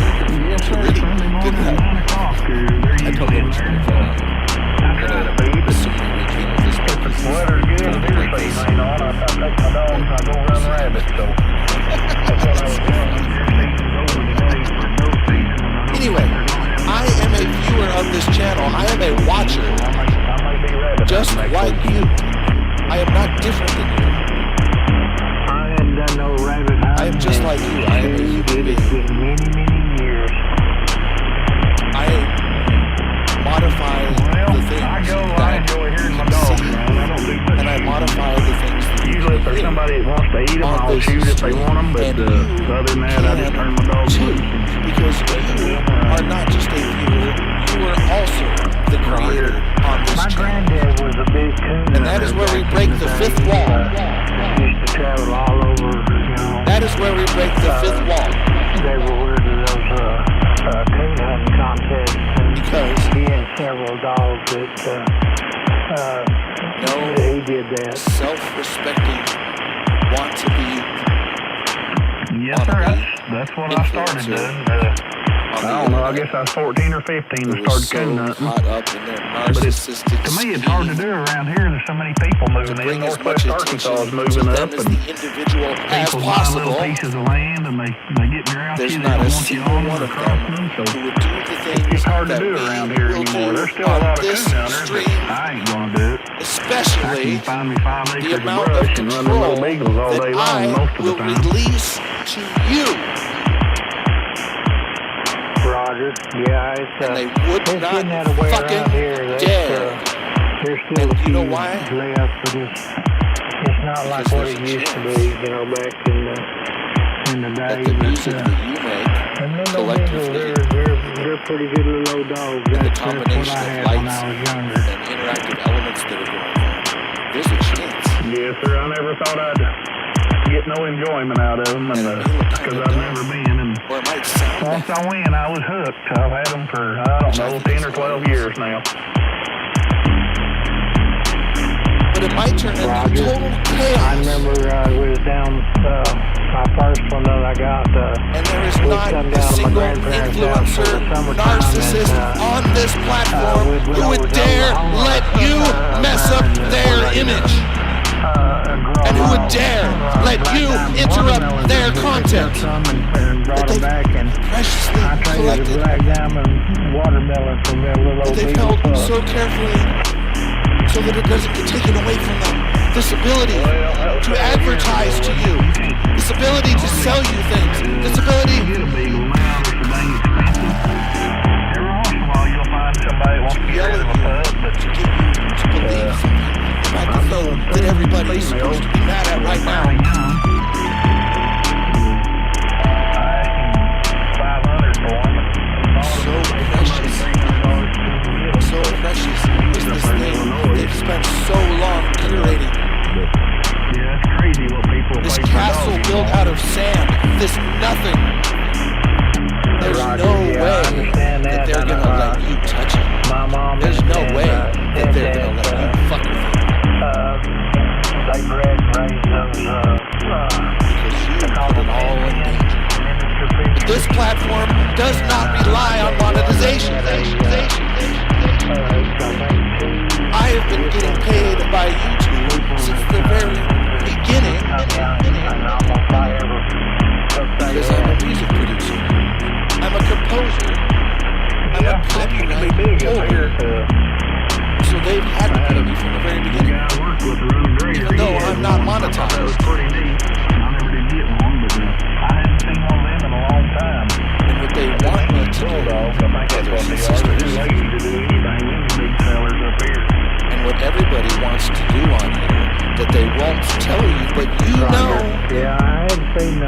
Yes, sir, Sunday morning at 9 o'clock. I told you it was going to fall. I try to be, but if the weather's good and deer season ain't on, I take my dogs and I go run rabbits, so that's what I was doing. Deer season's over today for no season. Anyway, I am a viewer of this channel. I am a watcher. I may be rabbit Just like you. I am not different than you. I hadn't done no rabbit hunting. I am just like you. I am a human being. It's been many, many years. I modify the things I that enjoy hearing my you dogs, see, man. I don't do much. and I modify the things that you Usually if there's hear. somebody that wants to eat them, I'll shoot if they want them, but And other than that, I just turn my dogs too, loose. because you are not just a viewer, you are also the creator on this My channel. granddad was a big coon. And that is where we break the fifth wall. Used to travel all over, you know. That is where we break the fifth wall. They were aware of those coon hunting contests. Because He had several dogs that he did that. self-respecting want to be Yes, sir. That's what I started doing. I don't know. I guess I was 14 or 15 and started coon hunting. Caught up in their But narcissistic to me, it's hard to do around here. There's so many people moving in. bring as much Northwest Arkansas is attention moving to up, them as and the individual as people buying little possible. pieces of land, and they get grouchy. There's They not don't a want you single on one or of crossing them them. So who would do the things it's hard to that do we around here will anymore. do There's still a on lot of this coon hunters, but stream, I ain't gonna do it. I especially can find me 5 the acres of amount of brush and run them control little beagles all day that long I most of the will time. release to you. Roger. Yeah, it's And they would it's not getting that way fucking around here. dare. There's still And a you few know why? left, but it's not like Because what there's it a used to chance be, you know, back in the that day. the music that you make And then those collectively beagles, they're pretty good little old dogs. and the That's what I combination had of when lights I was younger. and interactive elements that are going on, there's a chance. Yes, sir. I never thought I'd get no enjoyment out of them, because I've never been. And Or it might sound once I win, I was hooked. I've had them for, I don't know, 10 or 12 years now. but it might turn into Roger. total I chaos. remember we was down, my first one that I got, And there is we'd not come a down to my single grandparents' house for influencer, the summertime, narcissist and, on this platform we'd who go would over dare to the let you mess up their image. And who would dare let you interrupt their content Brought them back, and preciously I traded a collected, black diamond watermelon from their little that old they've beagle held pup. so carefully so that it doesn't get taken away from them. This ability to advertise to you, this ability to sell you things, this ability Get a beagle now, they're so dang expensive. Every once in a while you'll find somebody that wants to get rid of a pup, but to get you to believe something about the thing that everybody is supposed to be mad at right now. So precious is this thing they've spent so long curating. Yeah, it's crazy what people This pay for castle dogs. built out of sand, this nothing they won't tell you, but you know. Yeah, I hadn't seen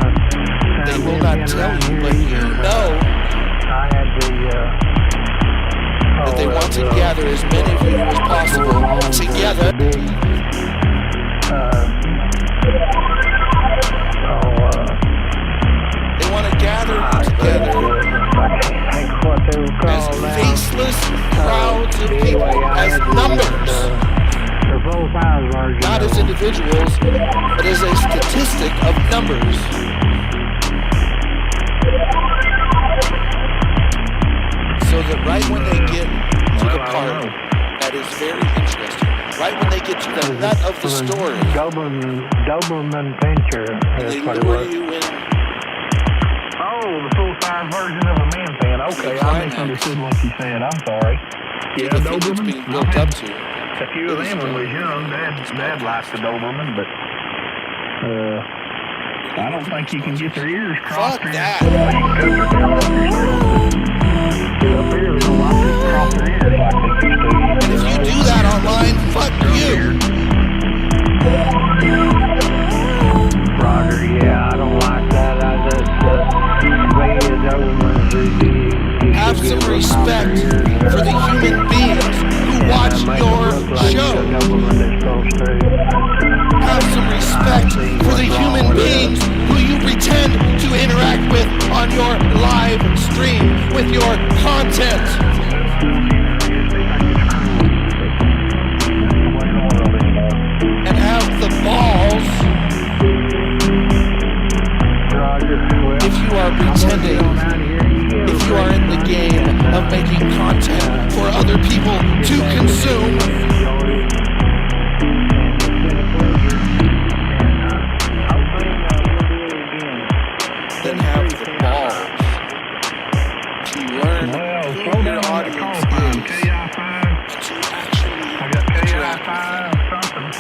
They will not tell you, but you know I had the that they want to gather as many of you as possible together. They want to gather you together as faceless crowds of people, as numbers. Not as individuals, but as a statistic of numbers. So that right when they get to the part that is very interesting, right when they get to the nut of the story, Doberman Pinscher. they lure you in. Oh, the full-size version of a man fan. Okay, I misunderstood what you said. I'm sorry. Yeah, the thing it's being built up to. A few of them when we was young, Dad liked the Doberman, but I don't think you can get their ears crossed. Fuck that. Up here, we don't like to cross their ears like they used to. And if you do that online, fuck you. Roger, yeah, I don't like that. I just have some respect for the human beings who watch your show. Have some respect for the human beings who you pretend to interact with on your live stream with your content. And have the balls, if you are pretending, if you are in the game of making content for other people to consume, then have the balls to learn who your audience is and to actually interact with them.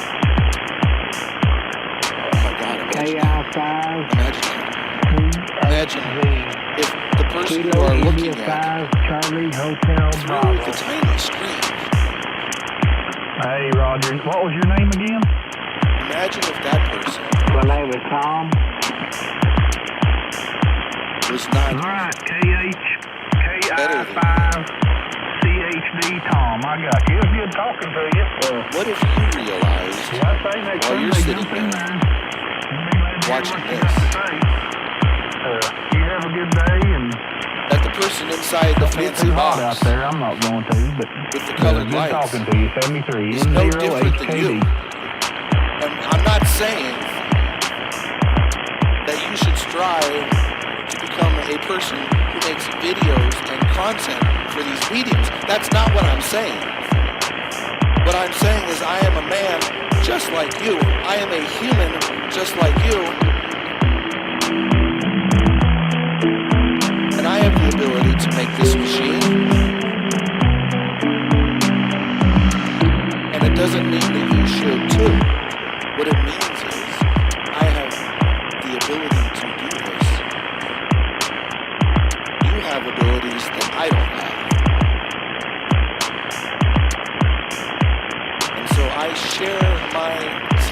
Oh my God, imagine if the person you are looking at through the tiny screen. Hey, Roger, what was your name again? Imagine if that person My name is Tom. was not All right, better than KI5CHD Tom. I got you. It was good talking to you. what if you realized while you're sitting there watching this you have a good day and that the person inside the fancy hot box out there. I'm not going to, but with the colored good lights talking to you. 73 is no different than you. And I'm not saying that you should strive to become a person who makes videos and content for these mediums. That's not what I'm saying. What I'm saying is I am a man just like you. I am a human just like you. And I have the ability to make this machine. And it doesn't mean that you should too. What it means is I have the ability to do this. You have abilities that I don't have. And so I share my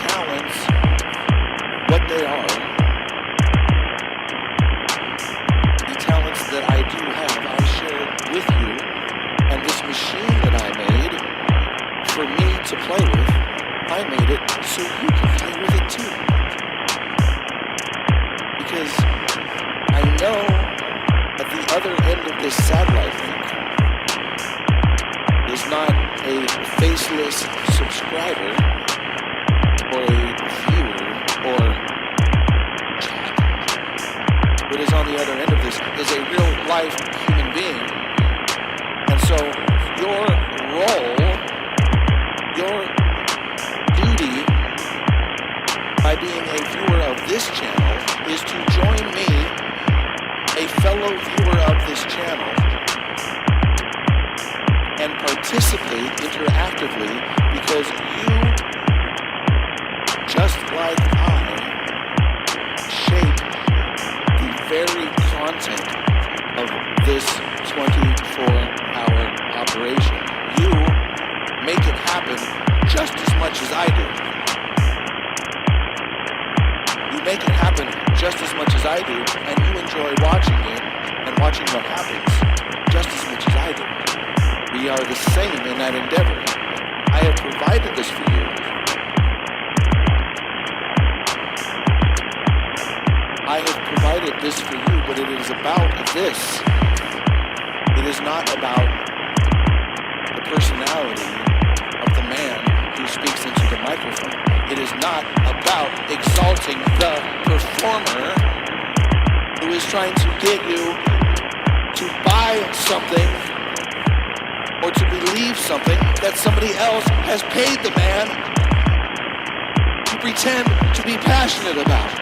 talents, what they are. The talents that I do have, I share with you. And this machine that I made for me to play with, I made it so you can play with it too. Because I know at the other end of this satellite link is not a faceless subscriber or a viewer or chat. What is on the other end of this is a real life human being. And so your role, your duty by being a viewer of this channel is to join me, a fellow viewer of this channel, and participate interactively because you, just like I, shape the very content of this 24-hour operation. You make it happen just as much as I do. we are the same in that endeavor. I have provided this for you. I have provided this for you, but it is about this. It is not about the personality of the man who speaks into the microphone. It is not about exalting the performer who is trying to get you to buy something or to believe something that somebody else has paid the man to pretend to be passionate about.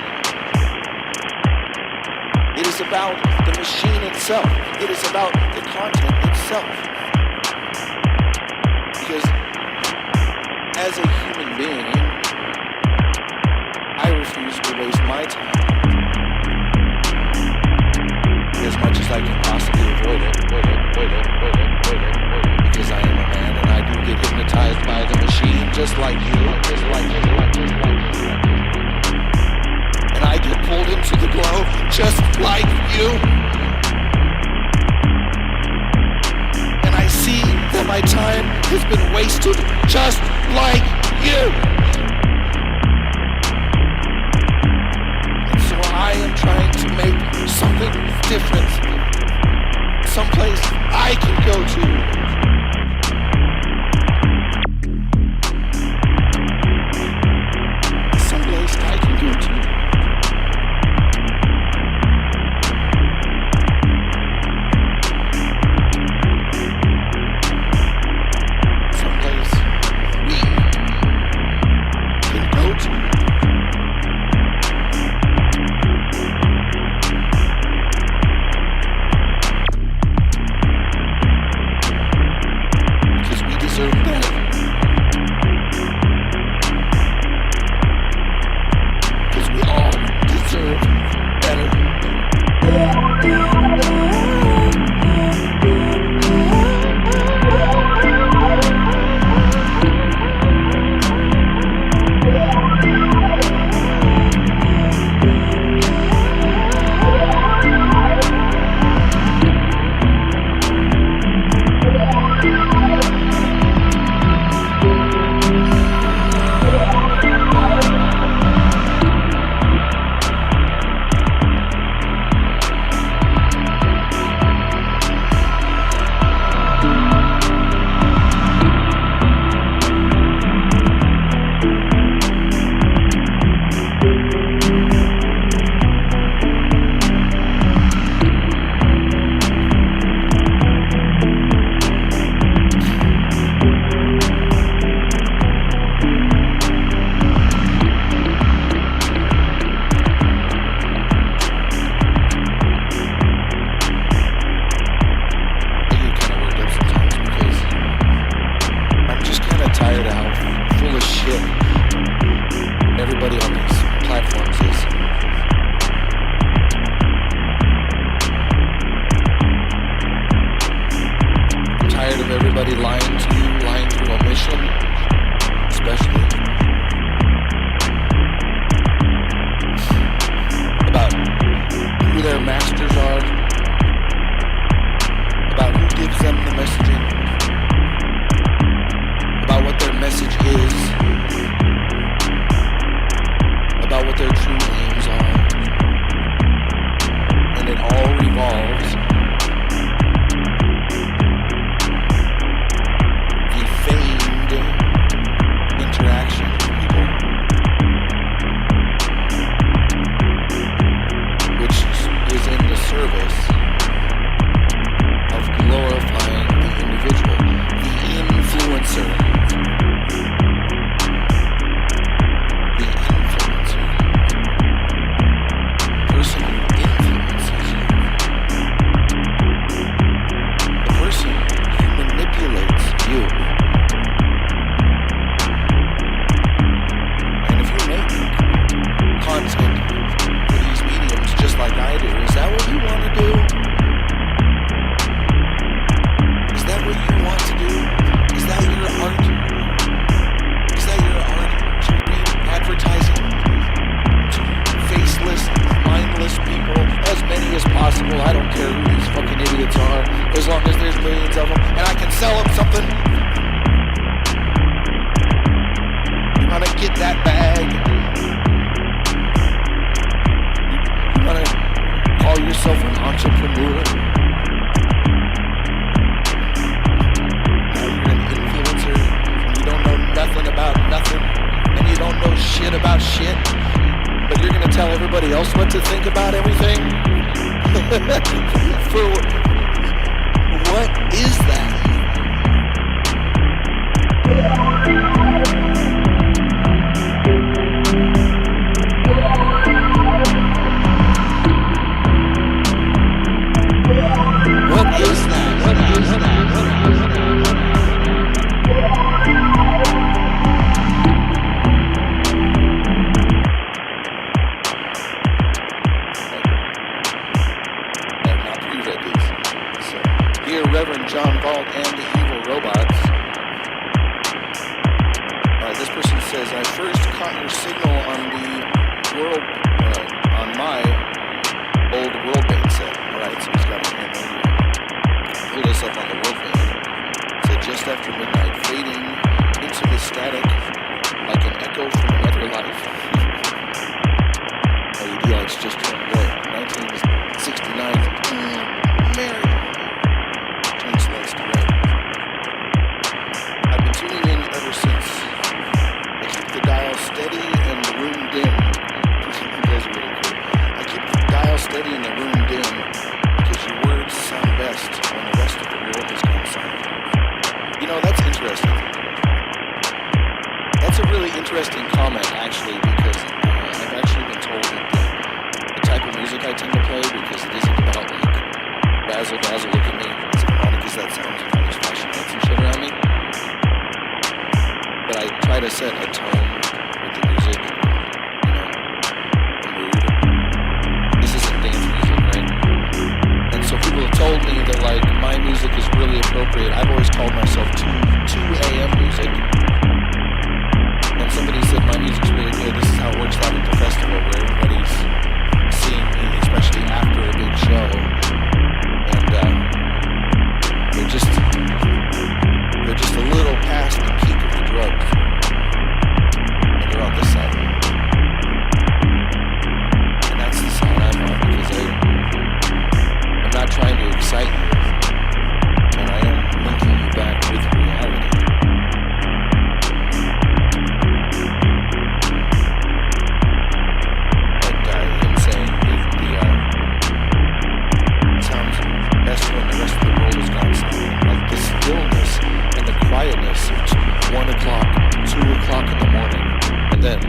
It is about the machine itself. It is about the content itself. Because as a human being, I refuse to waste my time as much as I can possibly avoid it. Because I am a man and I do get hypnotized by the machine just like you. And I get pulled into the glow just like you. And I see that my time has been wasted just like you. And so I am trying to make something different. Someplace I can go to. Someplace I can go to. Service of glorifying the sell them something? You want to get that bag? You want to call yourself an entrepreneur? Now you're an influencer and you don't know nothing about nothing and you don't know shit about shit, but you're going to tell everybody else what to think about everything? For what is that? What is that? What is that? Reverend Jon Valt and the Evil Robots. This person says, I first caught your signal on the world, on my old world band set. Alright, so he's got a hand there. Pulled us up on the world band. Said just after midnight, fading into the static like an echo from another life. Oh, yeah, it's just what? 1969. Mary. I've been tuning in ever since. I keep the dial steady and the room dim. Those are really cool. I keep the dial steady and the room dim because your words sound best when the rest of the world has gone silent. You know, that's interesting. That's a really interesting comment, actually, because I've actually been told that the type of music I tend to play, because it isn't about like razzle dazzle, look at me. That sounds and all these flashing lights and shit around me. But I try to set a tone with the music, you know, the mood. This isn't dance music, right? And so people have told me that, like, my music is really appropriate. I've always called myself 2 a.m. music. And somebody said my music's really good. This is how it works out at the festival, where everybody's seeing me, especially after a big show. And, they're just a little past the peak of the drugs. And they're on this side. And that's the side I'm on, because I'm not trying to excite you. And I am linking you back with reality. But him saying it sounds best when the rest of the world is gone silent. Like the stillness and the quietness of 1 o'clock, 2 o'clock in the morning, and then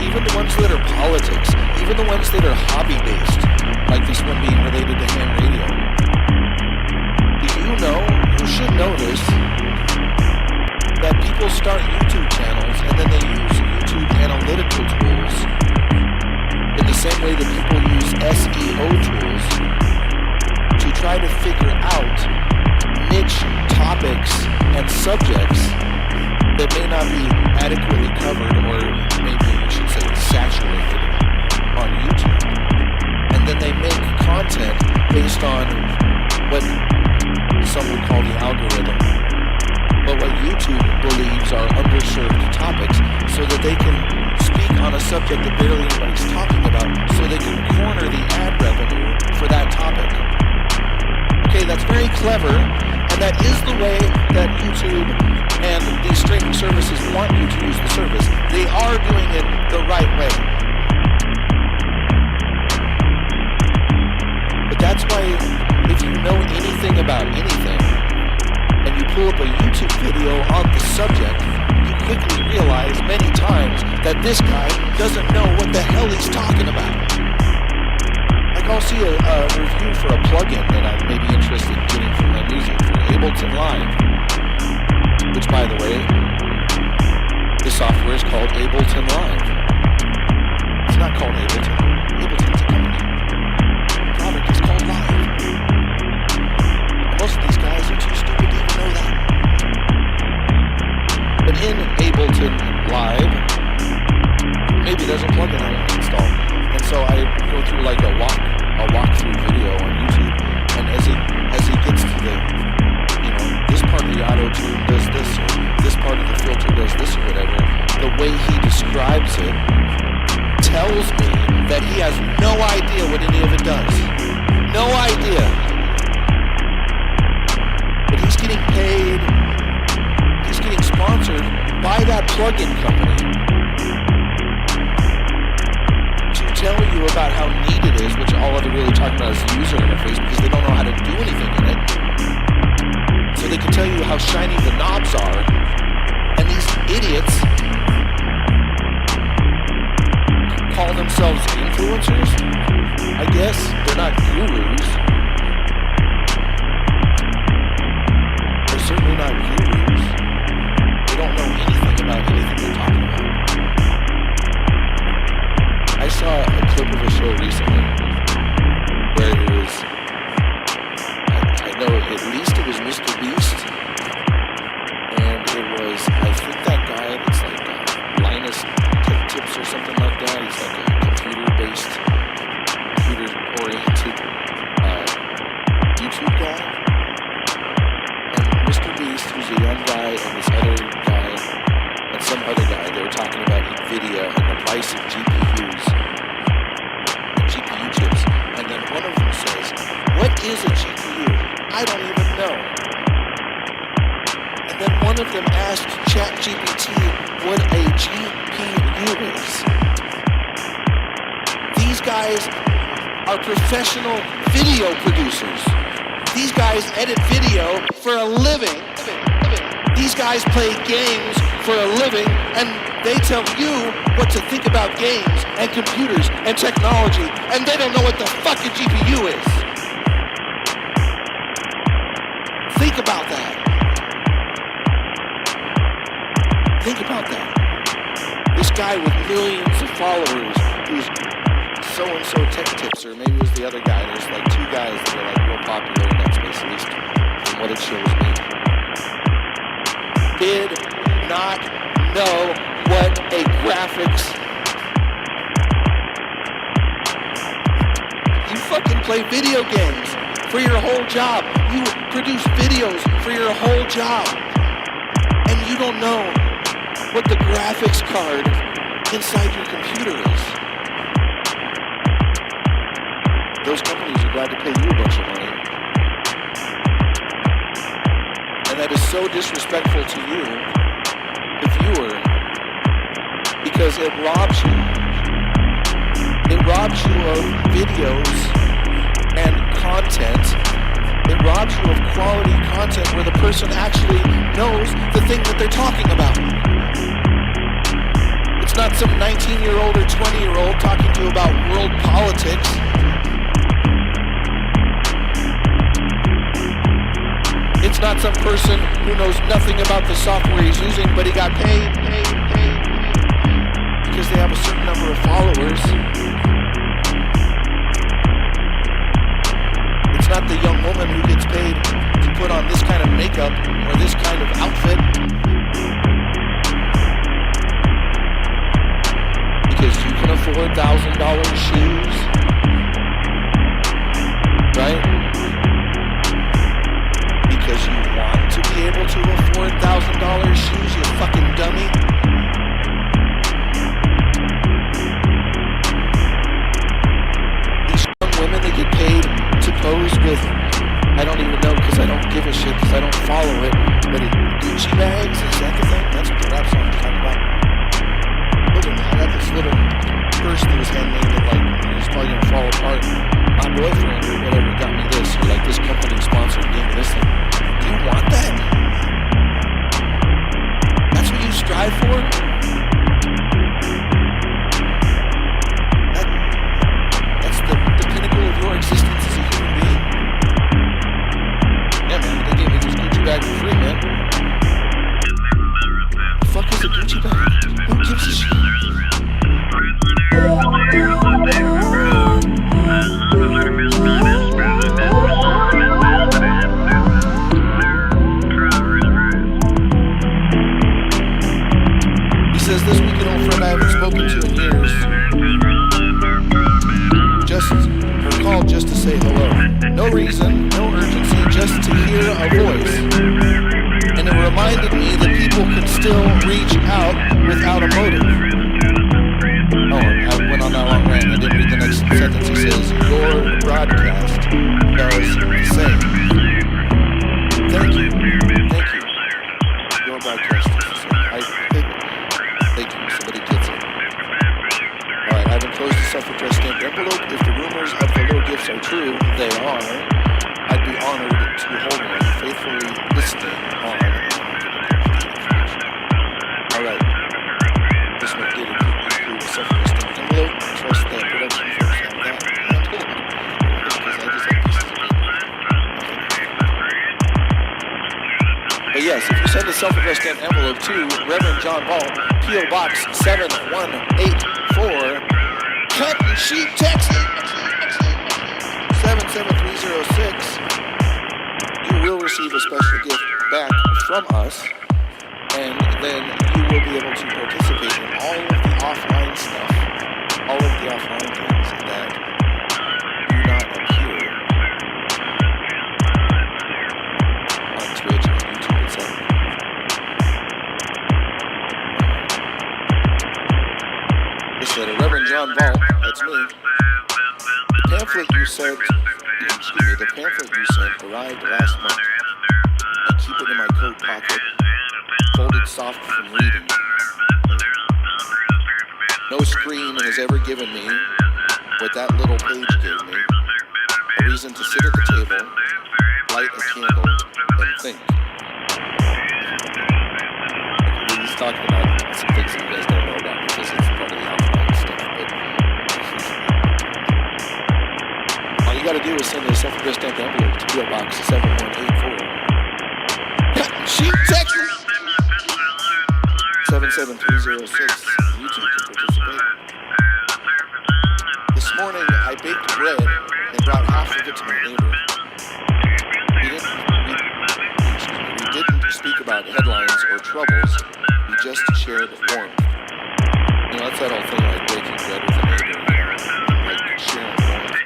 even the ones that are politics, even the ones that are hobby-based, like this one being related to hand try to figure out niche topics and subjects that may not be adequately covered, or maybe you should say saturated, on YouTube. And then they make content based on what some would call the algorithm, but what YouTube believes are underserved topics, so that they can speak on a subject that barely anybody's talking about, so they can corner the ad revenue for that topic. Okay, that's very clever, and that is the way that YouTube and these streaming services want you to use the service. They are doing it the right way. But that's why, if you know anything about anything, and you pull up a YouTube video on the subject, you quickly realize many times that this guy doesn't know what the hell he's talking about. Like, I'll see a review for a plugin that I may be interested in getting for my music, for Ableton Live, which, by the way, the software is called Ableton Live. It's not called Ableton. Ableton's a company. The product is called Live. Most of these guys are too stupid to even know that. But in Ableton Live, maybe there's a plugin I want to install. And so I go through like a walkthrough video on YouTube, and as he gets to the, this part of the auto-tune does this, or this part of the filter does this, or whatever, the way he describes it tells me that he has no idea what any of it does. No idea. But he's getting paid, he's getting sponsored by that plugin company to tell you about how neat it is, which all they're really talking about is the user interface, because they don't know how to do anything in it. So they can tell you how shiny the knobs are, and these idiots call themselves influencers, I guess. They're not gurus. They're certainly not gurus. They don't know anything about anything they're talking about. I saw a clip of a show recently where it was, I know at least it was Mr. Beast, and it was, I think that guy that's like Linus Tech Tips or something like that. He's like a computer-oriented YouTube guy. And Mr. Beast, who's a young guy, and this other guy, and some other guy, they were talking about NVIDIA and the price of GPUs and GPU chips. And then one of them says, "What is a GPU? I don't even know." And then one of them asked ChatGPT what a GPU is. These guys are professional video producers. These guys edit video for a living. These guys play games for a living, and they tell you what to think about games and computers and technology, and they don't know what the fuck a GPU is. Think about that. Think about that. This guy with millions of followers who's so-and-so Tech Tips, or maybe it was the other guy. There's like two guys that are like real popular in that space, at least from what it shows me. Did not know what a graphics. You fucking play video games for your whole job. You produce videos for your whole job. And you don't know what the graphics card inside your computer is. Those companies are glad to pay you a bunch of money. And that is so disrespectful to you, the viewer, because it robs you. It robs you of videos and content. It robs you of quality content where the person actually knows the thing that they're talking about. It's not some 19-year-old or 20-year-old talking to you about world politics. It's not some person who knows nothing about the software he's using, but he got paid because they have a certain number of followers. It's not not the young woman who gets paid to put on this kind of makeup or this kind of outfit because you can afford $1,000 shoes, right? Because you want to be able to afford $1,000 shoes, you fucking dummy. These young women that get paid to pose with, I don't even know because I don't give a shit because I don't follow it, but Gucci bags, is that the thing? That's what the rap song's talking about. Look at me, I got this little purse that was handmade that like, it's probably gonna fall apart. My boyfriend or whatever got me this, or like this company sponsored gave me this thing. Do you want that? That's what you strive for? That's the pinnacle of your existence as a human being? Yeah, man, they gave me this Gucci bag for free, man. The fuck is a Gucci bag? Who gives a shit? He says, this week an old friend I haven't spoken to in years her called just to say hello. No reason, no urgency, just to hear a voice. And it reminded me that people can still reach out without a motive. Oh, I went on that long rant. I didn't read the next sentence. He says, your broadcast does the same. Thank you. Thank you. Your broadcast does the same. Thank you. Somebody gets it. Alright, I've enclosed a self-addressed stamped envelope. If the rumors of the little gifts are true, they are. I'd be honored to hold one, faithfully listening on. Alright. This one did include a self-addressed stamped envelope. Trust that production folks have that. Because I just like pieces of paper. But yes, if you send a self-addressed stamped envelope to Reverend Jon Valt, P.O. Box 7184, cut and sheet text 77306, you will receive a special gift back from us, and then you will be able to participate in all of the offline stuff, all of the offline things that do not appear on Twitch and YouTube, etc. This said, Reverend Jon Valt, that's me. The pamphlet you sent, arrived last month. I keep it in my coat pocket, folded soft from reading. No screen has ever given me what that little page gave me. A reason to sit at the table, light a candle, and think. He's talking about some things that you guys don't know about because it's part of the offline stuff. But all you gotta do is send a self-addressed stamped envelope to P.O. Box 7184. Sheet text 77306. YouTube to participate. This morning I baked bread and brought half of it to my neighbor. We didn't speak about headlines or troubles. We just shared warmth. You know, that's that whole thing like baking bread with a neighbor, like sharing warmth.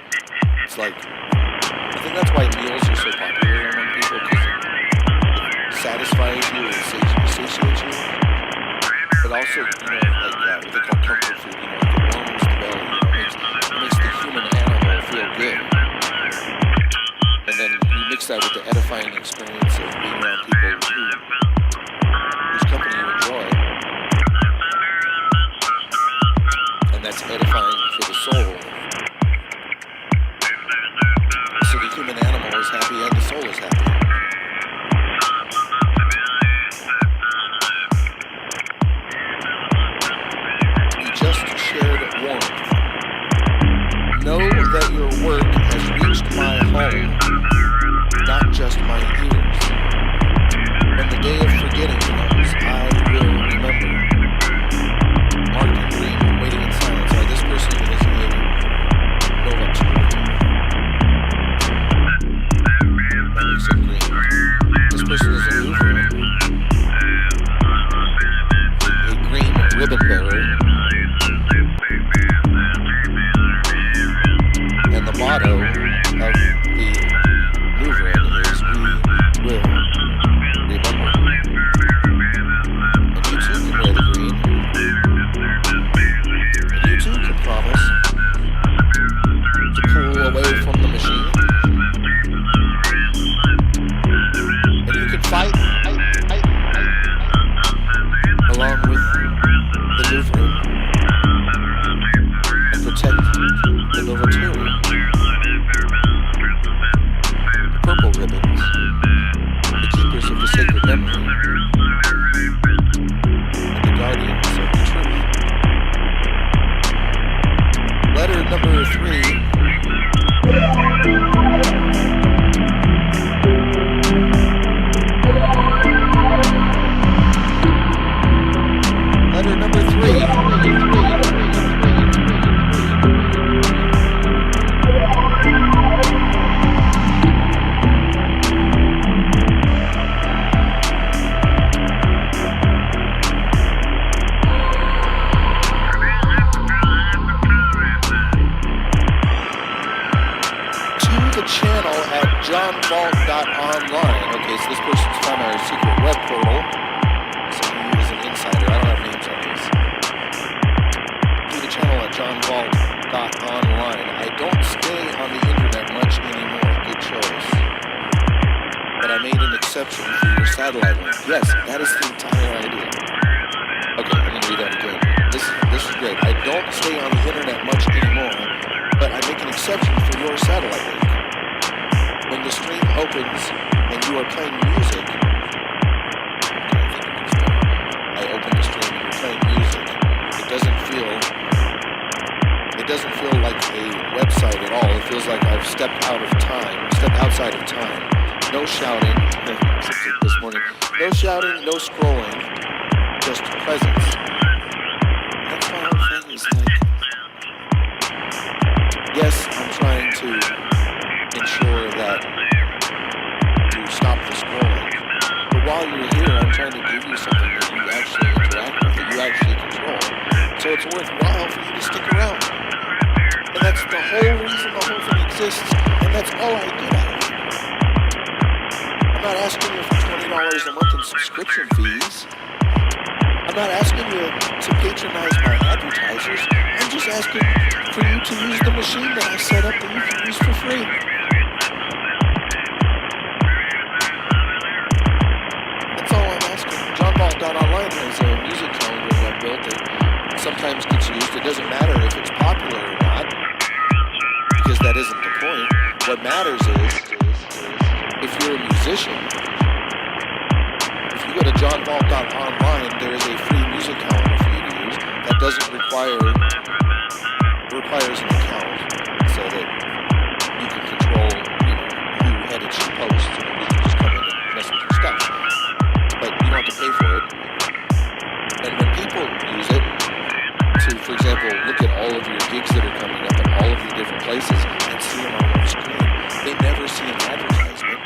It's like, I think that's why meals are so popular among people, because it satisfies you and satiates you. But also, you know, like that, what they call comfort food, you know, like it warms the belly, you know, it makes the human animal feel good. And then you mix that with the edifying experience of being around people whose company you enjoy. And that's edifying for the soul. So the human animal is happy and the soul is happy. We just shared warmth. Know that your work has reached my home, not just my ears. When the day of forgetting comes, I will remember. Mark and Green, waiting in silence. This person is a Novak. JonValt.online. Okay, so this person's found our secret web portal. So he is an insider. I don't have names on these. Do the channel at JonValt.online. I don't stay on the internet much anymore. Good choice. But I made an exception for your satellite link. Yes, that is the entire idea. Okay, I'm going to read that again. This is great. I don't stay on the internet much anymore, but I make an exception for your satellite link. When the stream opens and you are playing music, I open the stream and you're playing music, it doesn't feel like a website at all. It feels like I've stepped outside of time. No shouting, this morning. No shouting, no scrolling, just presence. That's my whole thing is like, yes, I'm trying to ensure that you stop the scrolling. But while you're here, I'm trying to give you something that you actually interact with, that you actually control. So it's worthwhile for you to stick around. And that's the whole reason the whole thing exists, and that's all I get out of it. I'm not asking you for $20 a month in subscription fees. I'm not asking you to patronize my advertisers. I'm just asking for you to use the machine that I set up that you can use for free. That's all I'm asking. JonValt.online has a music calendar that I built that sometimes gets used. It doesn't matter if it's popular or not, because that isn't the point. What matters is, if you're a musician, if you go to JonValt.online, there is a free music calendar for you to use that doesn't requires an account, so that you can control, who edits your posts, and you can just come in and mess with your stuff. But you don't have to pay for it. And when people use it to, for example, look at all of your gigs that are coming up in all of the different places and see them on one screen, they never see an advertisement.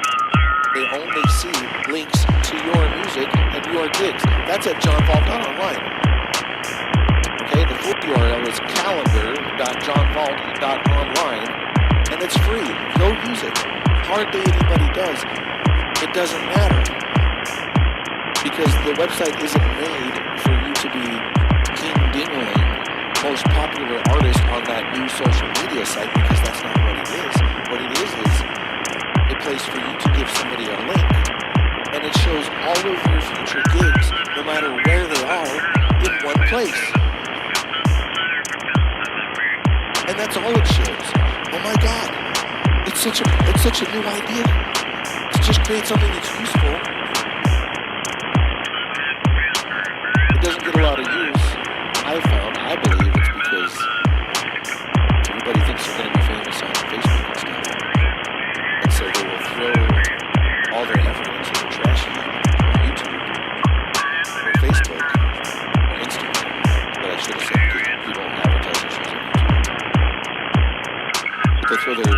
They only see links to your music and your gigs. That's at JonValt.online. Okay, the full URL is calendar.jonvalt.online, and it's free. Go use it. Hardly anybody does. It doesn't matter, because the website isn't made for you to be king dingling most popular artist on that new social media site, because that's not what it is. What it is a place for you to give somebody a link, and it shows all of your future gigs, no matter where they are, in one place. And that's all it shows. Oh my God, it's such a new idea to just create something that's useful. It doesn't get a lot of use. I believe it's because everybody thinks they're going to be famous on Facebook and stuff. And so they will throw all their effort into the trash heap on YouTube, or Facebook, or Instagram. But I should have said, because people don't advertise their shows on YouTube. But they throw their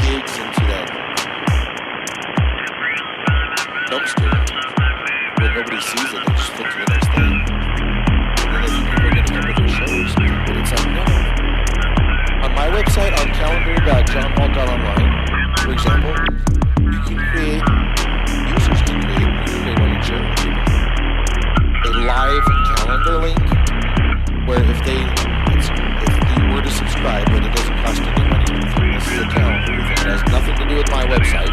gigs into that dumpster where nobody sees it. They just flip to the next thing. And then they think people are going to come to their shows. But it's like, no. On my website, on calendar.jonvalt.online, for example, users can create one and share with people. A live calendar link, where if you were to subscribe, but it doesn't cost any money or anything. This is a calendar thing. It has nothing to do with my website.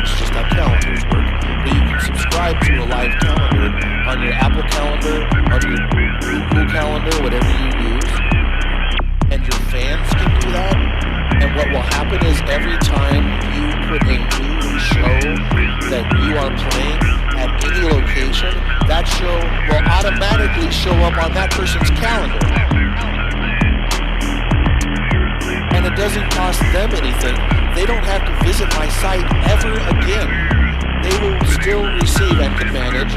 It's just how calendars work. But you can subscribe to a live calendar on your Apple Calendar, on your Google Calendar, whatever you use. And your fans can do that. And what will happen is every time you put a new show that you are playing at any location, that show will automatically show up on that person's calendar. And it doesn't cost them anything. They don't have to visit my site ever again. They will still receive and can manage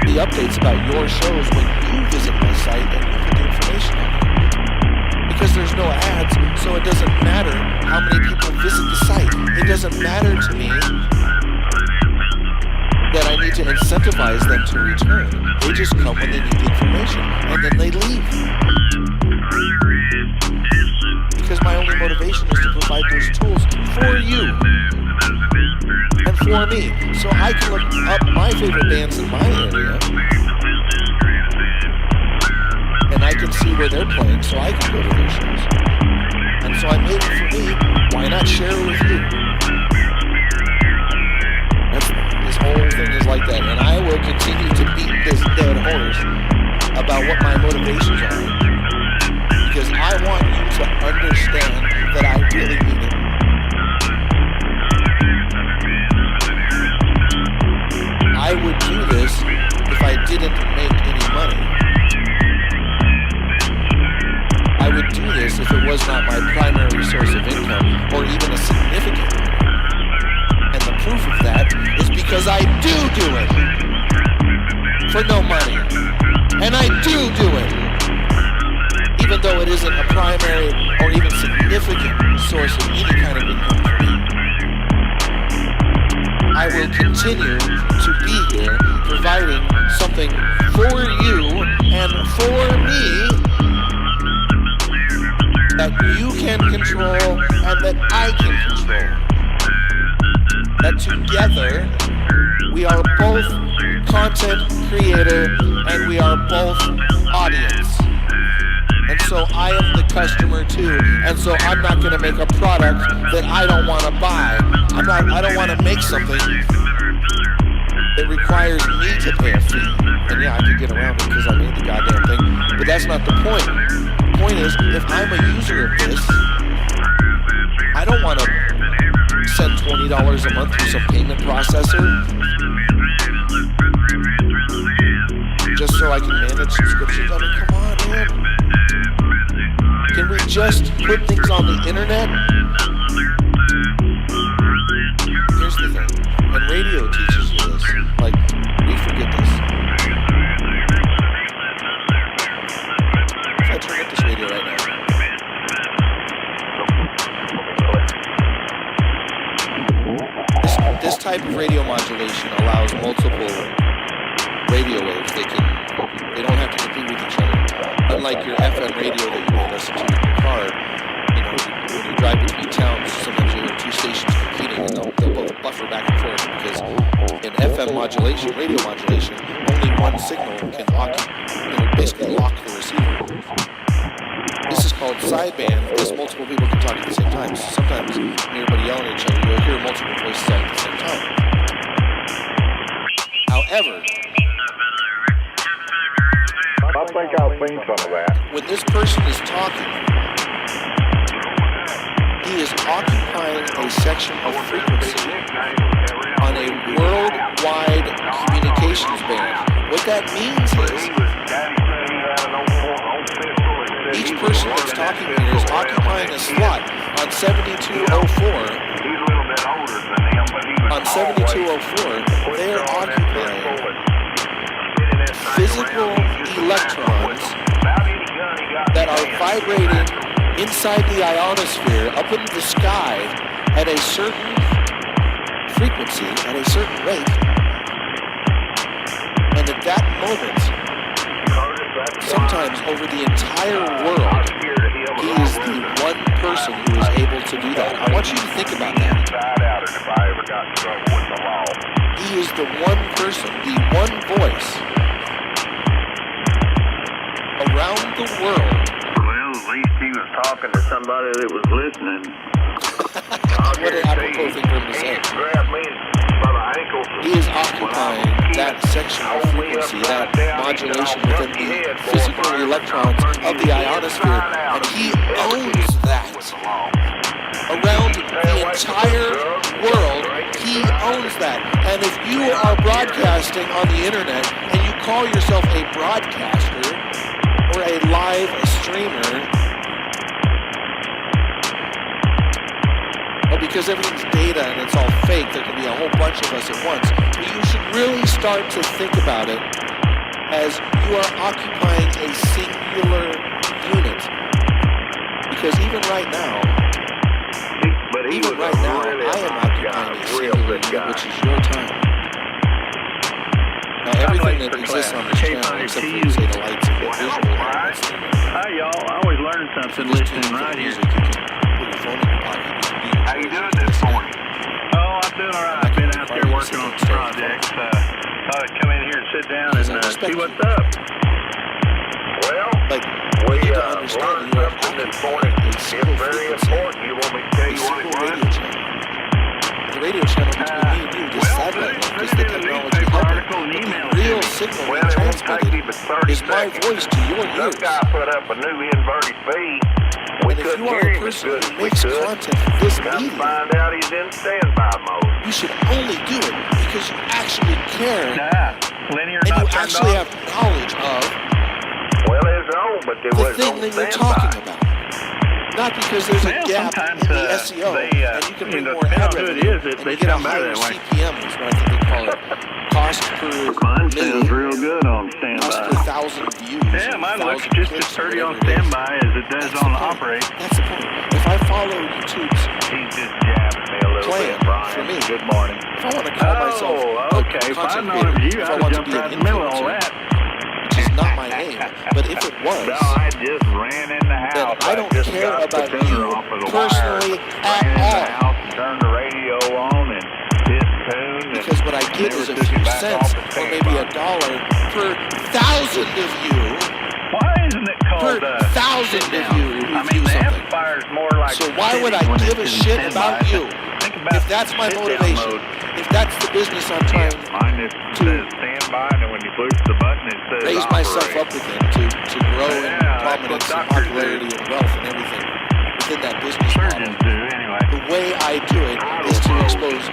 the updates about your shows when you visit my site and you put the information on it. Because there's no ads, so it doesn't matter how many people visit the site. It doesn't matter to me that I need to incentivize them to return. They just come when they need the information, and then they leave. Because my only motivation is to provide those tools for you and for me. So I can look up my favorite bands in my area and I can see where they're playing so I can go to their shows. And so I made it for me, why not share it with you? This whole thing is like that, and I will continue to beat this dead horse about what my motivations are, because I want you to understand that I really mean it. I would do this if I didn't make any money. I would do this if it was not my primary source of income, or even a significant one. And the proof of that is because I do it for no money. And I do it, even though it isn't a primary or even significant source of any kind of income for me. I will continue to be here providing something for you and for me that you can control and that I can control. That together we are both content creator and we are both audience. And so I am the customer too. And so I'm not going to make a product that I don't want to buy. I don't want to make something that requires me to pay a fee. And yeah, I could get around it because I made the goddamn thing. But that's not the point. The point is, if I'm a user of this, I don't want to send $20 a month through some payment processor just so I can manage subscriptions. I mean, come on, man. Can we just put things on the internet? Here's the thing. When radio teaches you this, like, we forget this. If I turn up this radio right now, this type of radio modulation allows multiple radio waves. They don't have to compete with each other. Unlike your FM radio that you may listen to in your car, when you drive between towns, sometimes you hear two stations competing and they'll both buffer back and forth because in FM modulation, radio modulation, only one signal can basically lock the receiver. This is called sideband because multiple people can talk at the same time. So sometimes when everybody yelling at each other, you'll hear multiple voices at the same time. However, I think I've seen some of that. When this person is talking, he is occupying a section of frequency on a worldwide communications band. What that means is each person that's talking here is occupying a slot on 7204. On 7204, they are occupying physical electrons that are vibrating inside the ionosphere up in the sky at a certain frequency, at a certain rate. And at that moment, sometimes over the entire world, he is the one person who is able to do that. I want you to think about that. He is the one person, the one voice around the world. Well, at least he was talking to somebody that was listening. What an apropos thing for him to say. He is occupying that section of frequency, that modulation within the physical electrons of the ionosphere, and he owns that. Around the entire world, he owns that. And if you are broadcasting on the internet and you call yourself a broadcaster or a live streamer, well, because everything's data and it's all fake, there can be a whole bunch of us at once. But you should really start to think about it as you are occupying a singular unit. Because even right now, I am occupying a singular unit, which is your time. Now, everything that exists on this channel, except for, say, the lights and the visual elements. Hi, y'all. I always learn something listening right here. Music, you can put phone in your pocket. You can do your How you doing this morning? Oh, I'm doing all right. I've been out there working on some projects. Thought I'd come in here and sit down and see what's up. Well, like, we you learned something this morning. It's very important. You want me to tell you what it was? The radio channel between me and you, this satellite link, is the technology helping. The real signal being transmitted is my voice to your ears. This guy put up a new inverted feed. We And if couldn't you are hear a him as person good who as we makes could. content for this Come medium, find out he's in standby mode. you should only do it because you actually care Linear and you not turned actually on. have knowledge of Well, it's on, but there the was thing no that you're standby. talking about. Not because there's a gap in the SEO and you can bring more ad revenue and you get a higher CPM is what I think they call it. Cost per Mine million, sounds real good on cost standby. per 1,000 views. Yeah, mine looks 1,000 just as clicks or sturdy on whatever it is. standby as it does That's on the point. operate. That's the point. If I follow YouTube's He's just jabbing me a little plan bit, Brian. for me, Good morning. if I want to call myself Oh, okay. a If I'd content known it was creator, you, if I I'd want have to jumped be right an in the middle of all influencer, that. which is not my aim, but if it was, No, I just ran in the then house. I don't just care got the about tuner you off of the personally wire, at ran in the all. house and turned the radio on and hit tune. Because what I get is a few cents or maybe $1 per 1,000 of you. Why isn't it called per 1,000 of you who I mean, view the something. amplifier's more like So why would I sitting when give a it's in shit standby. about you? Think about If that's my sit-down motivation, mode. if that's the business I'm trying Mine just says standby, and then when you push the button, it says to raise myself operate. up within to grow in Yeah, that's prominence what and doctors popularity do. and wealth and everything within that business Surgeons model. do, anyway. The way I do it is to expose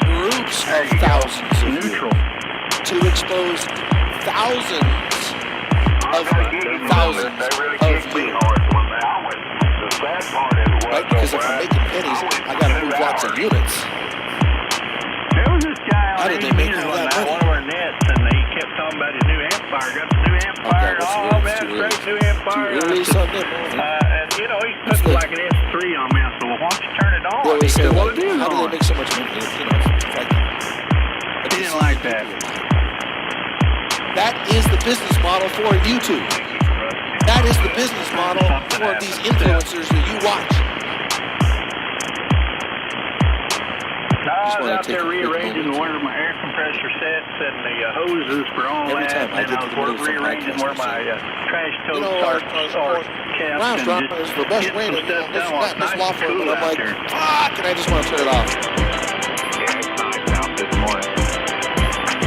groups of thousands of Neutral. you, to expose thousands of thousands of you. Right? Because if I'm making pennies, I gotta move lots of units. There was this guy How on did 80 they make meters all one that night, money? one of our nets, and he kept talking about his new amplifier. Got the new amplifier. what's Oh, the man, too great early? new amplifier. Too early Sunday morning. And, you know, he's putting like an S3 on me. I said, well, why don't you turn it on? They always He say, said, well, like, it is how do on. they make so much money? You know, it's like, He didn't like that. that is the business model for YouTube. That is the business model for these influencers that you watch. I was wanna out take there a quick rearranging moment. where my air compressor sets and the hoses for all Every that, time I and get I to was the middle of some rearranging podcast, where I my say, trash totes you know, are kept Round and drop just is the best get way some to stuff this done and while that, it's this nice law and firm, cool and I'm out like, there. fuck, and I just want to turn it off. Yeah, it's nice out this morning.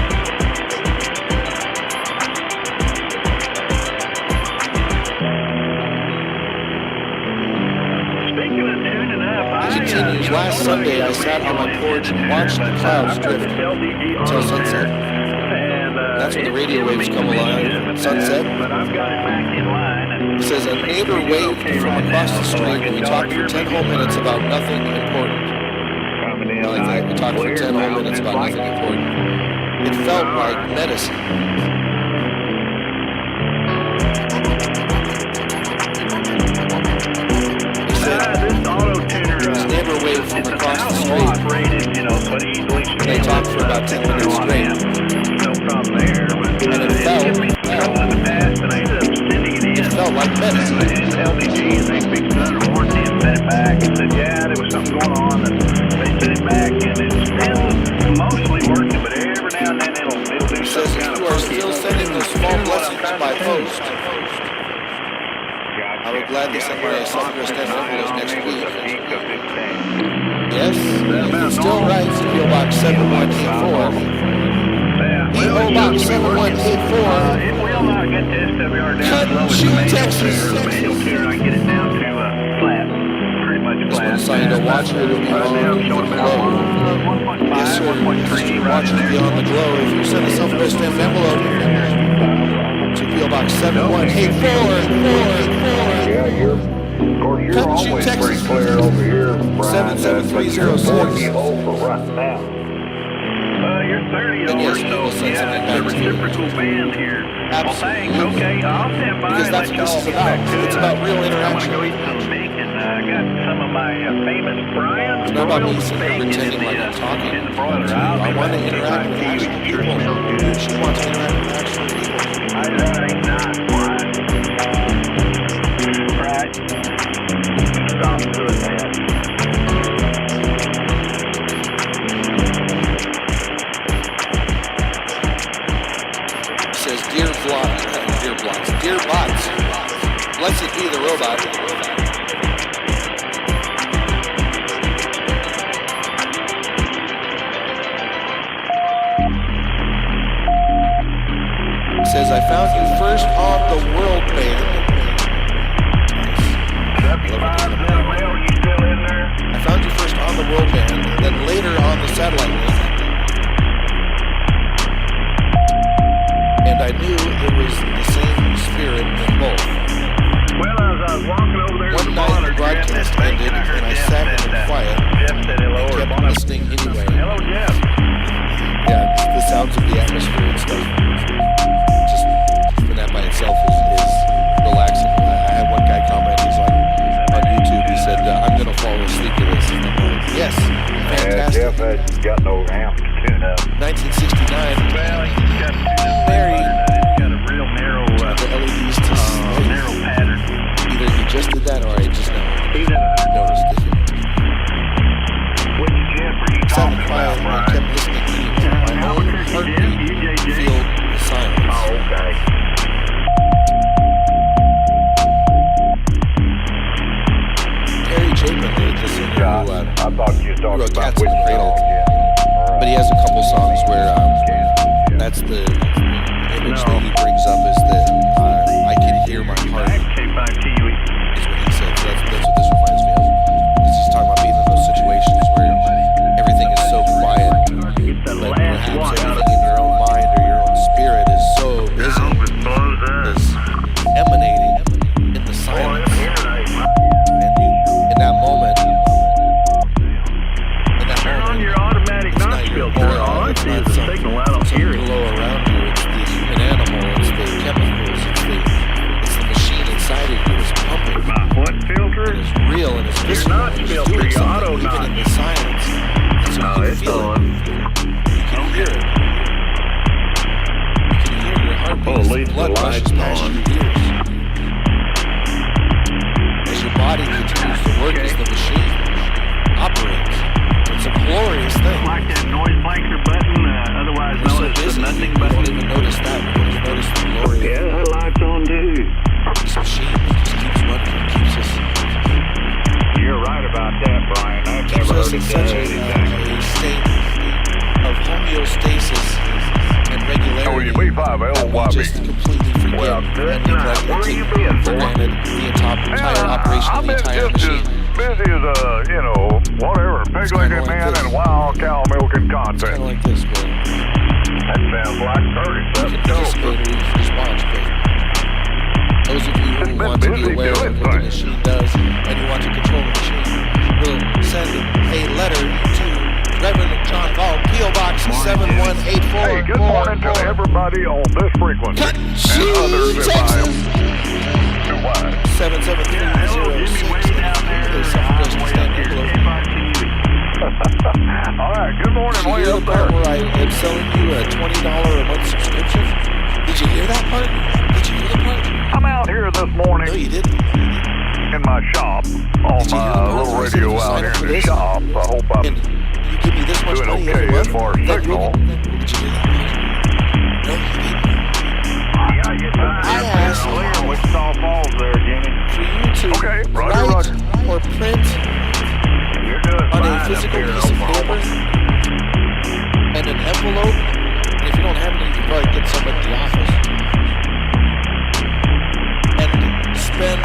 Speaking of tuning up, Continues. Last Sunday, I sat on my porch and watched the clouds drift until sunset. That's when the radio waves come alive. Sunset. But I've got it back in line. It says, a neighbor waved from across the street and we talked for 10 whole minutes about nothing important. I like that. We talked for 10 whole minutes about nothing important. It felt like medicine. He said, This auto tuner, his neighbor waved from it's across the 1,000 street. watt rated, you know, but easily They talked for about 10 minutes straight. No problem there, but And it it felt- gave me trouble in the past, and I ended up sending it in. It felt like medicine. And LDG, and they fixed it under warranty and sent it back and said, yeah, there was something going on, and they sent it back, and it's still mostly working, but every now and then it'll do He says, some if kind of you are funky. still sending those small blessings by post, I will gladly send my self-addressed envelopes next week. Yes, you can still write to PO Box 7184. PO Box 7184. It will not get to SWR down as low as the Country, manual Texas. tuner. The manual tuner, I get it down to flat, pretty much This flat. one's signed to watch it, it'll be Right now, on I'm showing the about glow. 1.5, Yes, sir. 1.3 right Watch in it there. be on the glow. If you send a self-addressed envelope to PO Box 7184. Yeah, of course, you're Country, always Texas. pretty clear over here, Brian. 77306. 40 over right now. You're 30 Then yes, over, we will so send yeah, something it's a back to you. reciprocal band here. Well, thanks. Absolutely. Okay, I'll stand by Because and that's let what this y'all is get about. back to It's it. about real I'm interaction. gonna go eat some bacon. I got some of my famous Brian's It's not about me broiled sitting there bacon pretending like I'm talking in the broiler. to you. I'll I be want to back if interact I with see actual you. Sure people. smells good. She wants to interact with actual people. That ain't nice, Brian. Right. Stop doing that. got no amp to tune up. 1969. Well, you got to tune up. Very. You got a real narrow, The LEDs to narrow pattern. Either he just did that or I just now He's at noticed it. which Jeff are you Sat talking quiet about, and Brian? kept listening to you. My own heartbeat filled the silence. Oh, okay. Harry Chapin, the singer who I thought you were talking wrote about Cats in the Cradle. But he has a couple songs where that's the image that he brings up is that I can hear my heart is what he said. So that's what this reminds me of. Because he's talking about being in those situations where everything is so quiet, but perhaps everything in your own mind or your own spirit is so busy, is emanating in the silence. And you, in that moment, Turn on your automatic it's knock not your filter. aura, All I it's see not is the some signal. I don't hear it. glow around you. It's the human animal. It's the chemicals. It's the machine inside of you that's pumping. My what filter? And it's real and it's Your visceral. notch and it's filter, doing your something auto even notch. in the silence. And so No, you can it's feel on. it. You can hear it. You can hear your heartbeat Oh, at as the least the blood rushes light's past on. your ears. As your body continues to work as the machine operates. It's a glorious thing. Like that noise blanker button, otherwise We're so known as the busy, nothing we don't button. even notice that. We don't even notice the glory of Yeah, that light's on too. this machine that just keeps running and keeps us You're right about that, Brian. I've keeps never us heard in it such done a anything. state of homeostasis and regularity that we just completely forget Well, good and neglect night. Where and you take been, for boy? granted the entire operation of the entire machine. Busy as whatever, pig-legged man this. and wild cow milking It's kind content. of like this, but That sounds like Curtis. you That's can dope. participate or you can just watch. But those of you who been want to be busy aware doing of what the things. machine does and you want to control the machine, will send a letter to Reverend Jon Valt, P.O. Box 7184. Hey, good morning to everybody on this frequency. And others if I am too wide. 77306. Hello, Jimmy, way down there. There's some I'm questions way down up here. below. KFITV. All right, good morning, Did you way hear up the part there. where I am selling you a $20 a month subscription? Did you hear that part? Did you hear the part? I'm out here this No, morning you didn't. in my shop, on Did you hear the my part little where I said radio if you out sign here up for in the this, shop. I hope and I'm you give me this much doing money okay every as month, far as then signal. did you hear that part? No, you didn't. You gotta get down I there asked clear in Wichita Falls there, Jimmy. For you to Okay, write roger. or print You're doing on fine a up physical here in piece of Oklahoma. paper and an envelope, and if you don't have any, you can probably get some at the office, and spend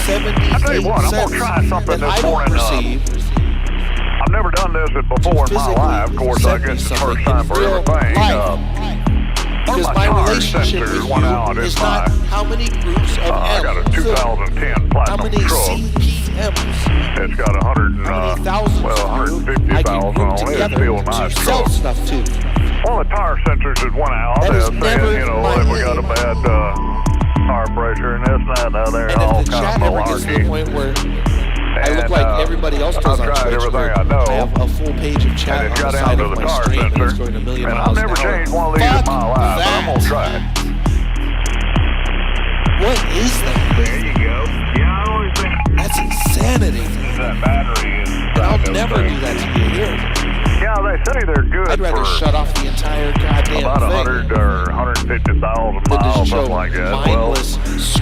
78 I'll tell you what, I'm cents gonna try something that this I don't morning, receive. I've never done this before in my physically life. Of course, I send me guess it's the something first time in for real everything. life. Because my my tire relationship sensors with went you out in is my- not how many groups of I got a M's, 2010 how Platinum many truck. CPMs, It's got how many thousands of you I can 150,000 group on it. It's together still a to nice sell truck. stuff to. Well, the tire sensors just went out. That is saying, never my that we got a aim. bad tire pressure and this and that and other, And all if the kind chat of ever gets to the malarkey. point where I look And, like everybody else does I've on tried Twitch, everything where I know, I have a full page of chat and on it got the down side to of the my tire stream, and it's sensor. going a million And miles I've never an hour. changed one of these in Fuck my life, but I'm gonna try it. What is that? There you go. Yeah, I always think That's insanity. that battery is. And I'll never do that to you here. Yeah, they say they're good I'd rather for shut off the entire goddamn about thing 100 or 150,000 than miles, to show something like that. Well, mindless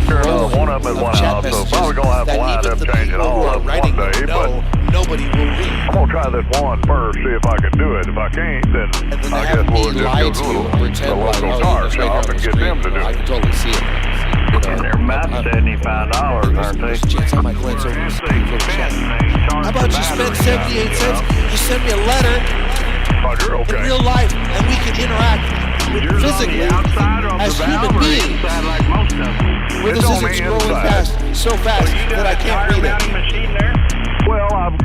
sure enough, scrolling one of them is of one chat out, so messages probably gonna have to that wind even up the changing people all who of are them writing one day, them but know nobody will read. I'm gonna try this one first, see if I can do it. If I can't, then And then I have guess me we'll just lie go to to you and the pretend like, local oh, car it's right shop here on and the get screen. them to do I it. can totally see it. You know, And they're about $75, aren't they? There's a chance I might glance over the screen for the chat. How about you spend 78 cents? You send me a letter Oh, you're in okay. real life, and we can interact Yours on physically the outside or as the human valve or beings. inside like most of them? Where It's this on isn't the scrolling inside. fast, so fast You got that I a can't tire read it. mounting machine there? Well, I've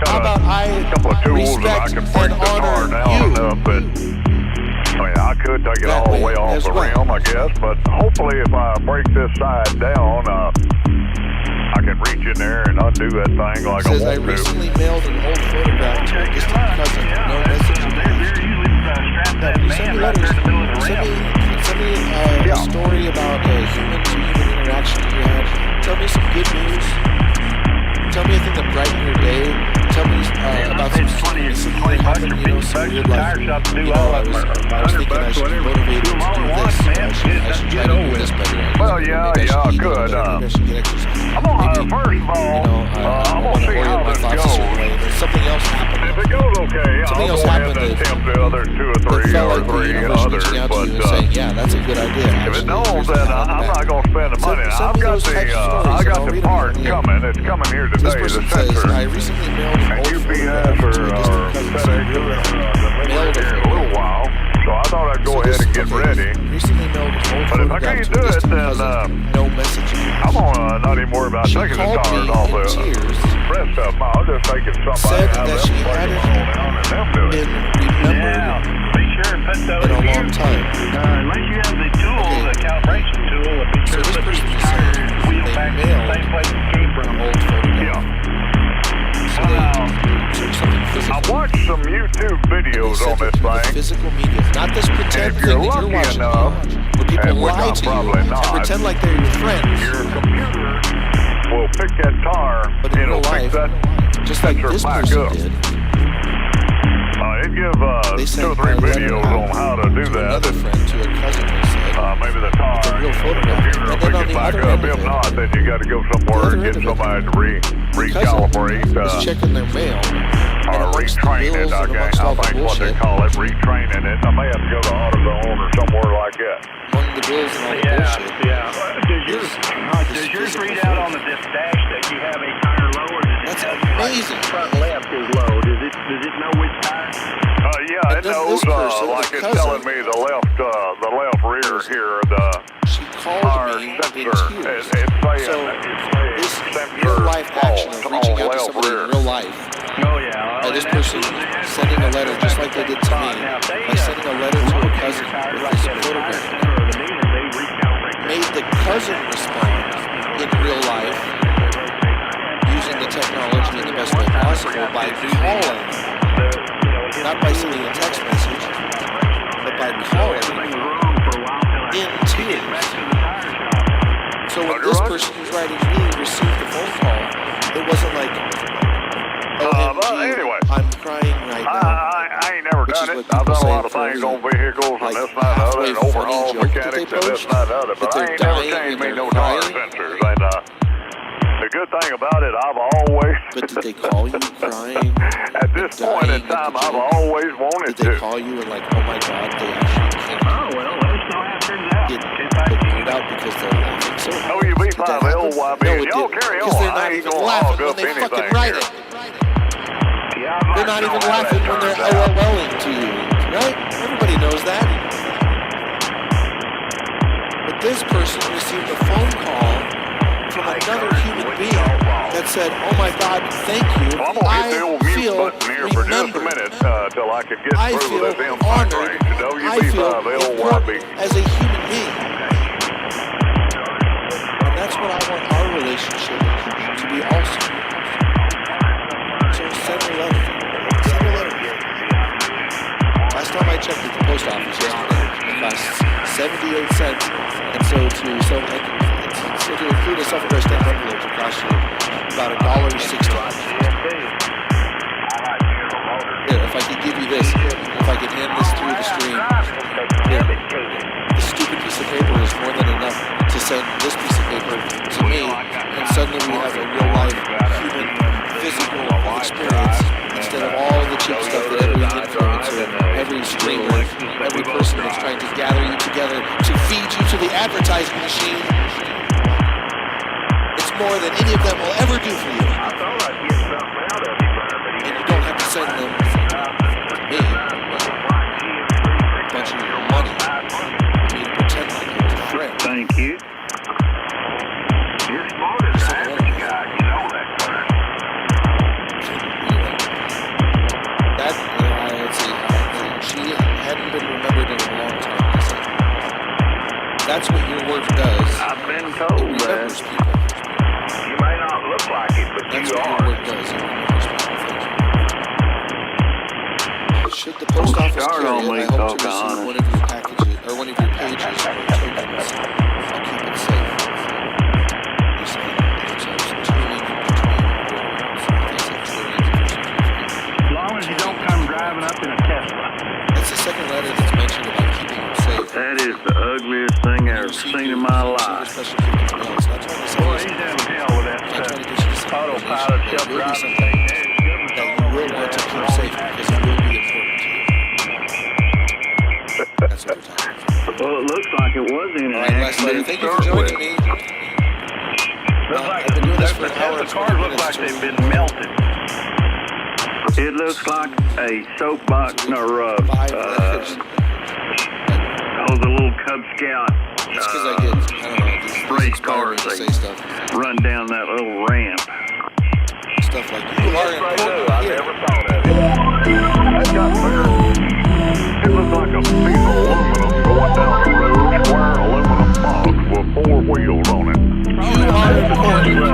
How about got I a couple of tools that I respect can break and the car honor down you? enough, but I mean, I could take it That all the way way off as the well. rim, I guess, but hopefully if I break this side down, I can reach in there and undo that thing like Says I I want to. recently mailed an old photograph to a distant cousin. No message in sitting here having, you know, some weird life. You know, I was thinking I should be motivated to do this. I should try to do this better. Well, yeah, good. I'm gonna, first of all, I'm gonna see how this goes. Something else happened. If it goes okay, I'll go ahead and attempt the other two or three others, but saying, yeah, that's a good idea. If it don't, then I'm not gonna spend the money. I've got the part coming. It's coming here today, the sensor. I recently mailed an and UPS or FT8 mailed here in a little while. So I thought I'd go ahead and get ready. But if I can't do it, then I'm gonna not even worry about taking the tires off the rest of them. I'll just take it somebody out of them places and them do it. Yeah, be sure and put those in a long time. Unless you have the tool, the calibration tool, and be sure to put the entire wheel back in the same place it came from. Yeah. I watched some YouTube videos on this thing. Physical media, not this pretend if you're thing that lucky you're watching enough, where people and which lie I'm to you probably and not, pretend like they're your friends. Your computer will pick that tar and it'll pick that just like this back person up. did. It gives 2 or 3 videos on how to do that. Another friend to a cousin maybe the tar and the computer will pick it back up. If not, then you got to go somewhere and get somebody to recalibrate. Checking their mail. Or retrain it, I think what they call it, retraining it. I may have to go to AutoZone or somewhere like that. Among the bills and all the bullshit. Does yours read out on the dash that you have a tire low, or does it tell you amazing. Front left is low? Does it know which tire? Yeah, it knows, like it's telling me the left rear here, the tire sensor. It's saying sensor real life action of reaching out to left somebody rear. in real life. Oh, yeah. This person sending a letter just like they did to me, by sending a letter to a cousin with this photograph, made the cousin respond in real life using the technology in the best way possible by calling, not by sending a text message, but by calling in tears. So when this person who's writing me received the phone call, it wasn't like, anyway, I'm crying right now. I ain't never done it. I've done a lot of things on vehicles and this and that and other, and overhaul mechanics and this and that and other, but I ain't never changed me no tire sensors. And the good thing about it, I've always... But did they call you crying? At this point in time, I've always wanted to. Did they call you and like, oh my God, they actually can't? Oh, well, let us know how it turns out. Get put out because they're laughing so hard. OUB5LYB, y'all carry on. Because they're I not ain't even gonna laughing hog when up they anything fucking write here. it. They're not even laughing when they're LOLing to you, right? Everybody knows that. But this person received a phone call from another human being that said, oh my God, thank you. Well, I'm going to hit the old mute button here for just a minute till I can get through this impact range. WB5LYB. As a human being. And that's what I want our relationship to be also. So send a letter. Send a letter. Last time I checked at the post office yesterday, it costs 78 cents. And so to include a self-addressed stamp envelope, it costs you about $1.60. Here, if I could give you this, if I could hand this through the stream, here, this stupid piece of paper is more than enough to send this piece of paper to me, and suddenly we have a real-life, human, physical experience instead of all the cheap stuff that every influencer, every streamer, every person that's trying to gather you together to feed you to the advertising machine. It's more than any of them will ever do for you. And you don't have to send them me a bunch of money for me to pretend like you're a friend. Thank you. You're smarter than the average guy. You know that, sir. That, let's see, she hadn't been remembered in a long time. That's what your work does. I've been told that. People. You may not look like it, but that's you what are. Your work does. It remembers people. Should the post office carry it, I hope to receive one of your packages, or one of your pages or tokens. I'll keep it safe. As long as you don't come driving up in a Tesla. That's the second letter that's mentioned about keeping him safe. That is the ugliest thing I've seen in my life. Boy, he's having hell with that autopilot self-driving thing. That you will want to keep safe because it will be important to you. That's what we're talking about. Well, it looks like it was in an All right, last letter. Thank you for joining me. I've been doing this for an hour. The cars look like they've been melted. It looks like a soapbox or the little Cub Scout race cars they run down that little ramp. Stuff like you are important I here. never thought of it. That got bigger. It looks like a piece of aluminum going down the road, square aluminum box with 4 wheels on it. You are important.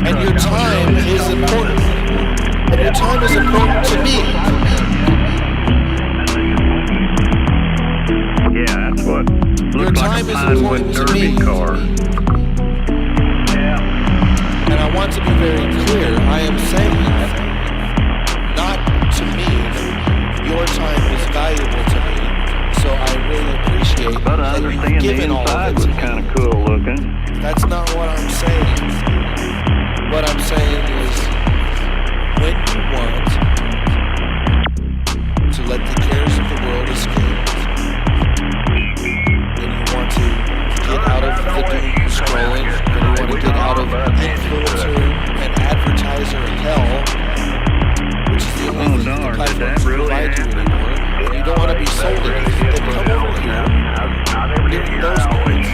And your time is important. And your time is important to me. Yeah, that's what Your looks time like is a Pinewood important to Derby me. car. And I want to be very clear. I am saying that not to me. Your time is valuable to me. So I really appreciate But I that understand you've the given all of inside it was to me. kind of cool looking. That's not what I'm saying. What I'm saying is when you want to let the cares of the world escape, and you want to get out of the doom scrolling, and you want to get out of influencer and advertiser hell, which is the only thing the platforms provide you anymore, and you don't want to be sold anything, then come over here during those moments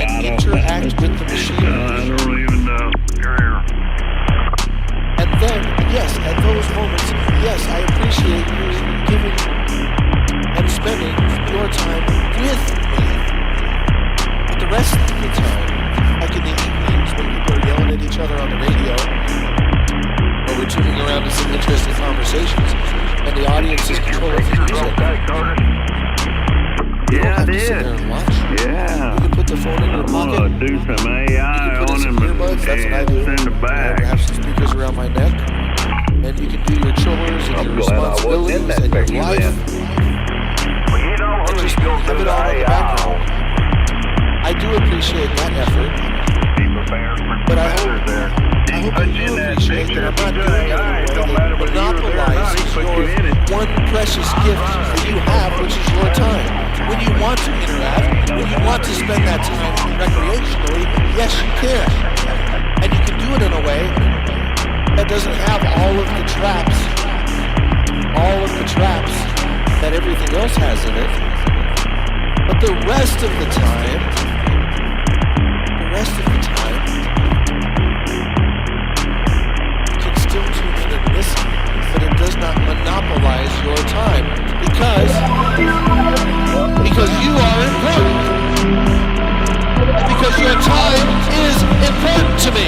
and interact with the machine. I don't even know. And then, yes, at those moments, yes, I appreciate you giving and spending your time with me. But the rest of the time, like in the evenings when people are yelling at each other on the radio, or we're tuning around to some interesting conversations, and the audience is controlling the music. You don't Yeah, I have to sit did. there and watch. Yeah. You can put the phone in your I'm pocket. gonna do some AI You can put in on some him earbuds, that's what I do. and send it I back. have some speakers around my neck, and you can do your chores and your responsibilities and your life, and just have it all in the background. I do appreciate that effort, but I hope that you appreciate that I'm not doing it in a way that monopolizes your one precious gift that you have, which is your time. When you want to interact, when you want to spend that time recreationally, yes, you can. And you can do it in a way that doesn't have all of the traps that everything else has in it. But the rest of the time, you can still tune in and listen, but it does not monopolize your time because you are important. And because your time is important to me.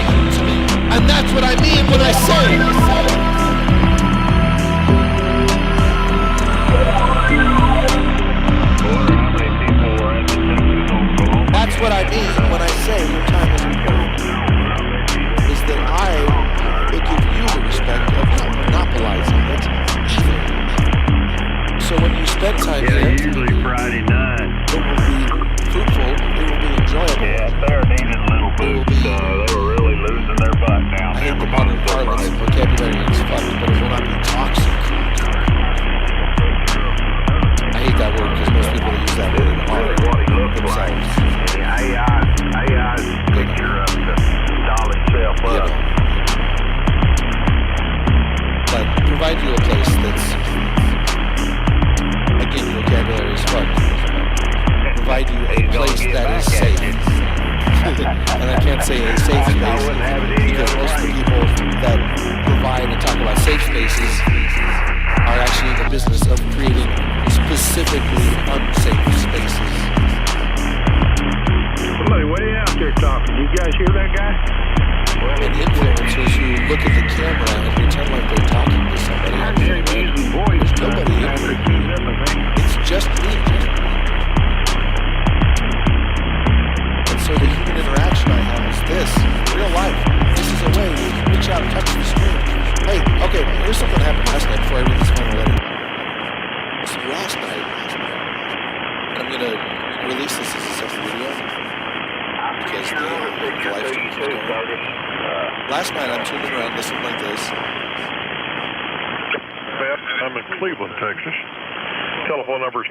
And that's what I mean when I say that's what I mean when I say your time is important. Is that I will give you the respect of not monopolizing it either. So when you spend time here, usually Friday night. it will be fruitful, it will be enjoyable. Yeah, they're needing a little boost. They were really losing their butt now. I hate the modern parlance and vocabulary is fucked, but it will not be toxic. I hate that word because most people use that word Really what he looks like. The AI's picture of to doll himself up. But provide you a place that's, again, vocabulary is fucked. Provide you a place that is safe. And I can't say a safe space because most of the people that provide and talk about safe spaces are actually in the business of creating specifically unsafe spaces. Somebody way out there talking. You guys hear that guy? And influencers who look at the camera and pretend like they're talking to somebody on the internet. There's nobody in there. It's just me. And so the human interaction I have is this, real life. This is a way you can reach out and touch the screen. Hey, okay, here's something that happened last night before I Cleveland, Texas. Telephone number is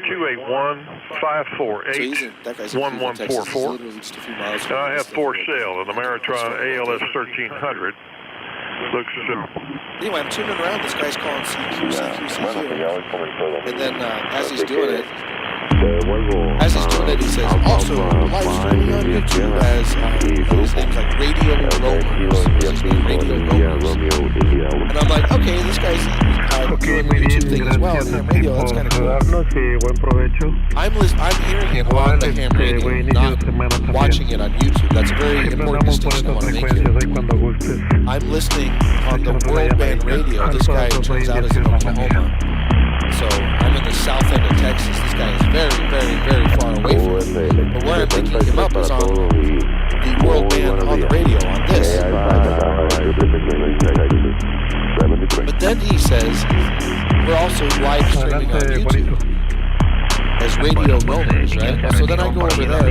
281-548-1144. And I have for sale an Ameritron ALS 1300. Looks Anyway, I'm tuning around. This guy's calling CQ. And then as he's doing it, he says, also live streaming on YouTube as his name's like Radio Roamers. And I'm like, okay, this guy's doing the YouTube thing as well on ham radio. That's kind of cool. I'm hearing him on the ham radio, not watching it on YouTube. That's a very important distinction I want to make here. I'm listening on the World Band radio. This guy turns out is in Oklahoma. So I'm in the south end of Texas. This guy is very, very, very far away from me. But where I'm picking him up is on the World Band on the radio on this. But then he says, we're also live streaming on YouTube as Radio Roamers, right? So then I go over there.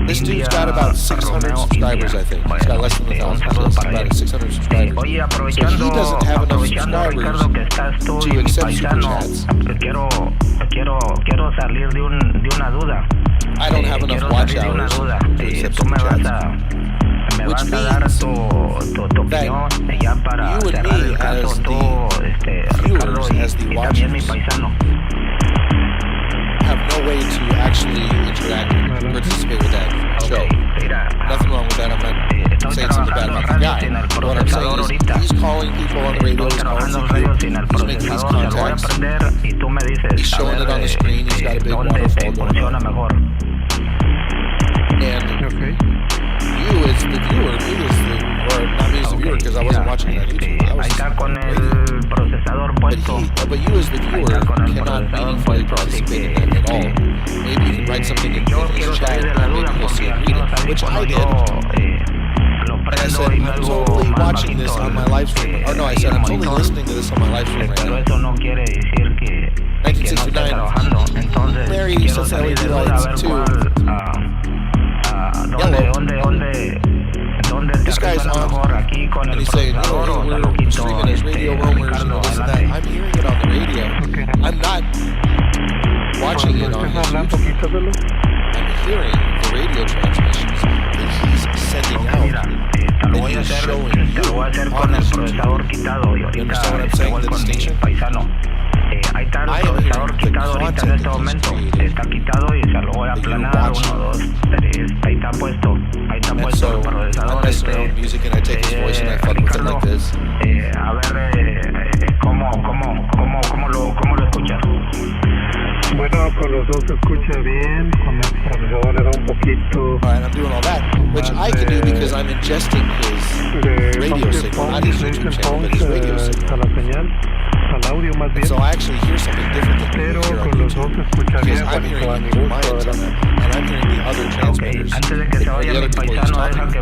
This dude's got about 600 subscribers, I think. He's got less than 1,000, so it's about 600 subscribers. So he doesn't have enough subscribers to accept super chats. I don't have enough watch hours to accept super chats. Which means that you and me as the viewers, as the watchers, have no way to actually interact and participate with that show. Nothing wrong with that. I'm not saying something bad about the guy. But what I'm saying is he's calling people on the radio, he's calling CQ, he's making these contacts, he's showing it on the screen, he's got a big waterfall going on. And you as the viewer, me as the, or not me as the viewer because I wasn't watching it on YouTube. But you as the viewer cannot meaningfully participate in that at all. Maybe you can write something in his chat and maybe he'll see and read it, which I did. And I said, I'm totally watching this on my live stream. Or no, I said, I'm totally listening to this on my live stream right now. 1969, Mary says LED lights too. Yellow. This guy's on, and he's saying, oh, we're streaming as Radio Roamers and this and that. I'm hearing it on the radio. I'm not watching it on his YouTube. I'm hearing the radio transmissions that he's sending out, that he's showing you on his YouTube. You understand what I'm saying, the distinction? I am hearing the content that he's created, that you're watching. And so I'm messing around with music and I take his voice and I fuck with it like this. Bueno, con los dos se escucha bien, con el procesador le da un poquito. Alright, I'm doing all that, which I can do because I'm ingesting his radio signal, not his YouTube channel, but his radio signal. And so I actually hear something different than you hear on YouTube, because I'm hearing it through my antenna, and I'm hearing the other transmitters, the other people he's talking to,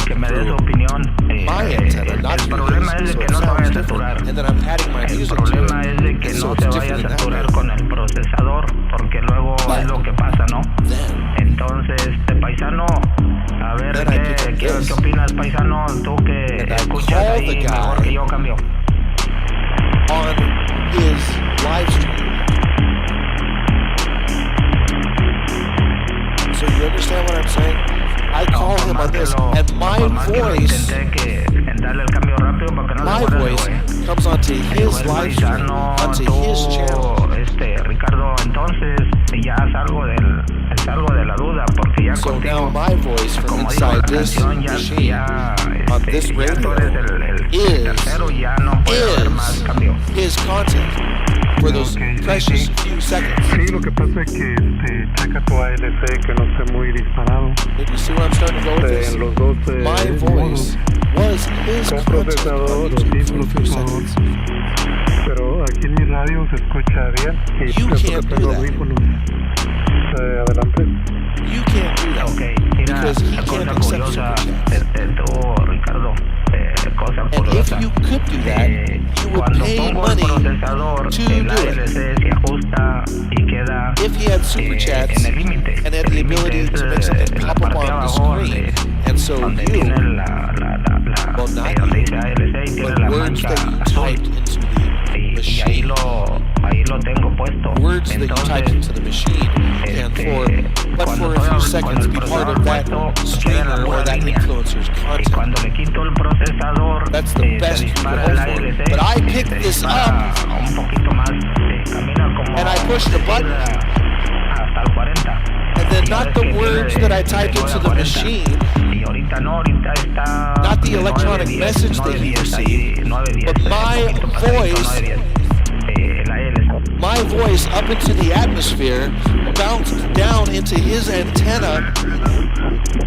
through my antenna, not through his, so it sounds different. And then I'm adding my music to it, and so it's different in that way. Then I pick up this, and I call the guy on his live stream. So you understand what I'm saying? I call him on this, and my voice comes onto his live stream, onto his channel. So now my voice from inside this machine on this radio is his content for those precious few seconds. Sí, lo que pasa es que checa tu ALC que no esté muy disparado. Did you see where I'm starting to go with this? My voice was his content on YouTube for a few seconds. Pero aquí en mi radio se escucha bien. You can't do that. Adelante. You can't do that because he can't accept super chats. And if you could do that, you would pay money to do it. If he had super chats and had the ability to make something pop up on the screen, and so you, well not you, but were words that you typed into the machine, words that you typed into the machine can but for a few seconds be part of that streamer or that influencer's content. That's the best you can hope for. But I picked this up and I pushed the button, and then not the words that I typed into the machine, not the electronic message that he received, but my voice up into the atmosphere bounced down into his antenna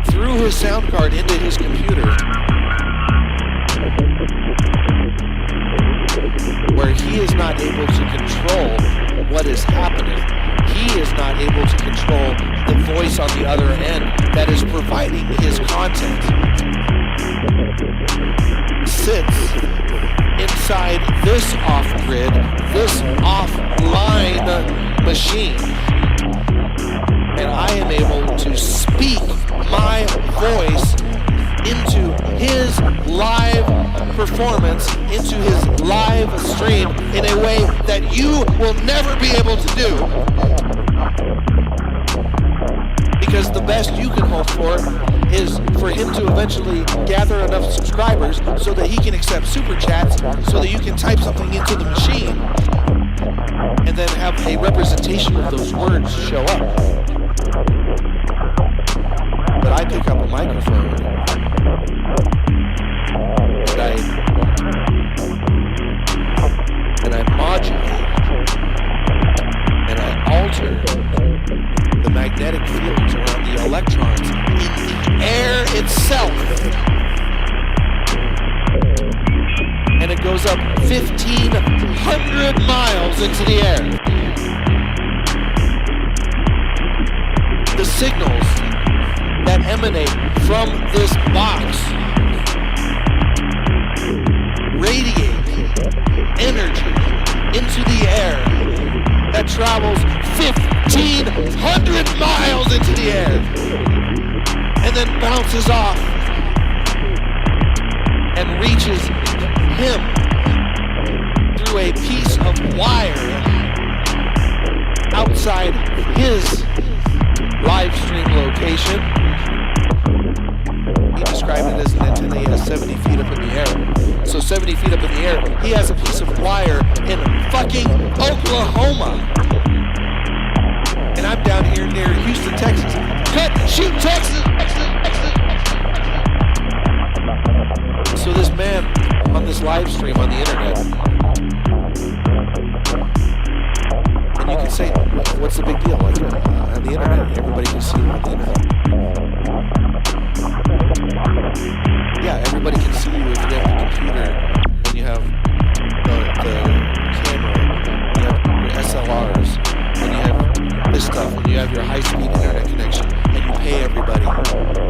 through his sound card into his computer, where he is not able to control what is happening. He is not able to control the voice on the other end that is providing his content. Sits inside this off-grid, this offline machine. And I am able to speak my voice into his live performance, into his live stream in a way that you will never be able to do. Because the best you can hope for is for him to eventually gather enough subscribers so that he can accept super chats, so that you can type something into the machine and then have a representation of those words show up. But I pick up a microphone and I modulate and I alter the magnetic fields around the electrons in the air itself. And it goes up 1,500 miles into the air. The signals that emanate from this box radiate energy into the air that travels 1,500 miles into the air and then bounces off and reaches him through a piece of wire outside his live stream location. He described it as an antenna he has 70 feet up in the air. So 70 feet up in the air, he has a piece of wire in fucking Oklahoma. And I'm down here near Houston, Texas. Cut, shoot, Texas! So this man on this live stream on the internet, and you can say, what's the big deal? Like, on the internet, everybody can see you on the internet. Yeah, everybody can see you if you have the computer, when you have the camera, when you have your SLRs, when you have this stuff, when you have your high-speed internet connection, and you pay everybody,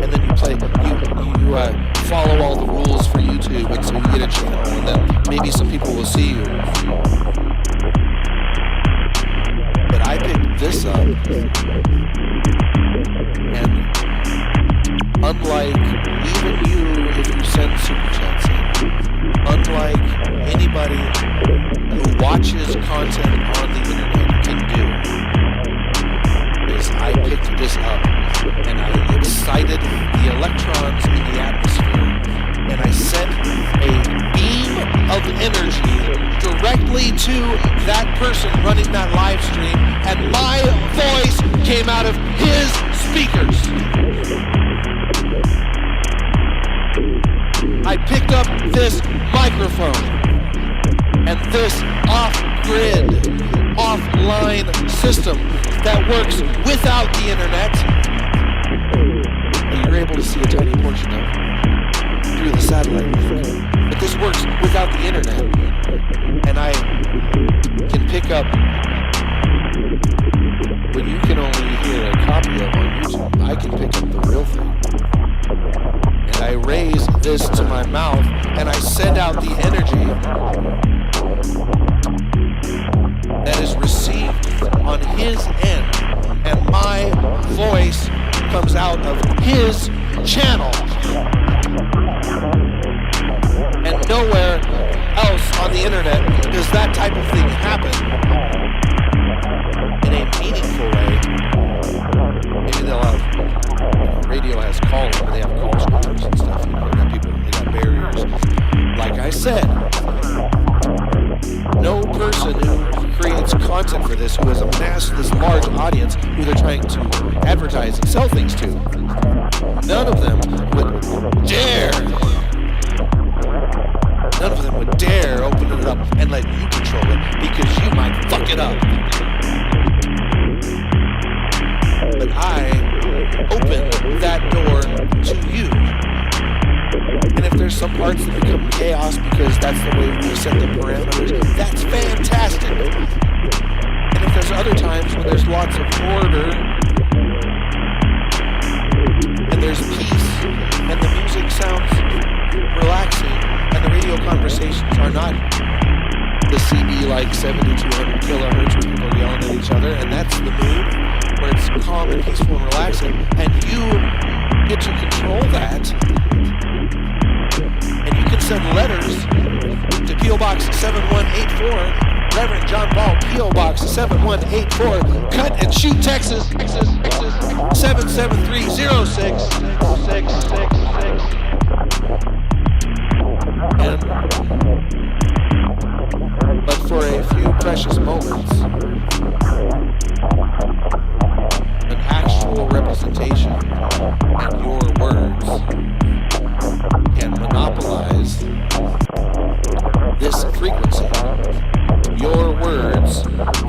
and then you play, you follow all the rules for YouTube, and so you get a channel, and then maybe some people will see you. But I picked this up, and unlike even you, if you send super chats in, unlike anybody who watches content on the internet can do, is I picked this up and I excited the electrons in the atmosphere, and I sent a beam of energy directly to that person running that live stream, and my voice came out of his speakers. I picked up this microphone and this off-grid, offline system that works without the internet. And you're able to see a tiny portion of through the satellite. But this works without the internet. And I can pick up what you can only hear a copy of on YouTube. I can pick up the real thing. And I raise this to my mouth and I send out the energy that is received on his end, and my voice comes out of his channel and nowhere else internet does that type of thing happen in a meaningful way. Maybe they'll have, radio has calls, but they have call screeners and stuff. They got people, they got barriers. Like I said, no person who creates content for this, who has amassed this large audience, who they're trying to advertise and sell things to, none of them would dare. None of them would dare open it up and let you control it, because you might fuck it up. But I open that door to you. And if there's some parts that become chaos because that's the way we set the parameters, that's fantastic. And if there's other times when there's lots of order, and there's peace, and the music sounds relaxing, and the radio conversations are not the CB like 7200 kilohertz where people are yelling at each other, and that's the mood where it's calm and peaceful and relaxing, and you get to control that. And you can send letters to P.O. Box 7184, Reverend Jon Valt, P.O. Box 7184, Cut and Shoot, Texas 77306. But for a few precious moments, an actual representation in your words can monopolize this frequency. Your words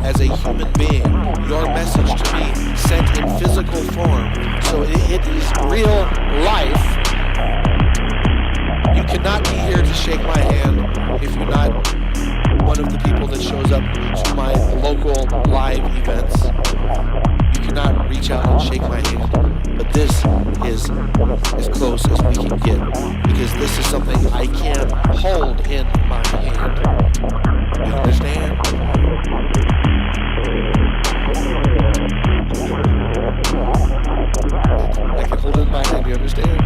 as a human being, your message to me sent in physical form, so it is real life. You cannot be here to shake my hand if you're not one of the people that shows up to my local live events. You cannot reach out and shake my hand. But this is as close as we can get, because this is something I can hold in my hand. You understand? I can hold it in my hand, you understand?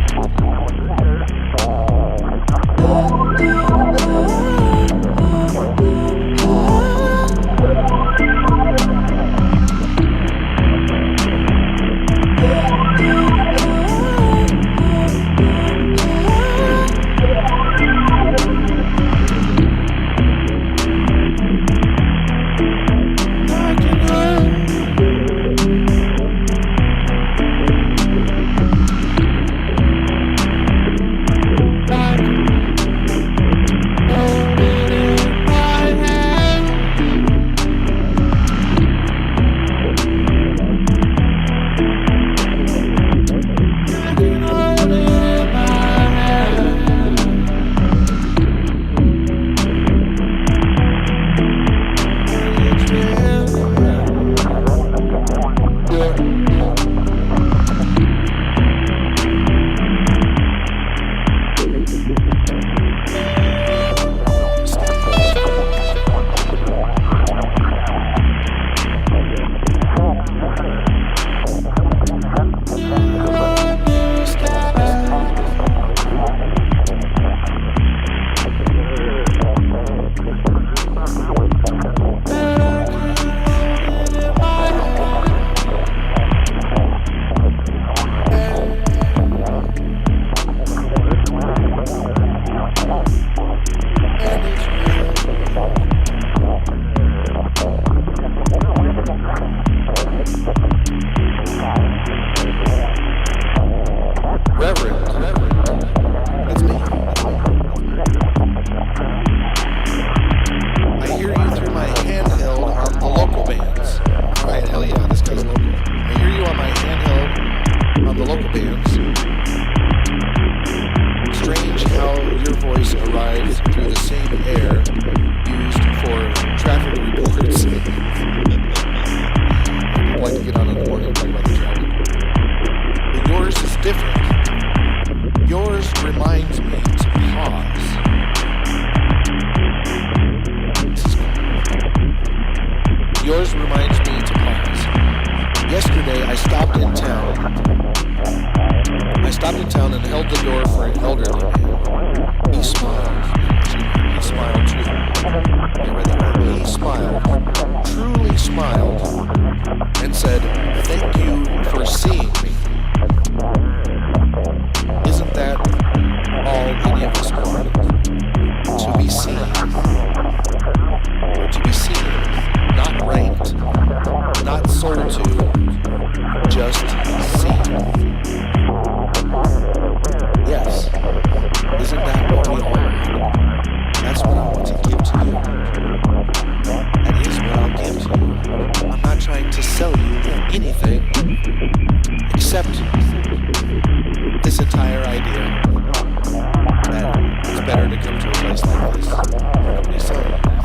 this. Nobody's saying anything.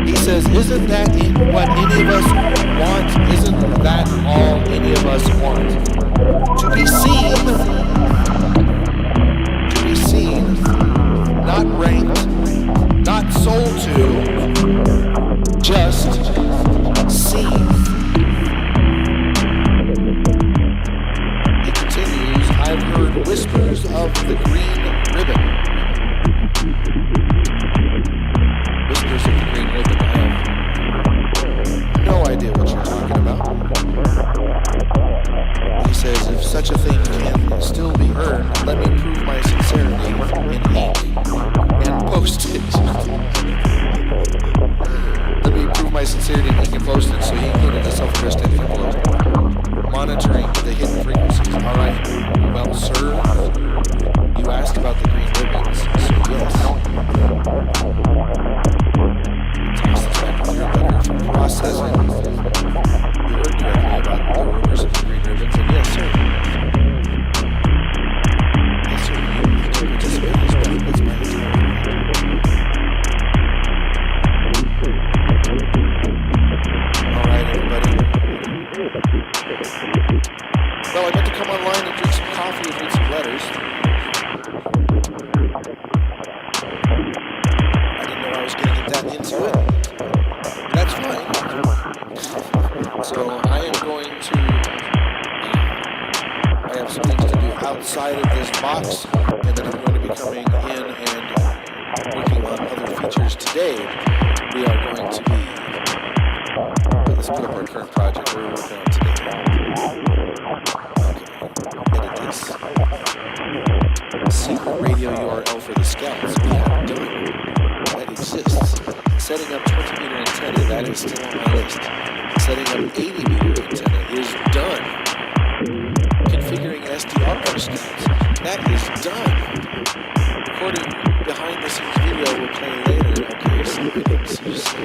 He says, isn't that what any of us want? Isn't that all any of us want? To be seen, not ranked, not sold to, just seen. He continues, I've heard whispers of the green ribbon. Whispers of the green ribbon. I have no idea what you're talking about. He says, if such a thing can still be earned, let me prove my sincerity in ink and postage. Let me prove my sincerity in ink and postage. So he included a self-addressed envelope. Monitoring the hidden frequencies. All right. Well, sir, you asked about the green ribbons. So yes. Processing. You heard directly about the rumors of the green ribbons, and yes, sir. Yes, sir. You can participate as well. That's my intent. All right, everybody. Well, I meant to come online and drink some coffee and read some letters. I didn't know I was going to get that into it. That's fine. So I am going to, I have some things to do outside of this box, and then I'm going to be coming in and working on other features today. We are going to be, let's put up our current project we're working on today. Okay, edit this. Secret radio URL for the scouts we have done. That exists. Setting up 20-meter antenna, that is still on my list. Setting up 80-meter antenna is done. Configuring SDR for scouts, that is done. Recording behind the scenes video will play later. Okay, so we didn't see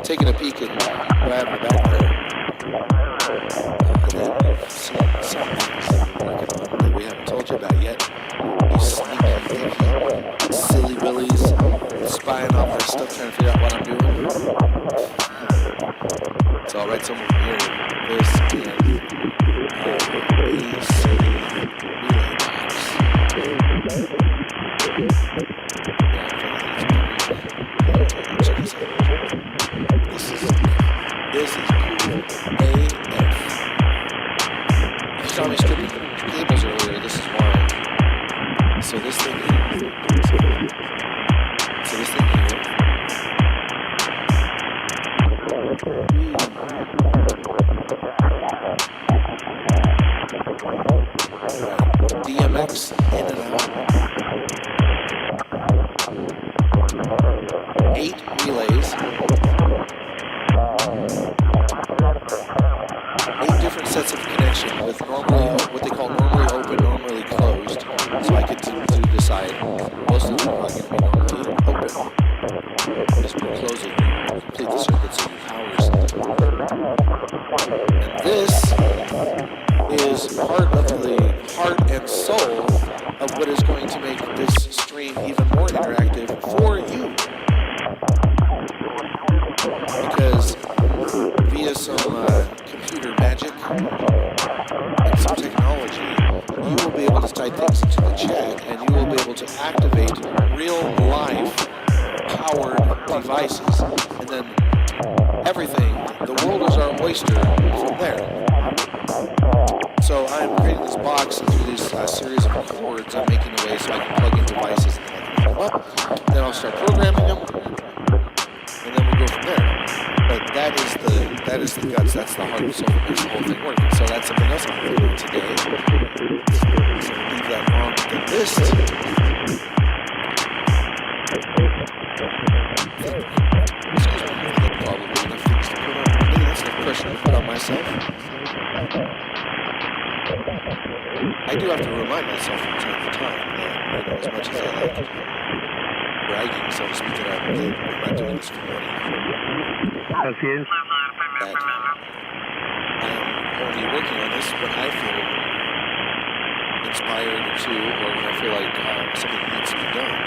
taking a peek at what I have in the back there. And then you've seen some things that we're working on that we haven't told you about yet. These sneaky, silly willies spying off our stuff, trying to figure out what I'm doing. It's all right, someone can hear this and AC relay box. Check this out. This is cool AF. You saw me stripping cables earlier, this is why. So this thing here. DMX in and out. 8 relays. 8 different sets of connection with normally what they call normally open, normally closed. So I get to decide. Most of them are going to be normally open. Just we're closing, complete the circuit so you power something. And this is part of the heart and soul of what is going to make this stream even more interactive for you. Because via some computer magic and some technology, you will be able to type things into the chat and you will be able to activate real life powered devices, and then everything, the world is our oyster from there. So I'm creating this box, and through this series of chords, I'm making a way so I can plug in devices and plug them up. Then I'll start programming them, and then we'll go from there. But that is the guts. That's the heart and soul that makes the whole thing work. So that's something else I'm doing today. So leave that on the list. Probably enough things to put on me. That's enough pressure to put on myself. I do have to remind myself from time to time that, as much as I like bragging, so to speak, that I'm not doing this for money. Okay. That I am only working on this when I feel inspired to, or when I feel like something needs to be done.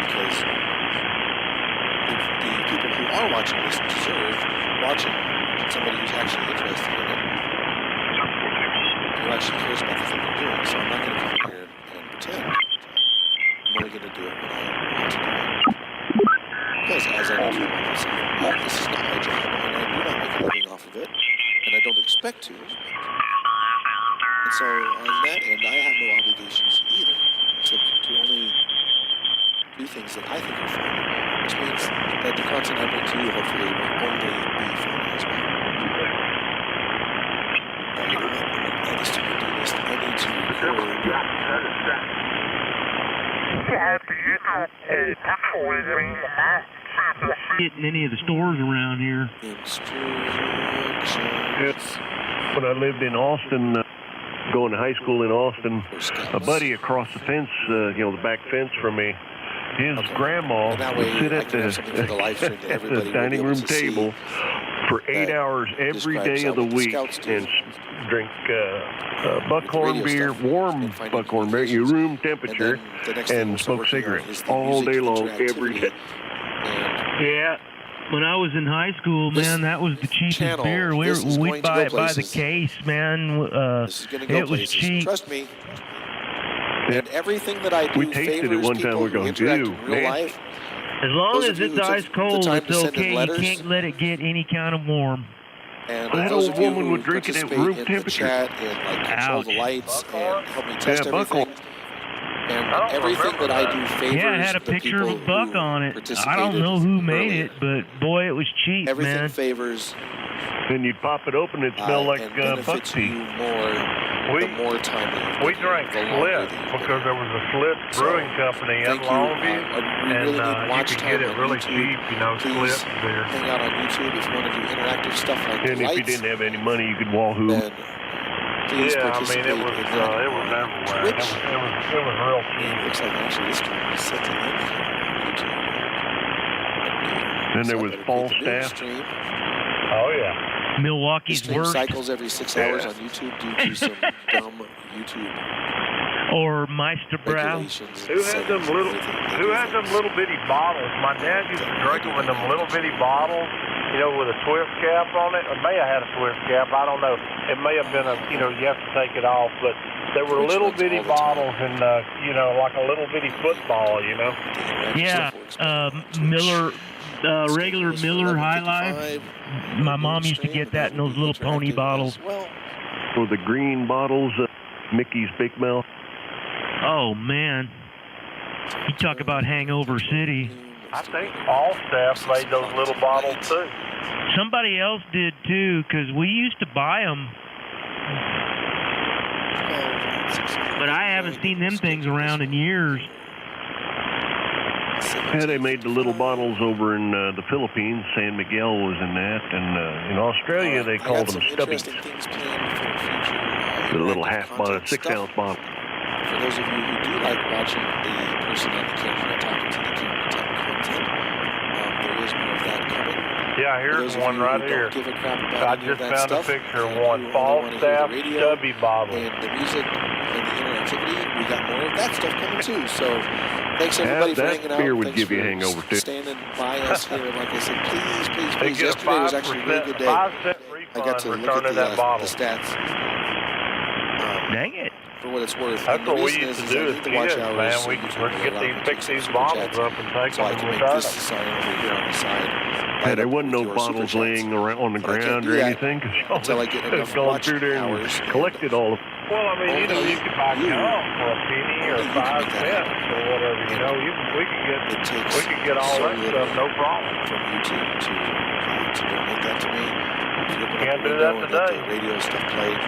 Because the people who are watching this deserve watching somebody who's actually interested in it, who actually cares about the thing they're doing. So I'm not going to come in here and pretend. I'm only going to do it when I want to do it. Because as I need to remind myself, this is not my job, and I do not make a living off of it, and I don't expect to. And so on that end, I have no obligations either, except to only do things that I think are fun, which means that the content I bring to you hopefully will only be fun as well. Now, you know what? I'm going to add this to my do list. I need to record. Getting any of the stores around here. Instructions. When I lived in Austin, going to high school in Austin, a buddy across the fence, the back fence from me, his grandma would sit at the dining room table for 8 hours every day of the week and drink buckhorn beer, warm buckhorn beer, room temperature, and smoke cigarettes all day long, every day. Yeah. When I was in high school, man, that was the cheapest beer. We'd buy it by the case, man. It was cheap. Trust me. And everything that I do we tasted it one time. We're going, ew, man. As long as it's ice cold, it's okay. You can't let it get any kind of warm. And that old woman would drink it at room temperature. And control the lights and help me test everything. And everything that I do favors I had a picture of a buck on it. I don't know who made it, but boy, it was cheap, everything man. Favors. Then you'd pop it open, it smelled like buckseed. The more time we drank Slip because there was a Slip brewing company in Longview, and you could get it really cheap, Slip beer. Hang out on YouTube if you want to do interactive stuff like and if you didn't have any money, you could wahoo. Yeah, I mean, it was everywhere. It was real cheap. Looks like actually this can be set to YouTube. Then there was Falstaff. Oh, yeah. Milwaukee's worst. Cycles every 6 hours on YouTube due to some dumb YouTube. Or Meisterbrow. Who had them little bitty bottles? My dad used to drink them in them little bitty bottles, with a twist cap on it. It may have had a twist cap. I don't know. It may have been you have to take it off, but there were little bitty bottles and, like a little bitty football, Yeah, Miller, regular Miller High Life. My mom used to get that in those little pony bottles. Or the green bottles, Mickey's Big Mouth. Oh, man. You talk about Hangover City. I think Falstaff made those little bottles, too. Somebody else did, too, because we used to buy them. But I haven't seen them things around in years. Yeah, they made the little bottles over in the Philippines. San Miguel was in that. And in Australia, they called them stubbies. The little half bottle, 6-ounce bottle. For those of you who do like watching the person on the camera talking to the camera type content, there is more of that coming. Yeah, here's one right here. Give a crap about I just found a picture of one. Falstaff stubby bottle. And the music and the interactivity, we got more of that stuff coming too. So thanks everybody for hanging out. That beer would give you a hangover too. Standing by us here. Like I said, please. Yesterday was actually a really good day. I got to look at the stats. Dang it. For what it's worth. That's what we used to do as kids, man. We could fix these bottles up and take them and return them. Yeah, there wasn't no bottles laying around on the ground or anything, because y'all had gone through there and collected all of them. Well, I mean, you could buy gum for a penny or 5 cents or whatever. We could get all that stuff, no problem. From you to donate that to me. Can't do that today. The radio stuff played.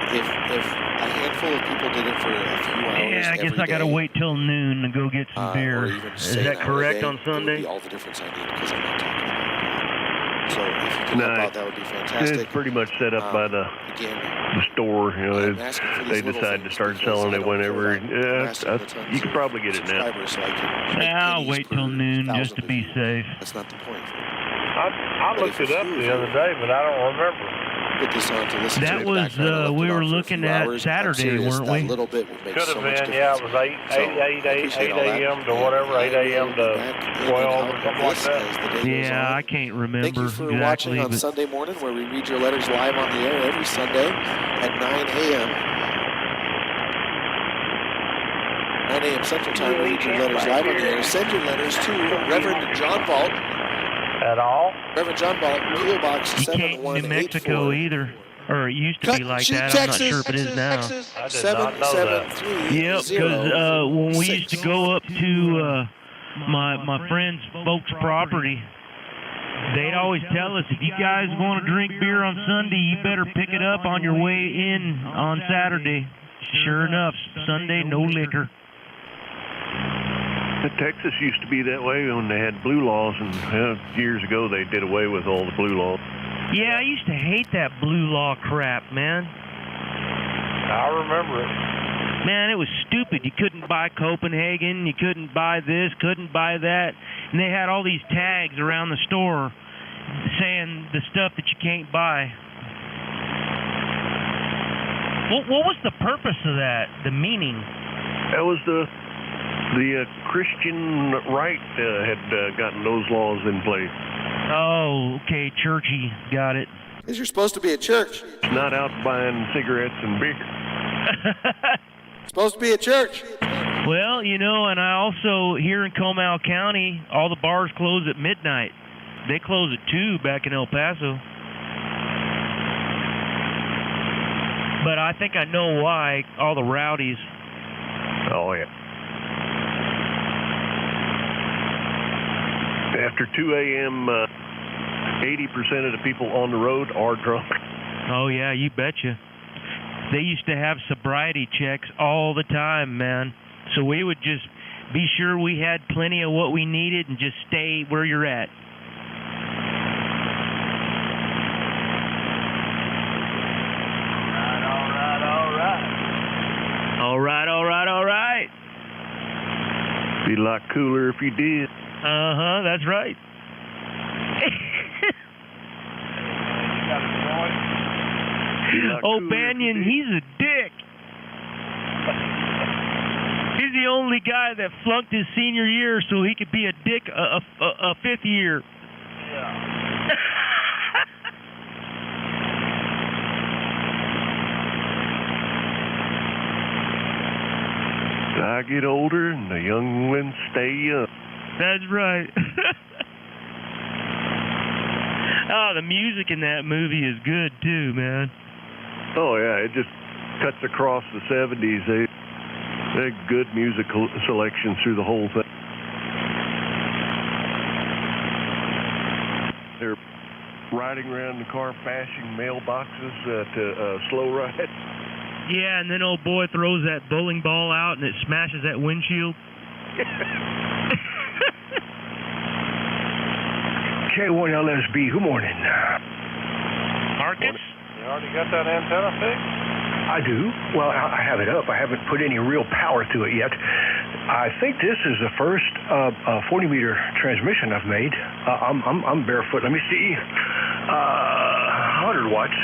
If a handful of people did it for a few hours, yeah, I guess I gotta wait till noon to go get some beer. Is that correct on Sunday? All the difference I need because I'm not talking about it. So if you can help out, that would be fantastic. It's pretty much set up by the store. You know, they decide to start selling it whenever. You could probably get it now. I'll wait till noon just to be safe. That's not the point. I looked it up the other day, but I don't remember. Put this on to listen that to was we were looking at Saturday, weren't we? Little bit would make Could so have much been, yeah. It was 8 a.m. to whatever, 8 a.m. to 12 or something like that. Yeah, I can't remember Thank you for exactly. watching on Sunday morning, where we read your letters live on the air every Sunday at 9 a.m. 9 a.m. Central Time, we read your letters live on the air. Send your letters to Reverend Jon Valt. At all? Reverend Jon Valt, P.O. Box 7184. You can't in New Mexico either. Or it used to be like that. Texas, I'm not sure if it is now. I did not know that. Yep, because when we used to go up to my friend's folks' property, they'd always tell us, if you guys want to drink beer on Sunday, you better pick it up on your way in on Saturday. Sure enough, Sunday, no liquor. Texas used to be that way when they had blue laws, and years ago they did away with all the blue laws. Yeah, I used to hate that blue law crap, man. I remember it. Man, it was stupid. You couldn't buy Copenhagen, you couldn't buy this, couldn't buy that, and they had all these tags around the store saying the stuff that you can't buy. What was the purpose of that, the meaning? That was the Christian right had gotten those laws in place. Oh, okay, churchy, got it. Because you're supposed to be a church. Not out buying cigarettes and beer. Supposed to be a church. Well, you know, and I also, here in Comal County, all the bars close at midnight. They close at 2 back in El Paso. But I think I know why, all the rowdies. Oh, yeah. After 2 a.m., 80% of the people on the road are drunk. Oh, yeah, you betcha. They used to have sobriety checks all the time, man. So we would just be sure we had plenty of what we needed and just stay where you're at. All right. Be a lot cooler if you did. Uh-huh, that's right. Oh, Banyan, he's a dick. He's the only guy that flunked his senior year so he could be a dick a fifth year. Yeah. I get older and the young ones stay young. That's right. Oh, the music in that movie is good too, man. Oh yeah, it just cuts across the 70s. They had good musical selection through the whole thing. They're riding around the car, bashing mailboxes to slow ride. Yeah, and then old boy throws that bowling ball out and it smashes that windshield. K1LSB, good morning. Marcus? You already got that antenna fixed? I do. Well, I have it up. I haven't put any real power to it yet. I think this is the first 40-meter transmission I've made. I'm barefoot. Let me see. 100 watts.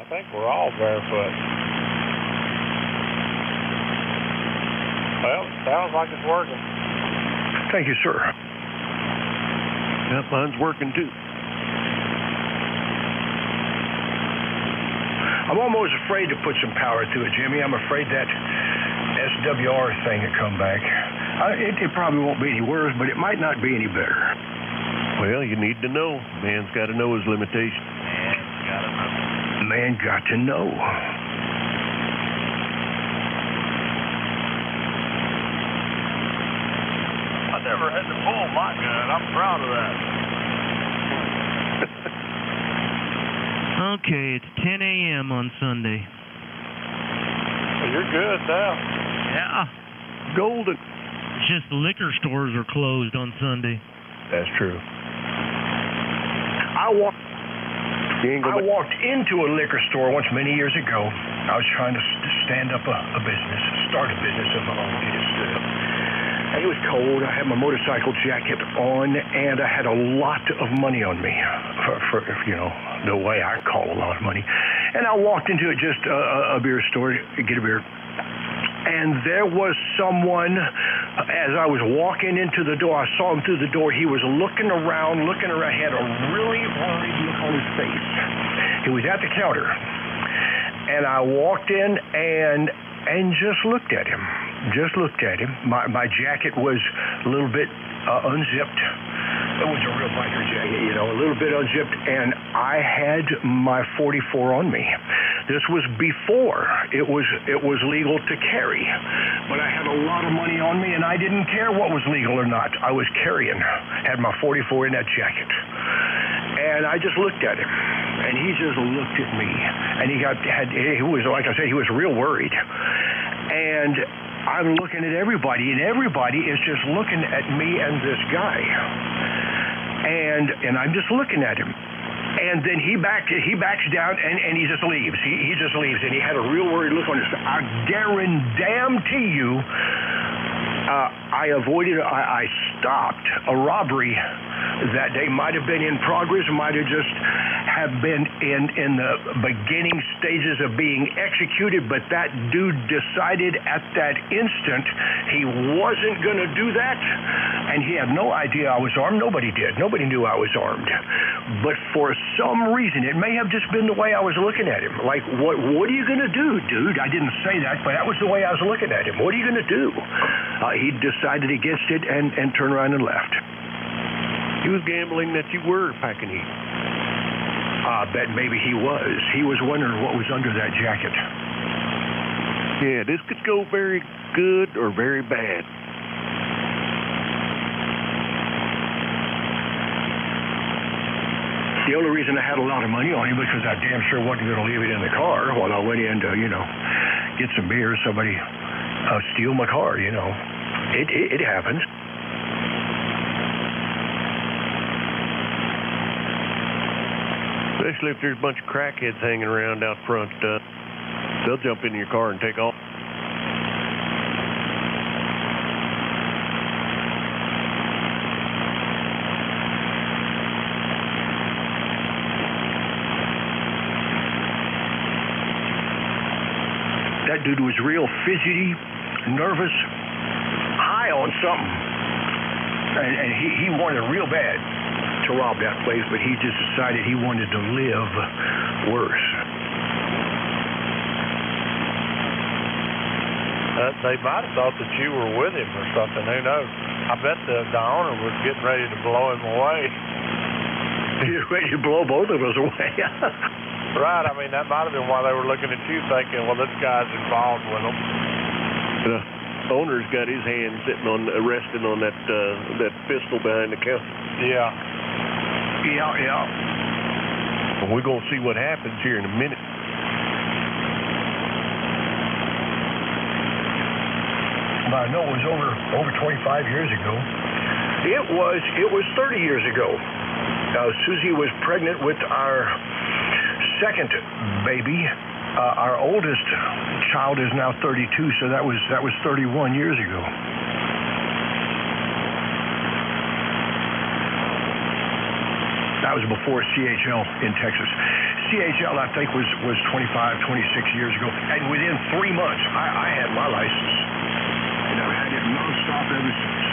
I think we're all barefoot. Well, sounds like it's working. Thank you, sir. Yep, mine's working too. I'm almost afraid to put some power through it, Jimmy. I'm afraid that SWR thing will come back. It probably won't be any worse, but it might not be any better. Well, you need to know. Man's got to know his limitations. Man got to know. I never had to pull my gun. I'm proud of that. Okay, it's 10 a.m. on Sunday. Well, you're good now. Yeah. Golden. It's just the liquor stores are closed on Sunday. That's true. I walked into a liquor store once many years ago. I was trying to stand up a business, start a business of my own. And it was cold. I had my motorcycle jacket on, and I had a lot of money on me, for you know, the way I call a lot of money. And I walked into just a beer store to get a beer. And there was someone, as I was walking into the door, I saw him through the door. He was looking around, he had a really worried look on his face. He was at the counter. And I walked in and just looked at him. My jacket was a little bit unzipped. It was a real biker jacket, you know, a little bit unzipped, and I had my 44 on me. This was before it was legal to carry, but I had a lot of money on me, and I didn't care what was legal or not. I was carrying, had my 44 in that jacket, and I just looked at him, and he just looked at me, and he was, like I said, he was real worried, and I'm looking at everybody, and everybody is just looking at me and this guy. And I'm just looking at him. And then he backs down and he just leaves. He just leaves, and he had a real worried look on his face. I guarantee you, I stopped a robbery that day. Might have been in progress, might have just have been in the beginning stages of being executed, but that dude decided at that instant he wasn't going to do that, and he had no idea I was armed. Nobody did. Nobody knew I was armed. But for some reason, it may have just been the way I was looking at him. Like, what are you going to do, dude? I didn't say that, but that was the way I was looking at him. What are you going to do? He decided against it and turned around and left. He was gambling that you were packing heat. I bet maybe he was. He was wondering what was under that jacket. Yeah, this could go very good or very bad. The only reason I had a lot of money on him was because I damn sure wasn't going to leave it in the car while I went in to, you know, get some beer. Somebody steal my car, you know. It happens. Especially if there's a bunch of crackheads hanging around out front. They'll jump into your car and take off. That dude was real fidgety, nervous, high on something. And he wanted real bad to rob that place, but he just decided he wanted to live worse. They might have thought that you were with him or something. Who knows? I bet the owner was getting ready to blow him away. He was ready to blow both of us away. Right. I mean, that might have been why they were looking at you thinking, well, this guy's involved with them. The owner's got his hand resting on that pistol behind the counter. Yeah. Yeah. Well, we're going to see what happens here in a minute. I know it was over 25 years ago. It was 30 years ago. Susie was pregnant with our second baby. Our oldest child is now 32, so that was 31 years ago. That was before CHL in Texas. CHL, I think, was 25, 26 years ago. And within 3 months, I had my license. And I've had it nonstop ever since.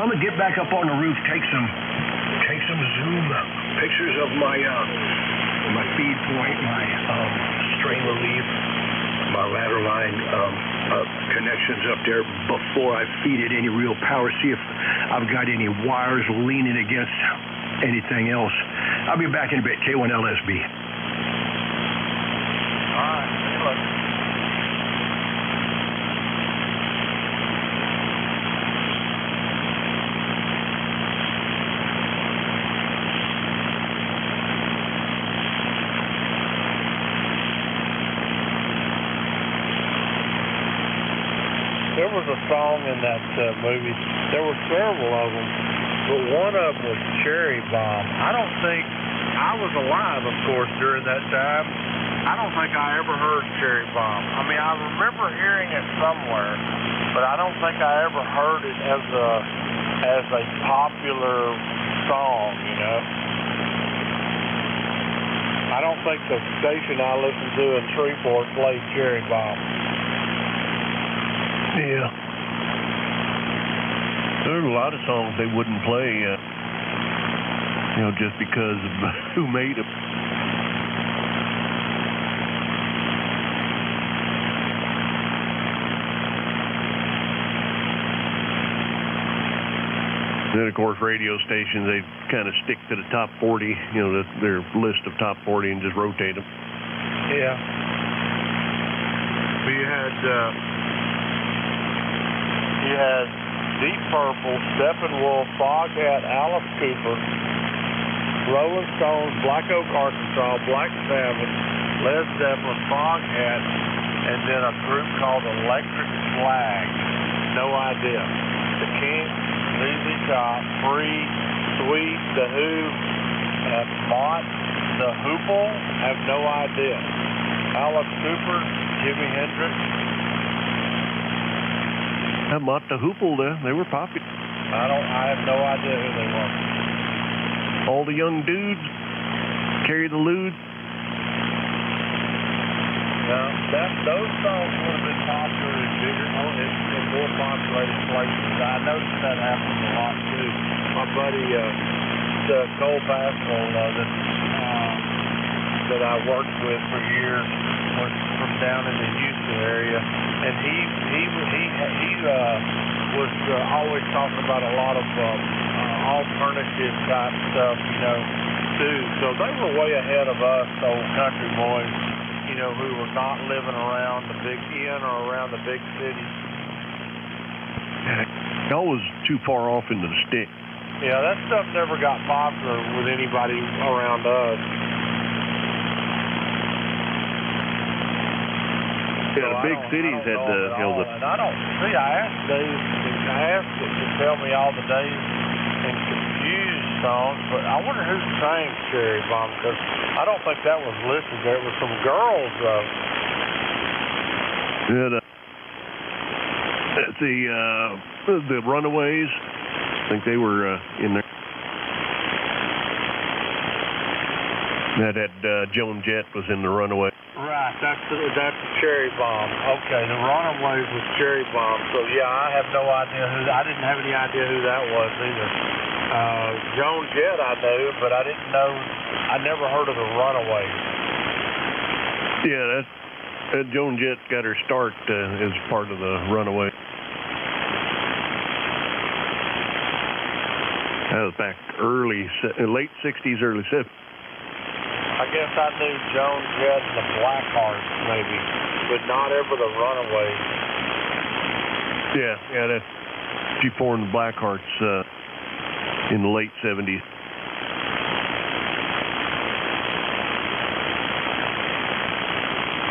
I'm gonna get back up on the roof, take some zoom pictures of my feed point, my strain relief, my ladder line connections up there before I feed it any real power. See if I've got any wires leaning against anything else. I'll be back in a bit. K1LSB. All right. Look. There was a song in that movie. There were several of them, but one of them was Cherry Bomb. I don't think I was alive, of course, during that time. I don't think I ever heard Cherry Bomb. I mean, I remember hearing it somewhere, but I don't think I ever heard it as a popular song, you know. I don't think the station I listened to in Shreveport played Cherry Bomb. Yeah. There's a lot of songs they wouldn't play, just because of who made them. Then, of course, radio stations, they kind of stick to the top 40, their list of top 40 and just rotate them. Yeah. But you had Deep Purple, Steppenwolf, Foghat, Alice Cooper, Rolling Stones, Black Oak, Arkansas, Black Sabbath, Led Zeppelin, Foghat, and then a group called Electric Flag. No idea. The Kinks, ZZ Top, Free, Sweet, The Who, Mott, The Hoople, have no idea. Alice Cooper, Jimi Hendrix. Mott the Hoople, they were popular. I have no idea who they were. All the young dudes, Carry the Lude. Now, those songs would have been popular in more populated places. I noticed that happens a lot too. My buddy, Cole Pascal, that I worked with for years, was from down in the Houston area, and he was always talking about a lot of alternative type stuff, too. So they were way ahead of us, old country boys, who were not living around the big or around the big cities. Y'all was too far off into the stick. Yeah, that stuff never got popular with anybody around us. Yeah, the big cities had the, And I don't see. I asked Dave. I asked him to tell me all the Dave and Confused songs, but I wonder who sang Cherry Bomb, because I don't think that was listed there. It was some girls, though. Yeah, the Runaways. I think they were in there. That Joan Jett was in the Runaway. Right, that's the Cherry Bomb. Okay, the Runaways was Cherry Bomb. So yeah, I have no idea who. I didn't have any idea who that was either. Joan Jett I knew, but I didn't know. I never heard of the Runaways. Yeah, that Joan Jett got her start as part of the Runaway. That was back late 60s, early 70s. I guess I knew Joan Jett and the Blackhearts, maybe, but not ever the Runaways. Yeah, she formed the Blackhearts in the late 70s.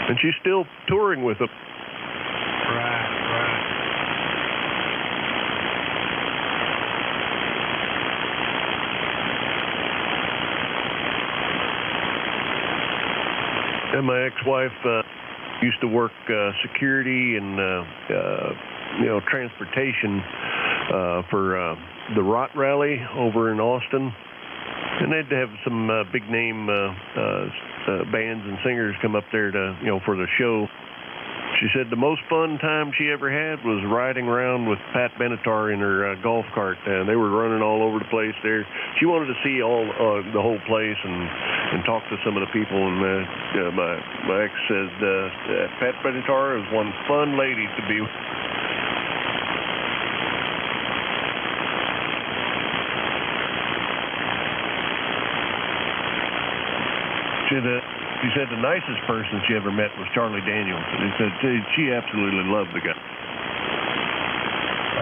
And she's still touring with them. Right. And my ex-wife used to work security and transportation for the Rot Rally over in Austin, and they'd have some big name bands and singers come up there to for the show. She said the most fun time she ever had was riding around with Pat Benatar in her golf cart. They were running all over the place there. She wanted to see all the whole place and talk to some of the people. And my ex says Pat Benatar is one fun lady to be with. She said the nicest person she ever met was Charlie Daniels. And he said she absolutely loved the guy.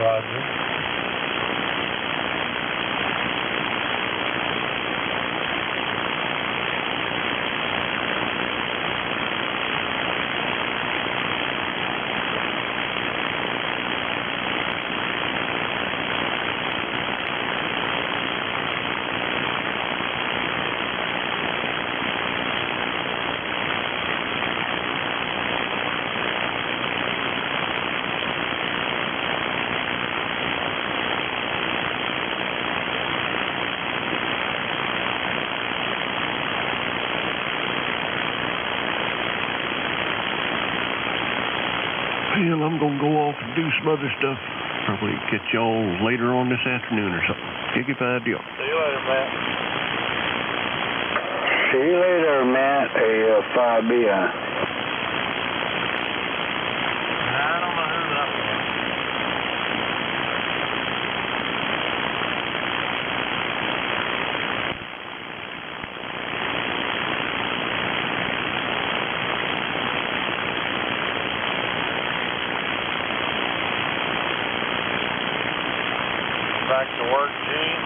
Roger. Well, I'm going to go off and do some other stuff. Probably catch y'all later on this afternoon or something. Giggify deal. See you later, Matt. See you later, Matt. A5B. I don't know who that was. Back to work, Gene.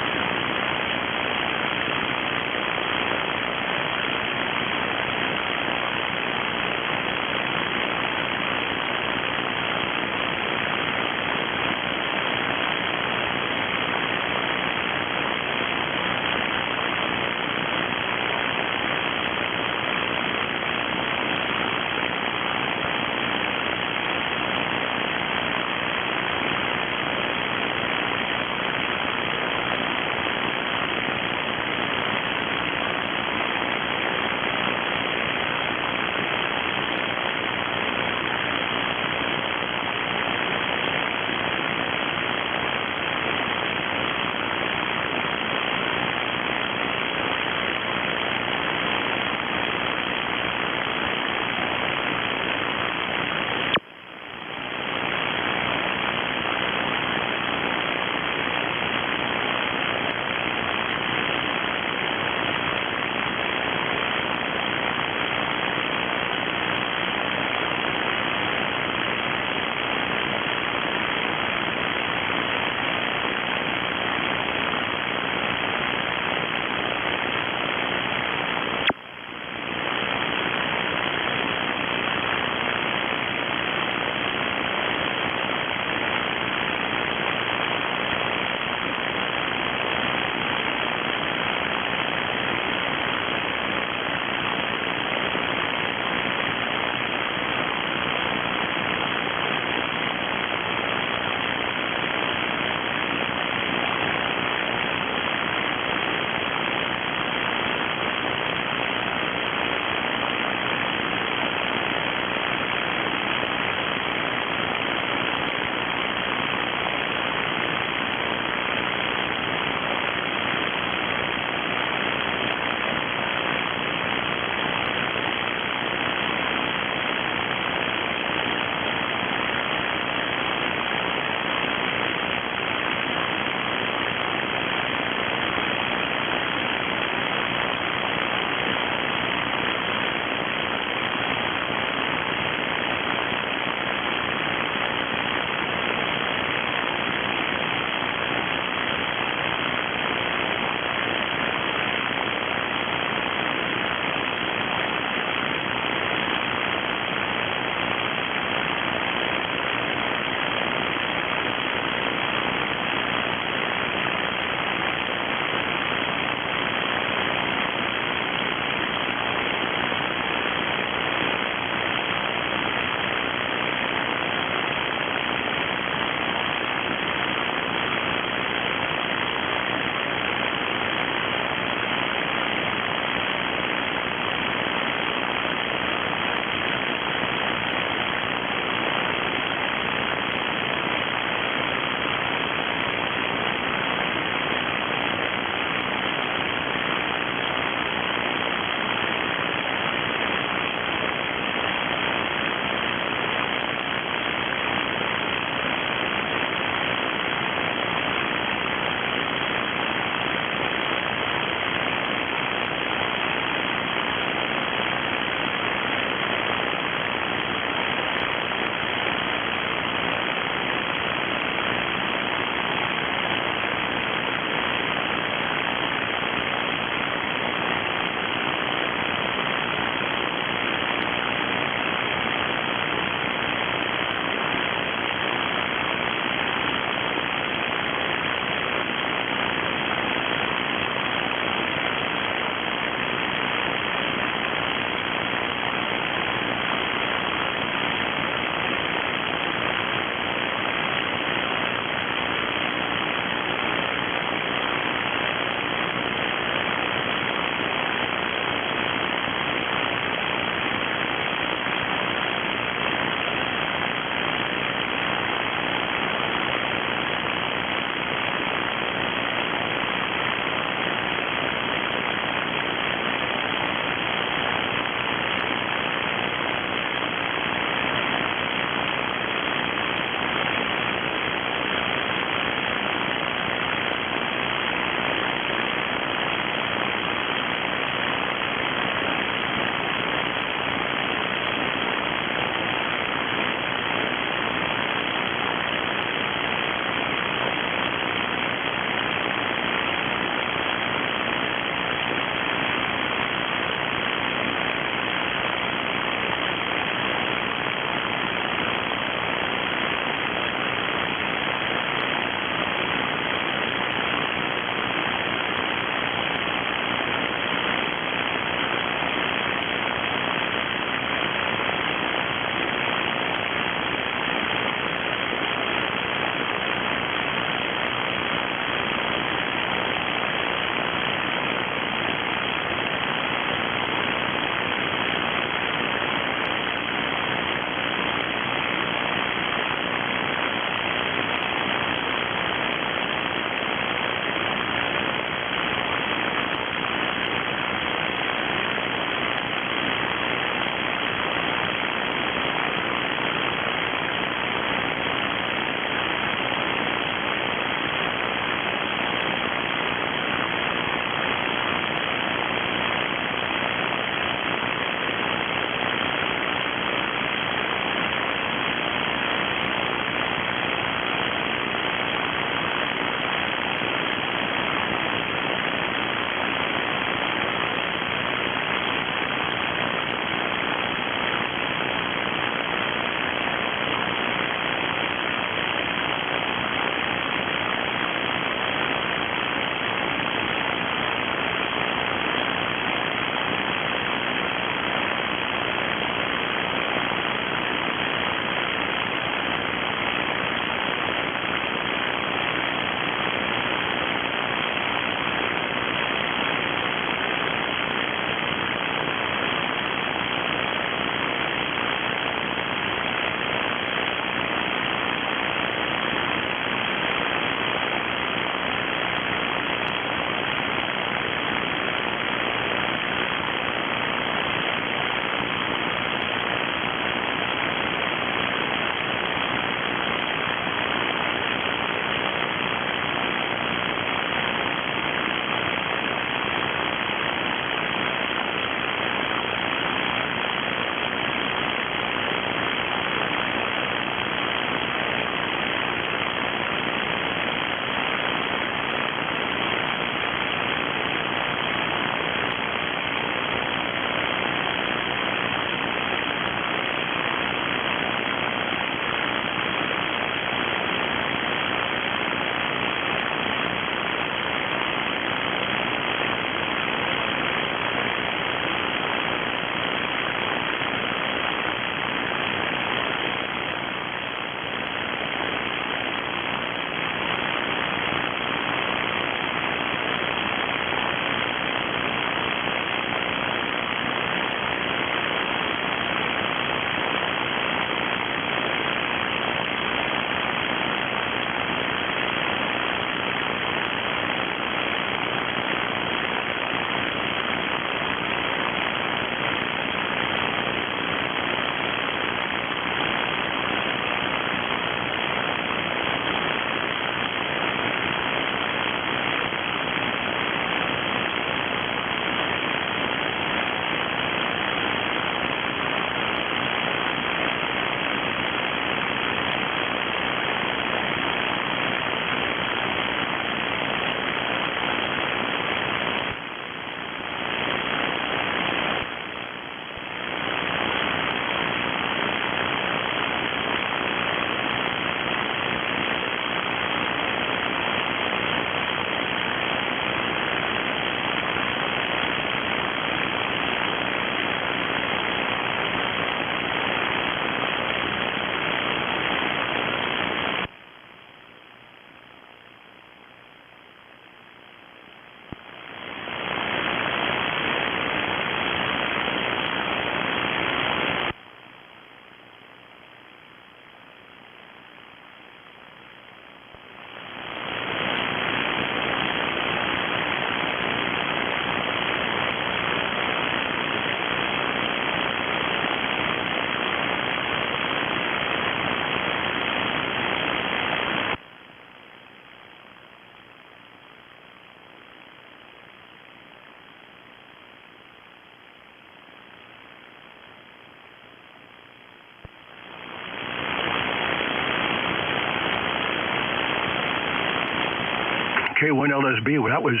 K1LSB, well, that was...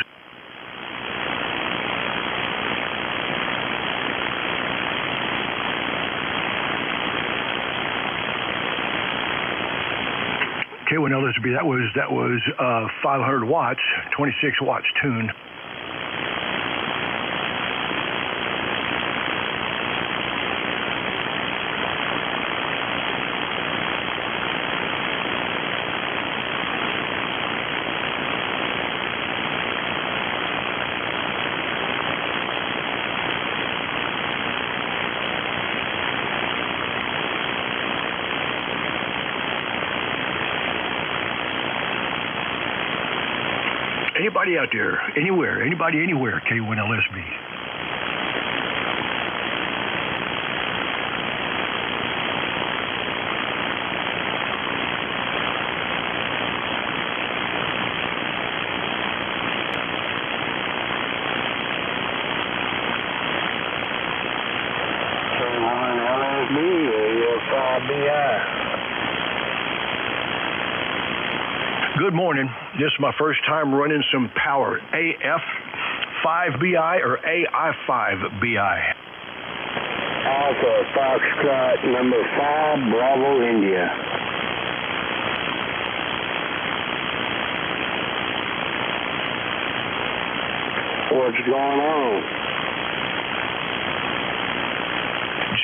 K1LSB, that was 500 watts, 26 watts tuned. Anybody out there, anywhere, K1LSB. K1LSB, AF5BI. Good morning. This is my first time running some power. AF5BI or AI5BI? Alpha Foxtrot number 5, Bravo, India. What's going on?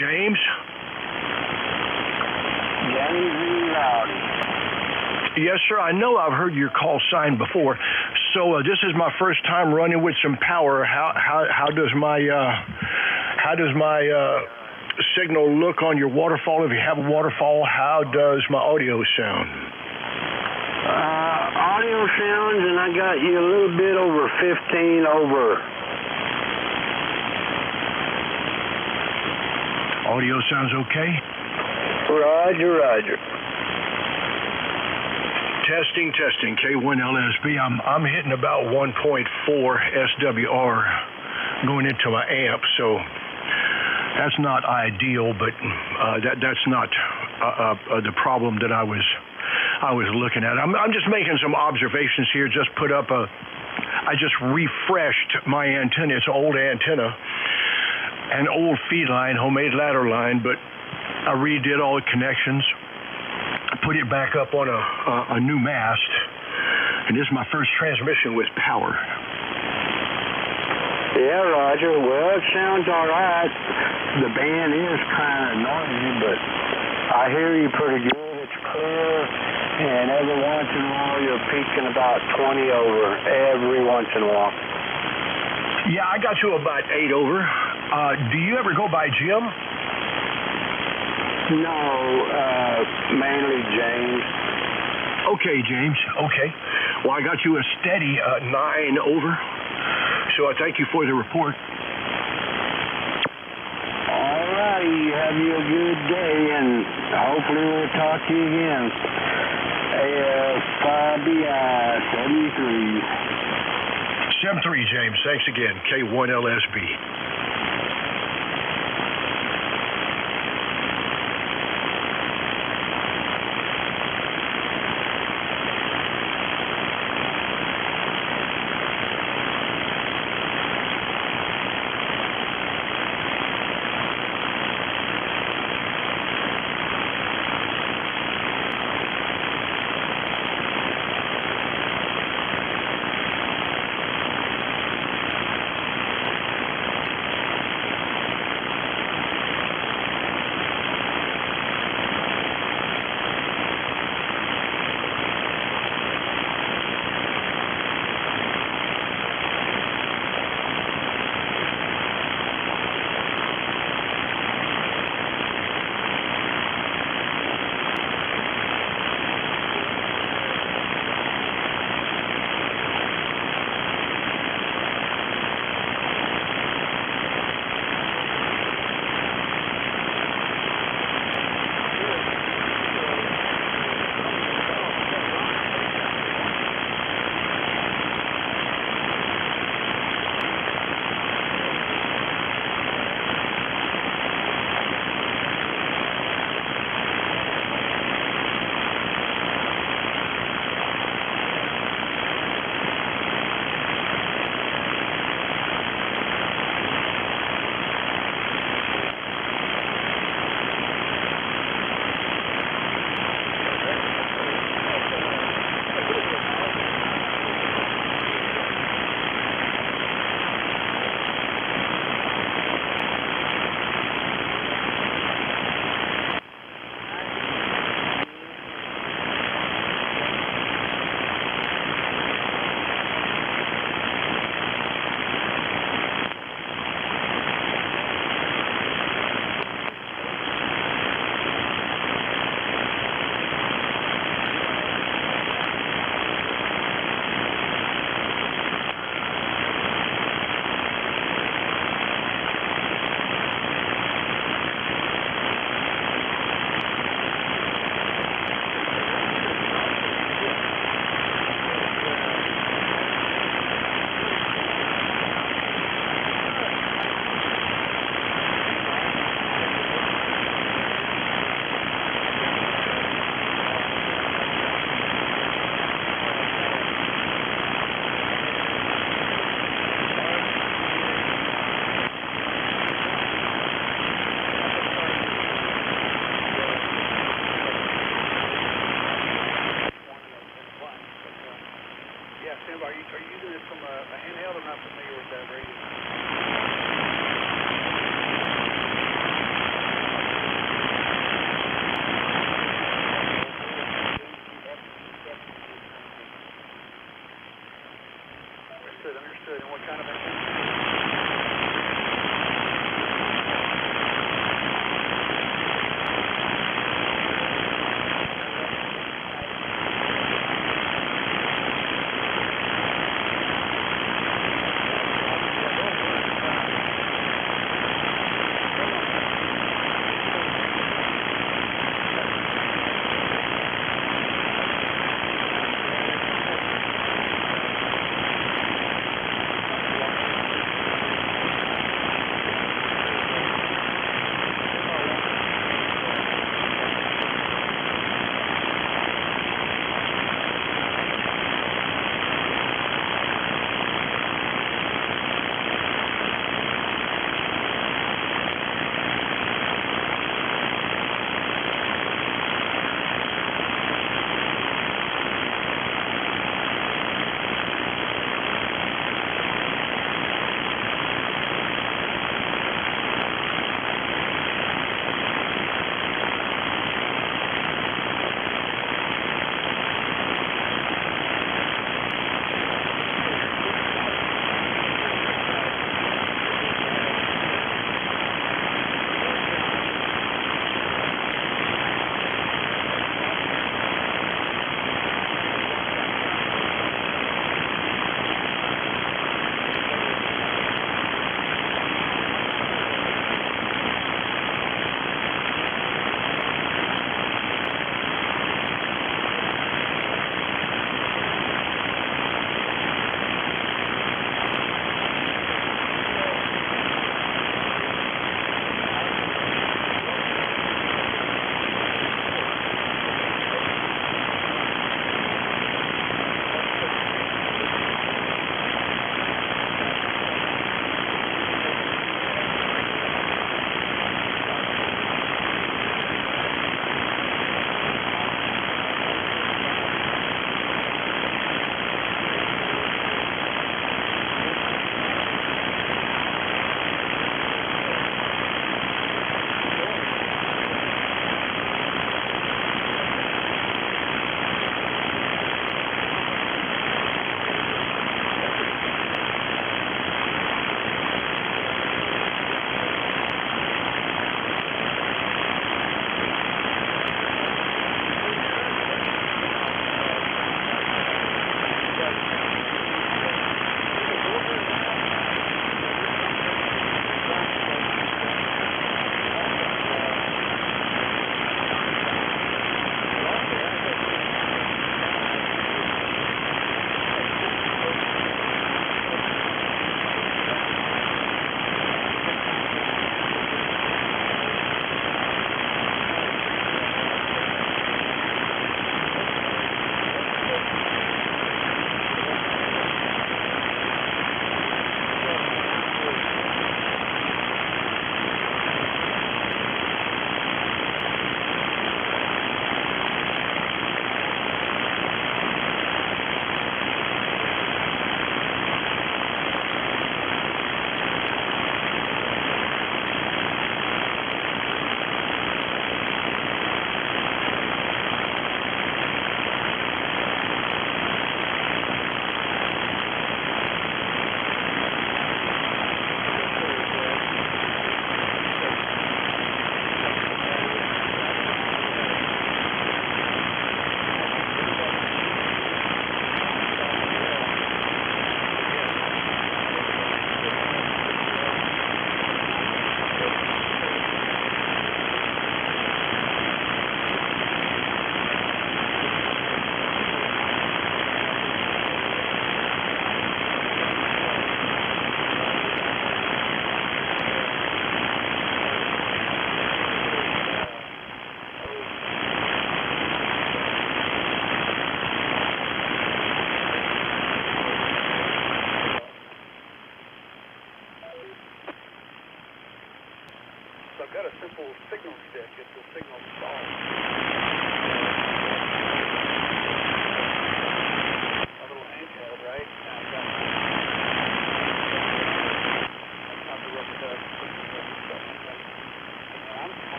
James? James Rowdy. Yes, sir. I know I've heard your call sign before. So this is my first time running with some power. How does my signal look on your waterfall? If you have a waterfall, how does my audio sound? Audio sounds, and I got you a little bit over 15 over. Audio sounds okay? Roger, roger. Testing, K1LSB. I'm hitting about 1.4 SWR going into my amp, so that's not ideal, but that's not the problem that I was looking at. I'm just making some observations here. I just refreshed my antenna. It's an old antenna, an old feed line, homemade ladder line, but I redid all the connections. Put it back up on a new mast, and this is my first transmission with power. Yeah, Roger. Well, it sounds all right. The band is kind of noisy, but I hear you pretty good. It's clear, and every once in a while you're peaking about 20 over, every once in a while. Yeah, I got you about 8 over. Do you ever go by Jim? No, mainly James. Okay, James. Okay. Well, I got you a steady 9 over. So I thank you for the report. All righty. Have you a good day, and hopefully we'll talk to you again. AF5BI 73. 73, James. Thanks again. K1LSB.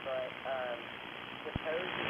But supposedly